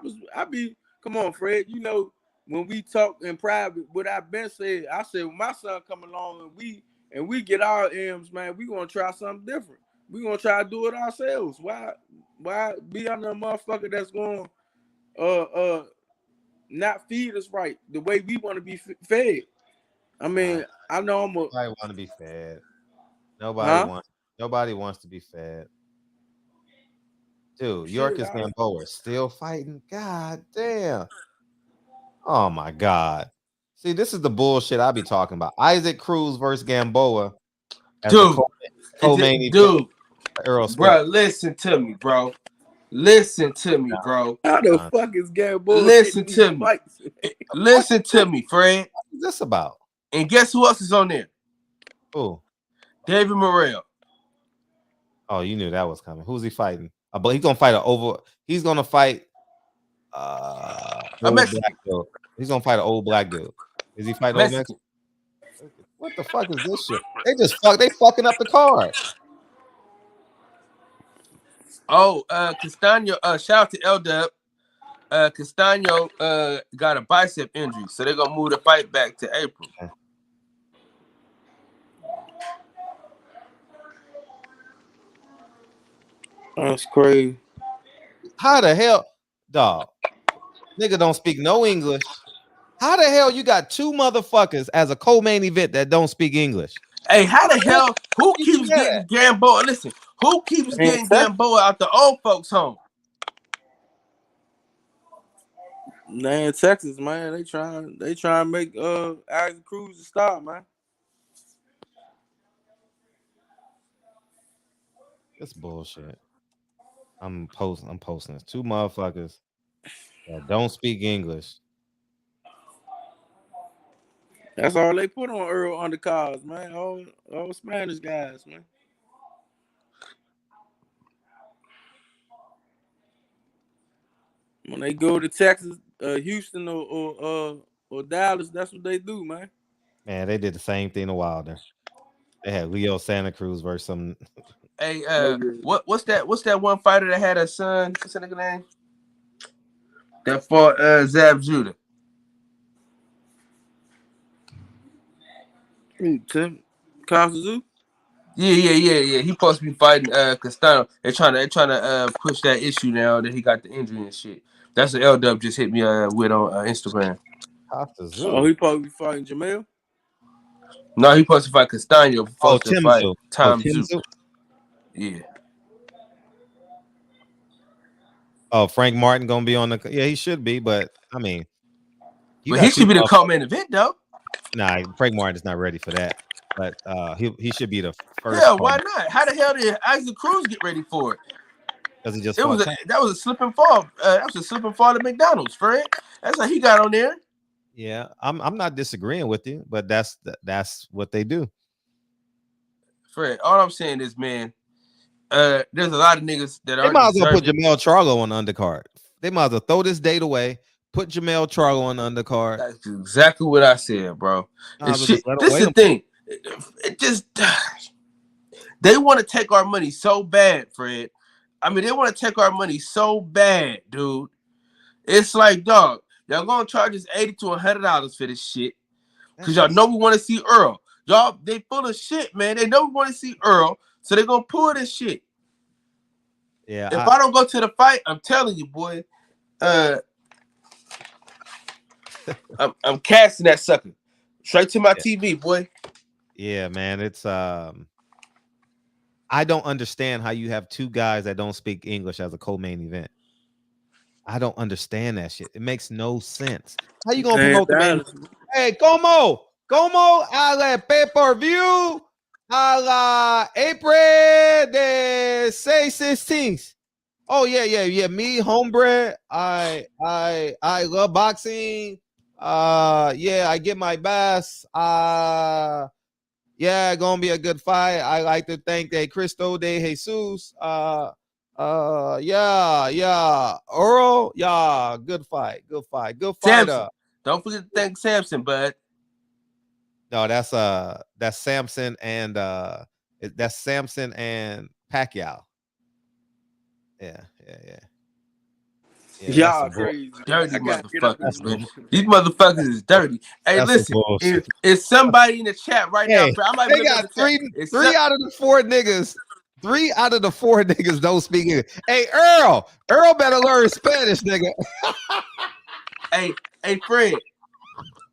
come on, Fred. You know, when we talk in private, what I've been said, I said when my son come along and we get our M's, man, we gonna try something different. We gonna try to do it ourselves. Why be under a motherfucker that's going not feed us right the way we want to be fed? I mean, I know nobody want to be fed. Nobody wants to be fed. Dude, Yorkis Gamboa still fighting. God damn. Oh my God. See, this is the bullshit I be talking about. Isaac Cruz versus Gamboa. Dude, bro, listen to me, bro. Listen to me, bro. How the fuck is Gamboa? Listen to me. Listen to me, Fred. What is this about? And guess who else is on there? Who? David Morrell. Oh, you knew that was coming. Who's he fighting? But he's gonna fight he's gonna fight he's gonna fight an old black dude. Is he fighting old Mexican? What the fuck is this shit? They fucking up the card. Oh, Castano, shout out to L-Dub. Castano got a bicep injury, so they're gonna move the fight back to April. That's crazy. How the hell, dog? Nigga don't speak no English. How the hell you got two motherfuckers as a co-main event that don't speak English? Hey, how the hell? Who keeps getting Gamboa? Listen, who keeps getting Gamboa out the old folks' home? Man, Texas, man, they trying to make Isaac Cruz a star, man. That's bullshit. I'm posting this. Two motherfuckers that don't speak English. That's all they put on Earl undercards, man. All Spanish guys, man. When they go to Texas, Houston, or Dallas, that's what they do, man. Man, they did the same thing to Wilder. They had Leo Santa Cruz versus some. Hey, what's that one fighter that had a son? What's that nigga name? That fought Zab Judah. Tim Kazu? Yeah. He supposed to be fighting Castano. They're trying to push that issue now that he got the injury and shit. That's what L-Dub just hit me with on Instagram. Oh, he probably be fighting Jamel? No, he supposed to fight Castano. Tim fight Zoo. Tom Tim Zoo. Zoo. Yeah. Oh, Frank Martin gonna be on the. Yeah, he should be, but I mean, But he should be the co-main event though. Nah, Frank Martin is not ready for that. But he should be the first. Yeah, why not? How the hell did Isaac Cruz get ready for it? Because he just that was a slip and fall. That was a slip and fall at McDonald's, Fred. That's how he got on there. Yeah, I'm not disagreeing with you, but that's what they do. Fred, all I'm saying is, man, there's a lot of niggas that they might as well put Jamel Charlo on the undercard. They might as well throw this date away. Put Jamel Charlo on the undercard. That's exactly what I said, bro. This is the thing. It just they want to take our money so bad, Fred. I mean, they want to take our money so bad, dude. It's like, dog, y'all gonna charge us $80 to $100 for this shit because y'all know we want to see Earl. Y'all, they full of shit, man. They know we want to see Earl, so they're gonna pull this shit. Yeah. If I don't go to the fight, I'm telling you, boy. I'm casting that sucker straight to my TV, boy. Yeah, man. It's I don't understand how you have two guys that don't speak English as a co-main event. I don't understand that shit. It makes no sense. How you gonna promote the main? Hey, como a la pay-per-view a la April de 6/16. Oh yeah. Me, hombre. I love boxing. Yeah, I get my best. Yeah, gonna be a good fight. I like to thank Cristo de Jesus. Yeah. Earl, yeah, good fight. Good fighter. Samson. Don't forget to thank Samson, bud. No, that's Samson and Pacquiao. Yeah. Y'all crazy. Dirty motherfuckers, man. These motherfuckers is dirty. Hey, listen, if somebody in the chat right now, they got three out of the four niggas. 3 out of the 4 niggas don't speak English. Hey, Earl better learn Spanish, nigga. hey, Fred.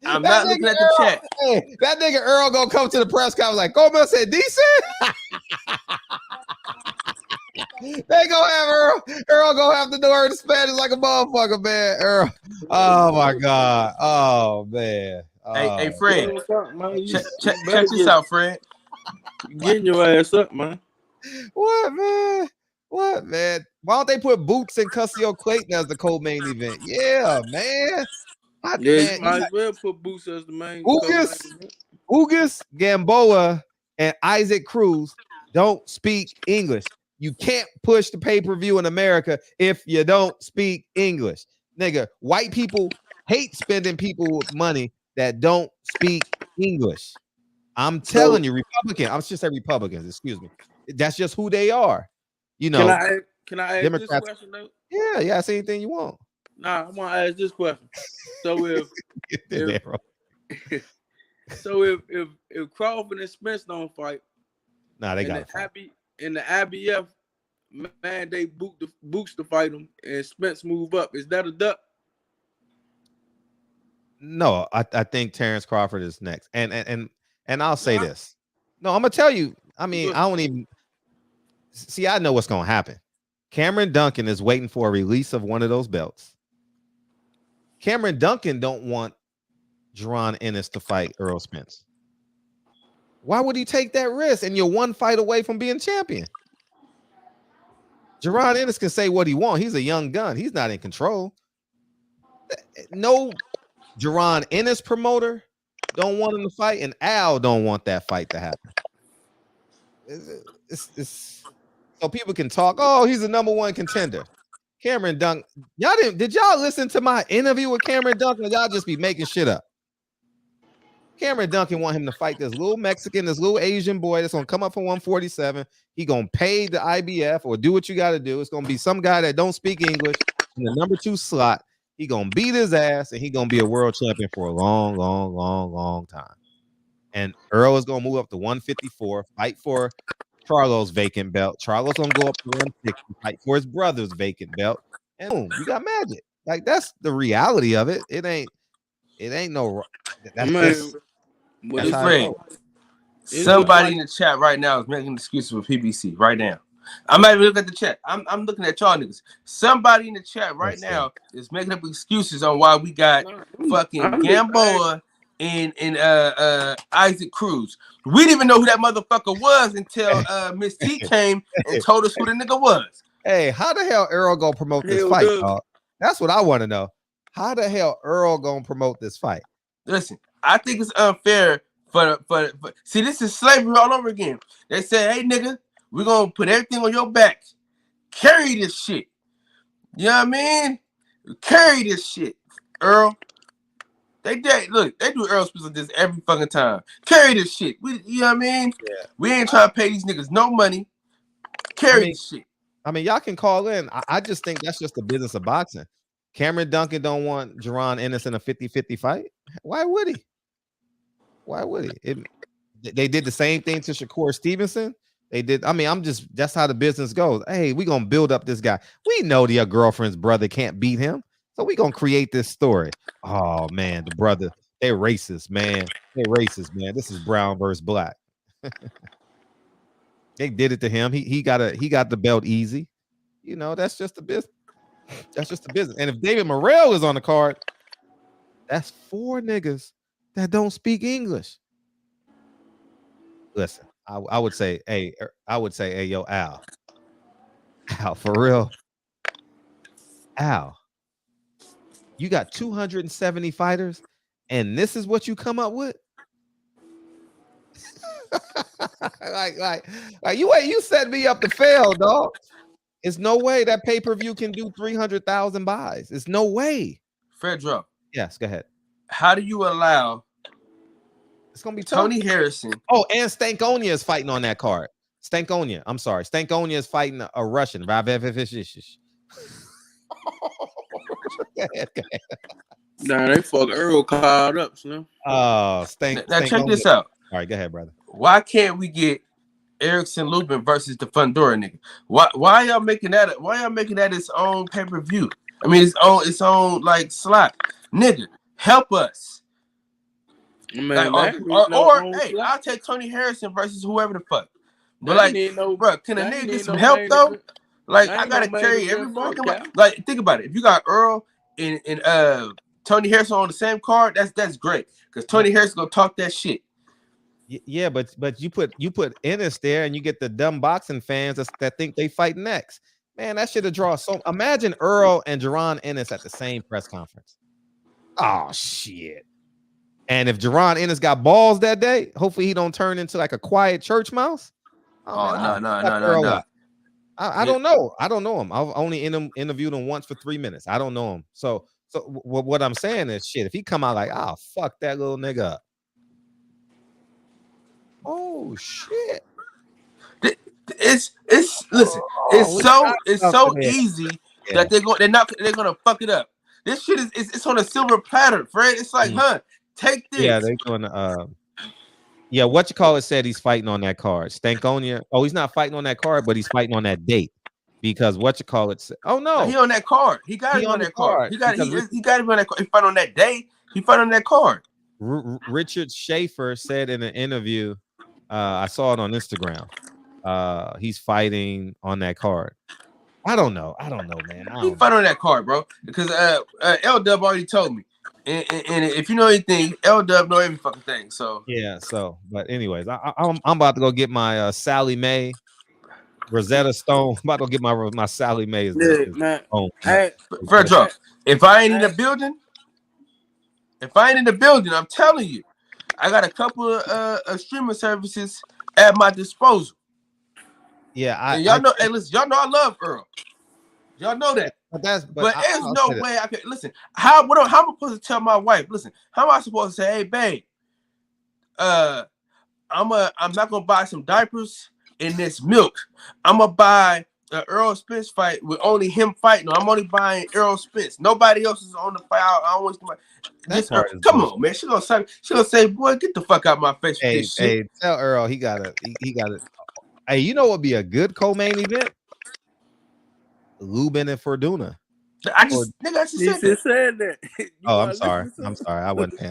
I'm not looking at the chat. Hey, that nigga Earl gonna come to the press conference like, "Como se dice?" They gonna have Earl gonna have to learn Spanish like a motherfucker, man. Earl. Oh my god. Oh man. Hey, Fred. Check this out, Fred. Getting your ass up, man. What, man? Why don't they put Boots and Cussio Clayton as the co-main event? Yeah, man. You might as well put Boots as the main. Ugas, Gamboa, and Isaac Cruz don't speak English. You can't push the pay-per-view in America if you don't speak English. Nigga, white people hate spending people with money that don't speak English. I'm telling you, Republican. I'm just saying Republicans, excuse me. That's just who they are. You know. Can I ask Democrats, this question though? Yeah, say anything you want. Nah, I want to ask this question. So if Crawford and Spence don't fight, they got in the IBF, man, they boots to fight them, and Spence move up. Is that a duck? No, I think Terrence Crawford is next, and I'll say this. No, I'm gonna tell you. I mean, I don't even see. I know what's gonna happen. Cameron Duncan is waiting for a release of one of those belts. Cameron Duncan don't want Jaron Ennis to fight Earl Spence. Why would he take that risk? And you're one fight away from being champion. Jaron Ennis can say what he wants. He's a young gun. He's not in control. No Jaron Ennis promoter don't want him to fight, and Al don't want that fight to happen. It's so people can talk. Oh, he's the #1 contender. Cameron Duncan. Did y'all listen to my interview with Cameron Duncan? Or y'all just be making shit up. Cameron Duncan want him to fight this little Mexican, this little Asian boy that's gonna come up for 147. He gonna pay the IBF or do what you got to do. It's gonna be some guy that don't speak English in the #2 slot. He gonna beat his ass and he gonna be a world champion for a long time. And Earl is gonna move up to 154, fight for Charlo's vacant belt. Charlo's gonna go up to 160, fight for his brother's vacant belt, and boom, you got magic. Like that's the reality of it. It ain't no. That's somebody in the chat right now is making excuses for PBC right now. I'm not even looking at the chat. I'm looking at y'all niggas. Somebody in the chat right now is making up excuses on why we got fucking Gamboa and Isaac Cruz. We didn't even know who that motherfucker was until Miss T came and told us who the nigga was. Hey, how the hell Earl gonna promote this fight, dog? That's what I want to know. How the hell Earl gonna promote this fight? Listen, I think it's unfair for see, this is slavery all over again. They say, hey nigga, we're gonna put everything on your back. Carry this shit. You know what I mean? Carry this shit, Earl. They do Earl Spence like this every fucking time. Carry this shit. You know what I mean? Yeah. We ain't trying to pay these niggas no money. Carry this shit. I mean, y'all can call in. I just think that's just the business of boxing. Cameron Duncan don't want Jaron Ennis in a 50-50 fight. Why would he? They did the same thing to Shakur Stevenson. They did. I mean, that's how the business goes. Hey, we gonna build up this guy. We know your girlfriend's brother can't beat him, so we gonna create this story. Oh man, the brother, they racist, man. They racist, man. This is brown versus black. They did it to him. He got the belt easy. You know, that's just the business. That's just the business. And if David Morrell is on the card, that's 4 niggas that don't speak English. Listen, I would say, hey, yo, Al, for real, Al, you got 270 fighters, and this is what you come up with. like you set me up to fail, dog. It's no way that pay-per-view can do 300,000 buys. It's no way. Fredro. Yes, go ahead. How do you allow it's gonna be Tony tough. Harrison? Oh, and Stankonia is fighting on that card. Stankonia, I'm sorry. Stankonia is fighting a Russian. Go ahead. Nah, they fuck Earl caught up, so. Now check this out. All right, go ahead, brother. Why can't we get Erickson Lubin versus the Fundora nigga? Why y'all making that? Why y'all making that its own pay-per-view? I mean, its own like slot, nigga. Help us. Man, like, hey, I'll take Tony Harrison versus whoever the fuck. But like, bro, can a nigga get some help though? Like, I gotta carry everybody. Like, think about it. If you got Earl and Tony Harrison on the same card, that's great because Tony Harrison gonna talk that shit. Yeah, but you put Ennis there, and you get the dumb boxing fans that think they fight next. Man, that should have drawn so. Imagine Earl and Jerron Ennis at the same press conference. Oh shit! And if Jerron Ennis got balls that day, hopefully he don't turn into like a quiet church mouse. No. I don't know. I don't know him. I've only interviewed him once for 3 minutes. I don't know him. So what I'm saying is, shit. If he come out like, oh fuck that little nigga up. Oh shit! It's so easy that they're gonna fuck it up. This shit it's on a silver platter, Fred. It's like, take this. Yeah, they're gonna. Yeah, what you call it said he's fighting on that card. Stankonia. Oh, he's not fighting on that card, but he's fighting on that date because what you call it said. Oh no, he on that card. He got him on that card. He got him on that card. He fight on that day. He fight on that card. Richard Schaefer said in an interview. I saw it on Instagram. He's fighting on that card. I don't know, man. He fight on that card, bro. Because L Dub already told me. And if you know anything, L Dub know every fucking thing. So yeah. So, but anyways, I'm about to go get my Sally Mae, Rosetta Stone. I'm about to go get my Sally Mae. Fredro, if I ain't in the building, I'm telling you. I got a couple of streaming services at my disposal. Yeah, y'all know. Hey, listen, y'all know I love Earl. Y'all know that. But there's no way I can listen. How am I supposed to tell my wife? Listen, how am I supposed to say, hey, babe, I'm not gonna buy some diapers and this milk. I'm gonna buy the Earl Spence fight with only him fighting. I'm only buying Earl Spence. Nobody else is on the fight. I don't want to. Come on, man. She gonna say, boy, get the fuck out of my face with this shit. Hey, tell Earl he got it. Hey, you know what would be a good co-main event? Lubin and Fortuna. I just said that. Oh, I'm sorry. I wasn't.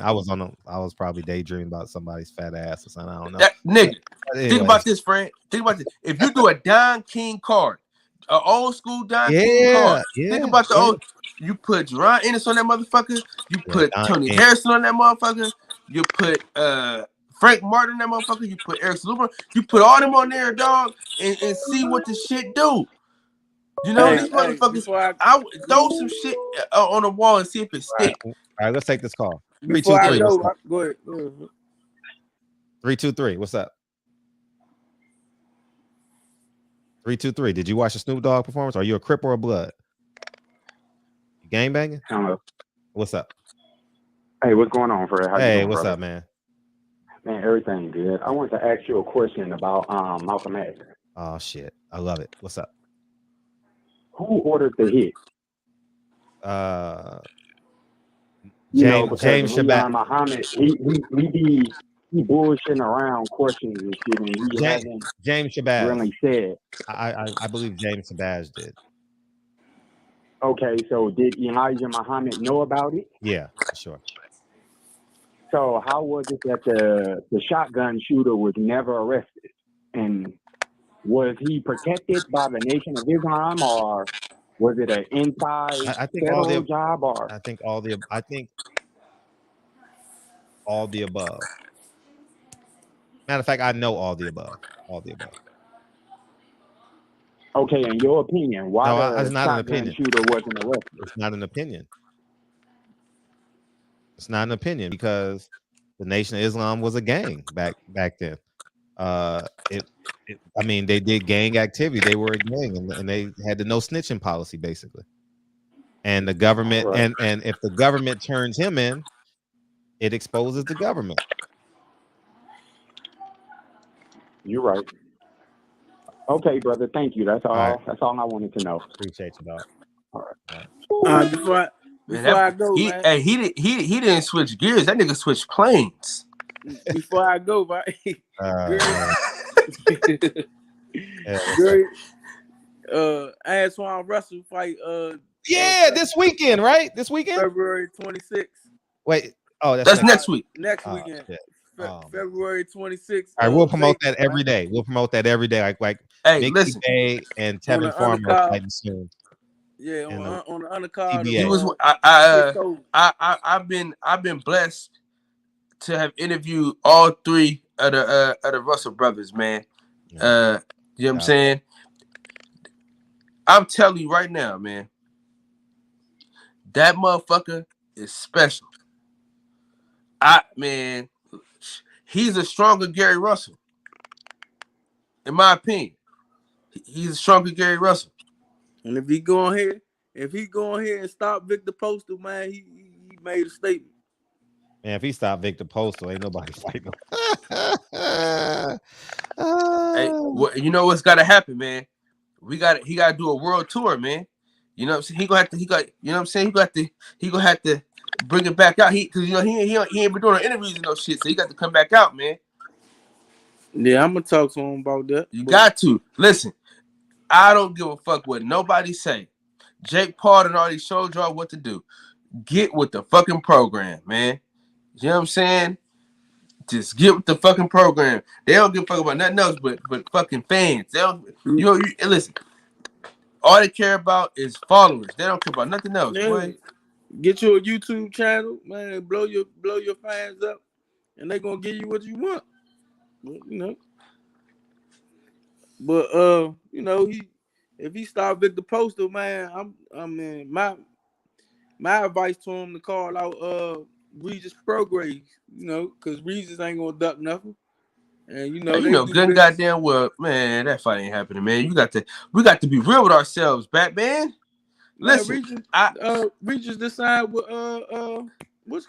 I was probably daydreaming about somebody's fat ass or something. I don't know. Nigga, think about this, Fred. Think about this. If you do a Don King card, an old school Don King card, think about the old. You put Jerron Ennis on that motherfucker. You put Tony Harrison on that motherfucker. You put Frank Martin on that motherfucker. You put Eric Luber. You put all them on there, dog, and see what the shit do. You know, these motherfuckers. I would throw some shit on the wall and see if it sticks. All right, let's take this call. Before 323. Go ahead. 323. What's up? 323. Did you watch the Snoop Dogg performance? Are you a Crip or a Blood? You gang banging? Hello. What's up? Hey, what's going on, Fred? Hey, what's up, man? Man, everything good. I want to ask you a question about Malcolm X. Oh shit, I love it. What's up? Who ordered the hit? James Shabbat. Muhammad, he be he bullshitting around questions and shit, and he hasn't James Shabazz. really said. I believe James Shabazz did. Okay, so did Elijah Muhammad know about it? Yeah, for sure. So how was it that the shotgun shooter was never arrested? And was he protected by the Nation of Islam, or was it an inside I think federal job? Or I think all the above. Matter of fact, I know all the above. All the above. okay, in your opinion, why No, the it's not an shotgun opinion. shooter wasn't arrested? It's not an opinion. It's not an opinion because the Nation of Islam was a gang back then. I mean, they did gang activity. They were a gang, and they had the no snitching policy basically. And the government, Right. and if the government turns him in, it exposes the government. You're right. Okay, brother. Thank you. That's all. All right. That's all I wanted to know. Appreciate you, dog. All right. Before I go, man. Hey, he didn't switch gears. That nigga switched planes. Before I go, right? Great. Antoine Russell fight. This weekend, right? This weekend, February 26th. Wait, that's next week. Next weekend, February 26th. All right, we'll promote that every day. We'll promote that every day. Like hey, Mickey listen, Bay and Tevin Farmer are fighting soon. Yeah, on the undercard. He was. I've been blessed to have interviewed all three of the Russell brothers, man. You know what I'm saying? I'm telling you right now, man. That motherfucker is special. Man, he's a stronger Gary Russell. In my opinion, he's a stronger Gary Russell. And if he go on here and stop Victor Postal, man, he made a statement. Man, if he stopped Victor Postal, ain't nobody fighting him. Hey, well, you know what's gotta happen, man? He gotta do a world tour, man. You know what I'm saying? He gonna have to bring it back out. Because he ain't been doing no interviews and no shit, so he got to come back out, man. Yeah, I'm gonna talk to him about that. You got to listen. I don't give a fuck what nobody say. Jake Paul and already showed y'all what to do. Get with the fucking program, man. You know what I'm saying? Just get with the fucking program. They don't give a fuck about nothing else but fucking fans. They don't. Listen. All they care about is followers. They don't care about nothing else. Yeah. Boy. Get you a YouTube channel, man. Blow your fans up, and they gonna give you what you want. You know. But if he start Victor Postal, man, my advice to him to call out Regis Prograde, because Regis ain't gonna duck nothing. And good goddamn well, man, that fight ain't happening, man. We got to be real with ourselves, Batman. Listen, Regis decide with what's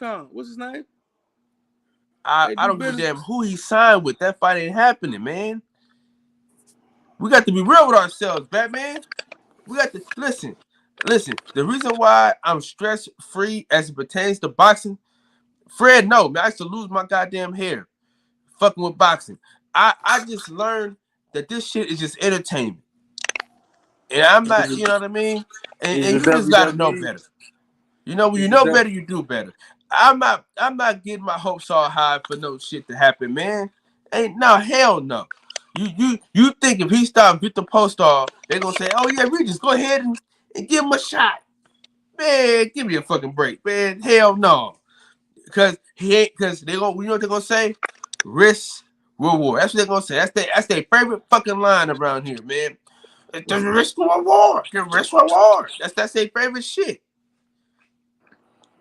his name? I don't give a damn who he signed with. That fight ain't happening, man. We got to be real with ourselves, Batman. We got to listen. The reason why I'm stress free as it pertains to boxing, Fred, no, man, I used to lose my goddamn hair fucking with boxing. I just learned that this shit is just entertainment. And I'm not, you know what I mean? And you just gotta know better. You know, when you know better, you do better. I'm not getting my hopes all high for no shit to happen, man. Hell no. You think if he stopped Victor Postal, they're gonna say, oh yeah, we just go ahead and give him a shot. Man, give me a fucking break, man. Hell no. Because they gonna, you know what they're gonna say? Risk, reward. That's what they're gonna say. That's their favorite fucking line around here, man. The risk reward. The risk reward. That's their favorite shit.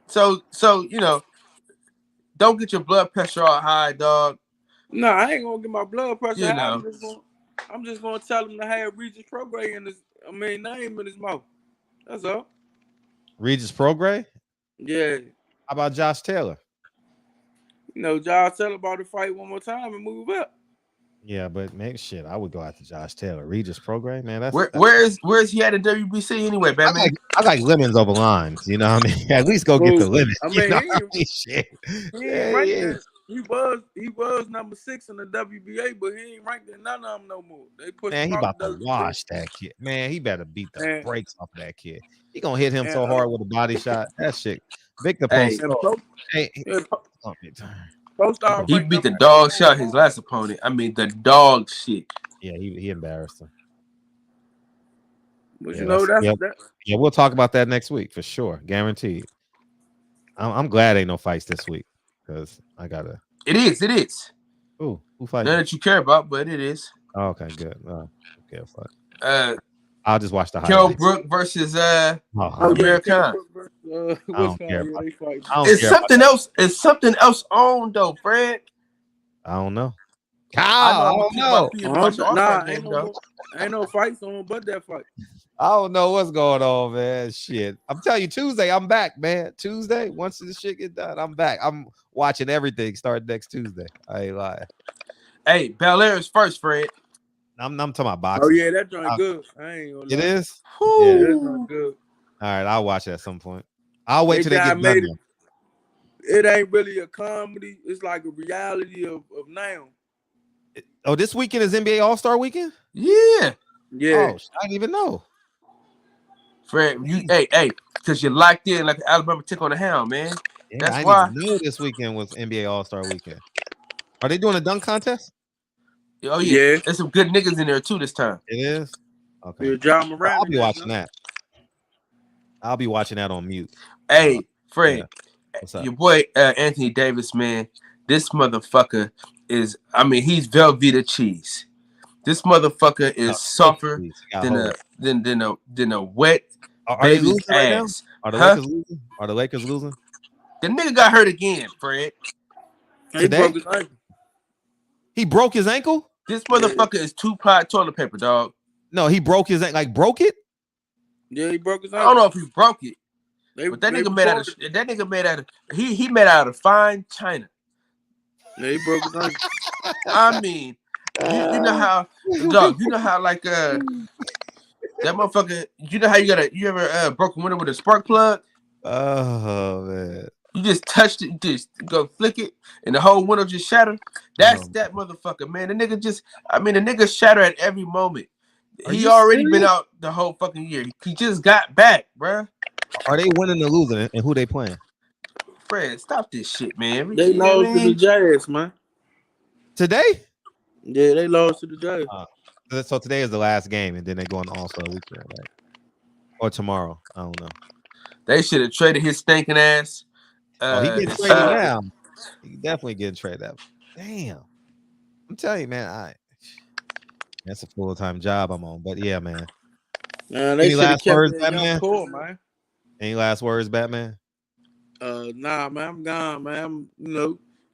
So don't get your blood pressure all high, dog. No, I ain't gonna get my blood pressure high. know. I'm just gonna tell him to have Regis Prograde in his name in his mouth. That's all. Regis Prograde? Yeah. How about Josh Taylor? Josh Taylor about to fight one more time and move up. Yeah, but man, shit, I would go after Josh Taylor. Regis Prograde, man. Where is he at in WBC anyway, Batman? I like lemons over limes. You know what I mean? At least go get the lemons. He He was number 6 in the WBA, but he ain't ranked in none of them no more. They pushed Man, him he out about the to WBA. wash that kid. Man, he better beat the And, brakes off of that kid. He gonna hit him and, so hard with a body shot. That shit. Victor Hey, post. and Pro, Hey, yeah, oh, big time. Pro Star he ranked beat the number 8 dog shit out his overall. last opponent. I mean, the dog shit. Yeah, he embarrassed him. But Yeah, you know yeah, that. yeah. We'll talk about that next week for sure, guaranteed. I'm glad ain't no fights this week because I gotta. It is. Who fighting? None that you care about, but it is. Oh, okay, good. Okay, fuck. I'll just watch the Kell highlights. Brook versus Oh Amir yeah, Khan. I what's don't called? care Yeah, about. they fight. I don't It's care something about else. It's something else on though, Fred. I don't know. I know I I'm gonna don't keep my know. feet about your Nah, all-star ain't game no though. more, ain't no fights on but that fight. I don't know what's going on, man. Shit. I'm telling you, Tuesday, I'm back, man. Tuesday, once this shit get done, I'm back. I'm watching everything starting next Tuesday. I ain't lying. Hey, Belair is first, Fred. I'm talking about Oh boxing. yeah, that joint good. I ain't gonna lie. It is? Yeah, Yeah. that joint good. All right, I'll watch it at some point. I'll wait They till they guy get made done. it ain't really a comedy. It's like a reality of now. Oh, this weekend is NBA All-Star weekend? Yeah. Yeah. Oh, I didn't even know. Fred, hey, because you locked in like Alabama tick on the hound, man. Yeah, That's I why. didn't even know this weekend was NBA All-Star weekend. Are they doing a dunk contest? Oh yeah. There's some good niggas in there too this time. It is? Okay. Yeah, John Moran. I'll be watching that. I'll be watching that on mute. Hey, Fred, yeah. What's up? Your boy Anthony Davis, man. This motherfucker is, I mean, he's Velveeta cheese. This motherfucker is softer than a wet Are they baby's losing right now? ass. Are the Lakers losing? Are the Lakers losing? The nigga got hurt again, Fred. Today? He broke his ankle? This motherfucker is 2-ply toilet paper, dog. No, he broke his ankle. Like broke it? Yeah, he broke his I ankle. don't know if he broke it, but that nigga made out of he made out of fine china. Yeah, he broke his ankle. I mean, you know how, dog. You know how like that motherfucker. You know how you ever broke a window with a spark plug? Oh man. You just touched it, you just go flick it, and the whole window just shattered. That's that motherfucker, man. The nigga shattered at every moment. He already been out the whole fucking year. He just got back, bruh. Are they winning or losing? And who they playing? Fred, stop this shit, man. They lost to the Jazz, man. Today? Yeah, they lost to the Jazz. So today is the last game, and then they go on the All-Star weekend, right? Or tomorrow. I don't know. They should have traded his stinking ass. He getting traded now. He definitely getting traded out. Damn. I'm telling you, man, that's a full-time job I'm on. But yeah, man. Any last words, Batman? Man. Any last words, Batman? Nah, man, I'm gone, man.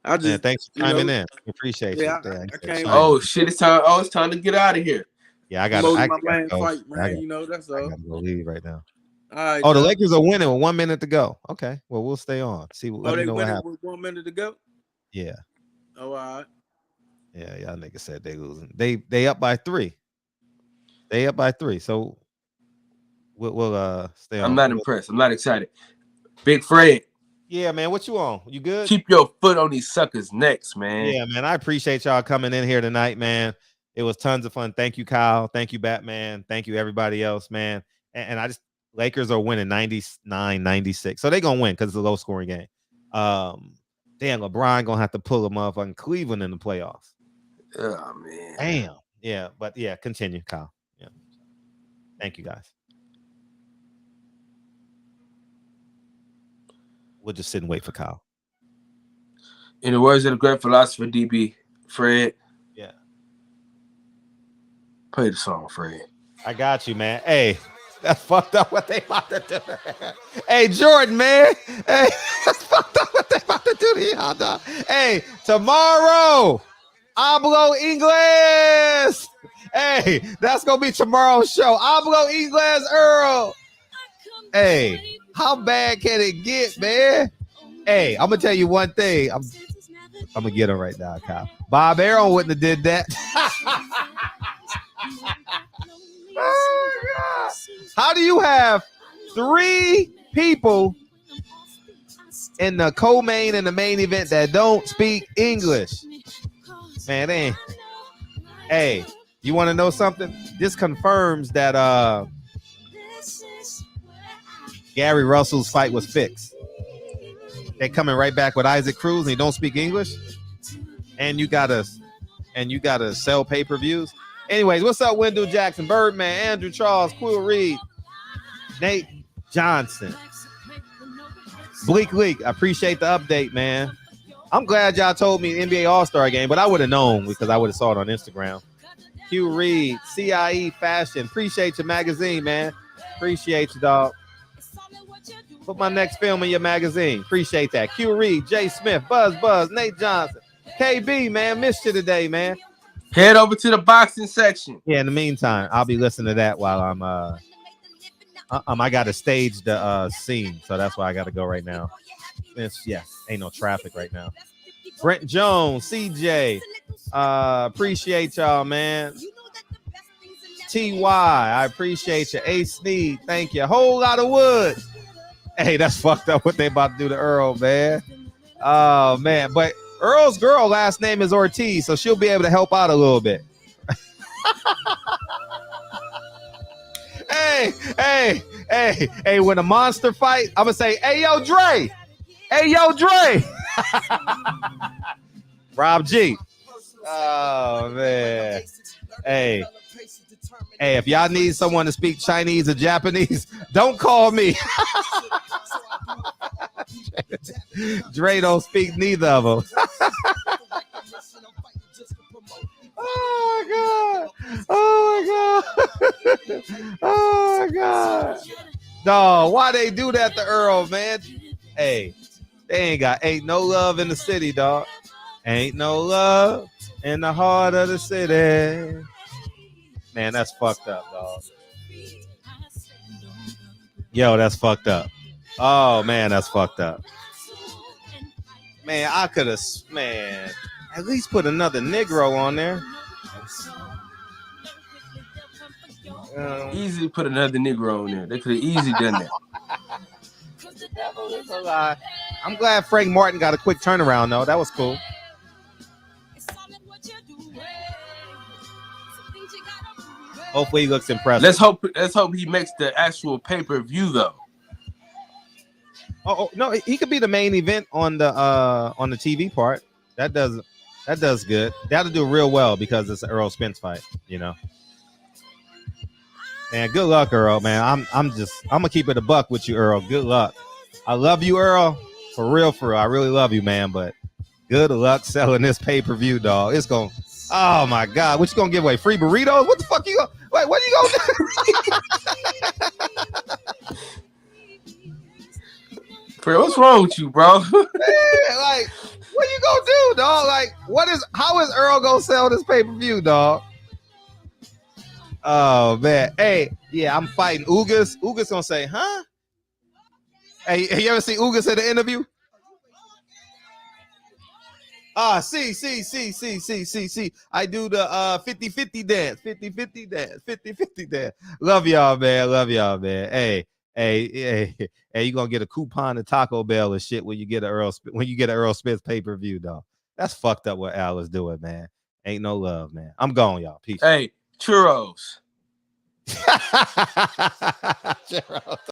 I just thanks for chiming in. We appreciate you. I can't. Oh shit! It's time to get out of here. Yeah, I got to go. Fight, man. That's all. I got to go leave right now. All right. Oh, the Lakers are winning with 1 minute to go. Okay, well we'll stay on. See, let me know what happens. With 1 minute to go. Yeah. Oh, all right. Yeah, y'all niggas said they losing. They up by 3. They up by 3. So we'll stay on. I'm not impressed. I'm not excited. Big Fred. Yeah, man. What you on? You good? Keep your foot on these suckers' necks, man. Yeah, man. I appreciate y'all coming in here tonight, man. It was tons of fun. Thank you, Kyle. Thank you, Batman. Thank you, everybody else, man. And I just Lakers are winning 99-96. So they're gonna win because it's a low scoring game. Damn, LeBron gonna have to pull a motherfucking Cleveland in the playoffs. Oh man. Damn. Yeah, but yeah, continue, Kyle. Yeah. Thank you guys. We'll just sit and wait for Kyle. In the words of the great philosopher DB, Fred. Yeah. Play the song, Fred. I got you, man. Hey, that's fucked up what they about to do. Hey, Jordan, man. Hey, that's fucked up what they about to do to y'all, dog. Hey, tomorrow, hablo inglés. Hey, that's going to be tomorrow's show. Hablo inglés, Earl. Hey, how bad can it get, man? Hey, I'm going to tell you one thing. I'm going to get him right now, Kyle. Bob Aaron wouldn't have did that. Oh, God. How do you have 3 people in the co-main and the main event that don't speak English. Man, they ain't. Hey, you want to know something? This confirms that Gary Russell's fight was fixed. They're coming right back with Isaac Cruz, and he don't speak English. And you gotta sell pay-per-views. Anyways, what's up, Wendell Jackson, Birdman, Andrew Charles, Quill Reed, Nate Johnson, Bleak Leak. I appreciate the update, man. I'm glad y'all told me NBA All-Star game, but I would have known because I would have saw it on Instagram. Q Reed, CIE Fashion. Appreciate your magazine, man. Appreciate you, dog. Put my next film in your magazine. Appreciate that. Q Reed, Jay Smith, Buzz, Nate Johnson, KB, man. Missed you today, man. Head over to the boxing section. Yeah, in the meantime, I'll be listening to that while I'm I gotta stage the scene, so that's why I gotta go right now. Ain't no traffic right now. Brent Jones, CJ, appreciate y'all, man. TY, I appreciate you. Ace Sneed, thank you. A whole lot of wood. Hey, that's fucked up what they about to do to Earl, man. Oh man, but Earl's girl last name is Ortiz, so she'll be able to help out a little bit. Hey, when a monster fight, I'm gonna say, hey yo, Dre. Rob G. Oh man. Hey, if y'all need someone to speak Chinese or Japanese, don't call me. Dre don't speak neither of them. Oh my god. Dog, why they do that to Earl, man? Hey, they ain't no love in the city, dog. Ain't no love in the heart of the city. Man, that's fucked up, dog. Yo, that's fucked up. Oh man, that's fucked up. Man, I could have, man, at least put another Negro on there. Easily put another Negro on there. They could have easily done that. I'm glad Frank Martin got a quick turnaround, though. That was cool. Hopefully he looks impressive. Let's hope he makes the actual pay-per-view though. Oh no, he could be the main event on the TV part. That does good. That'll do real well because it's an Earl Spence fight, you know. Man, good luck, Earl, man. I'm gonna keep it a buck with you, Earl. Good luck. I love you, Earl. For real. I really love you, man. But good luck selling this pay-per-view, dog. It's gonna. Oh my God, what you gonna give away? Free burritos? What the fuck you gonna? Wait, what are you gonna do? Bro, what's wrong with you, bro? Man, like, what you gonna do, dog? Like, how is Earl gonna sell this pay-per-view, dog? Oh man, hey, yeah, I'm fighting Ugas. Ugas gonna say, huh? Hey, you ever see Ugas in the interview? See. I do the 50-50 dance. 50-50 dance. 50-50 dance. Love y'all, man. Hey, you gonna get a coupon to Taco Bell and shit when you get an Earl Spence pay-per-view, dog. That's fucked up what Al is doing, man. Ain't no love, man. I'm gone, y'all. Peace. Hey, churros. Churros.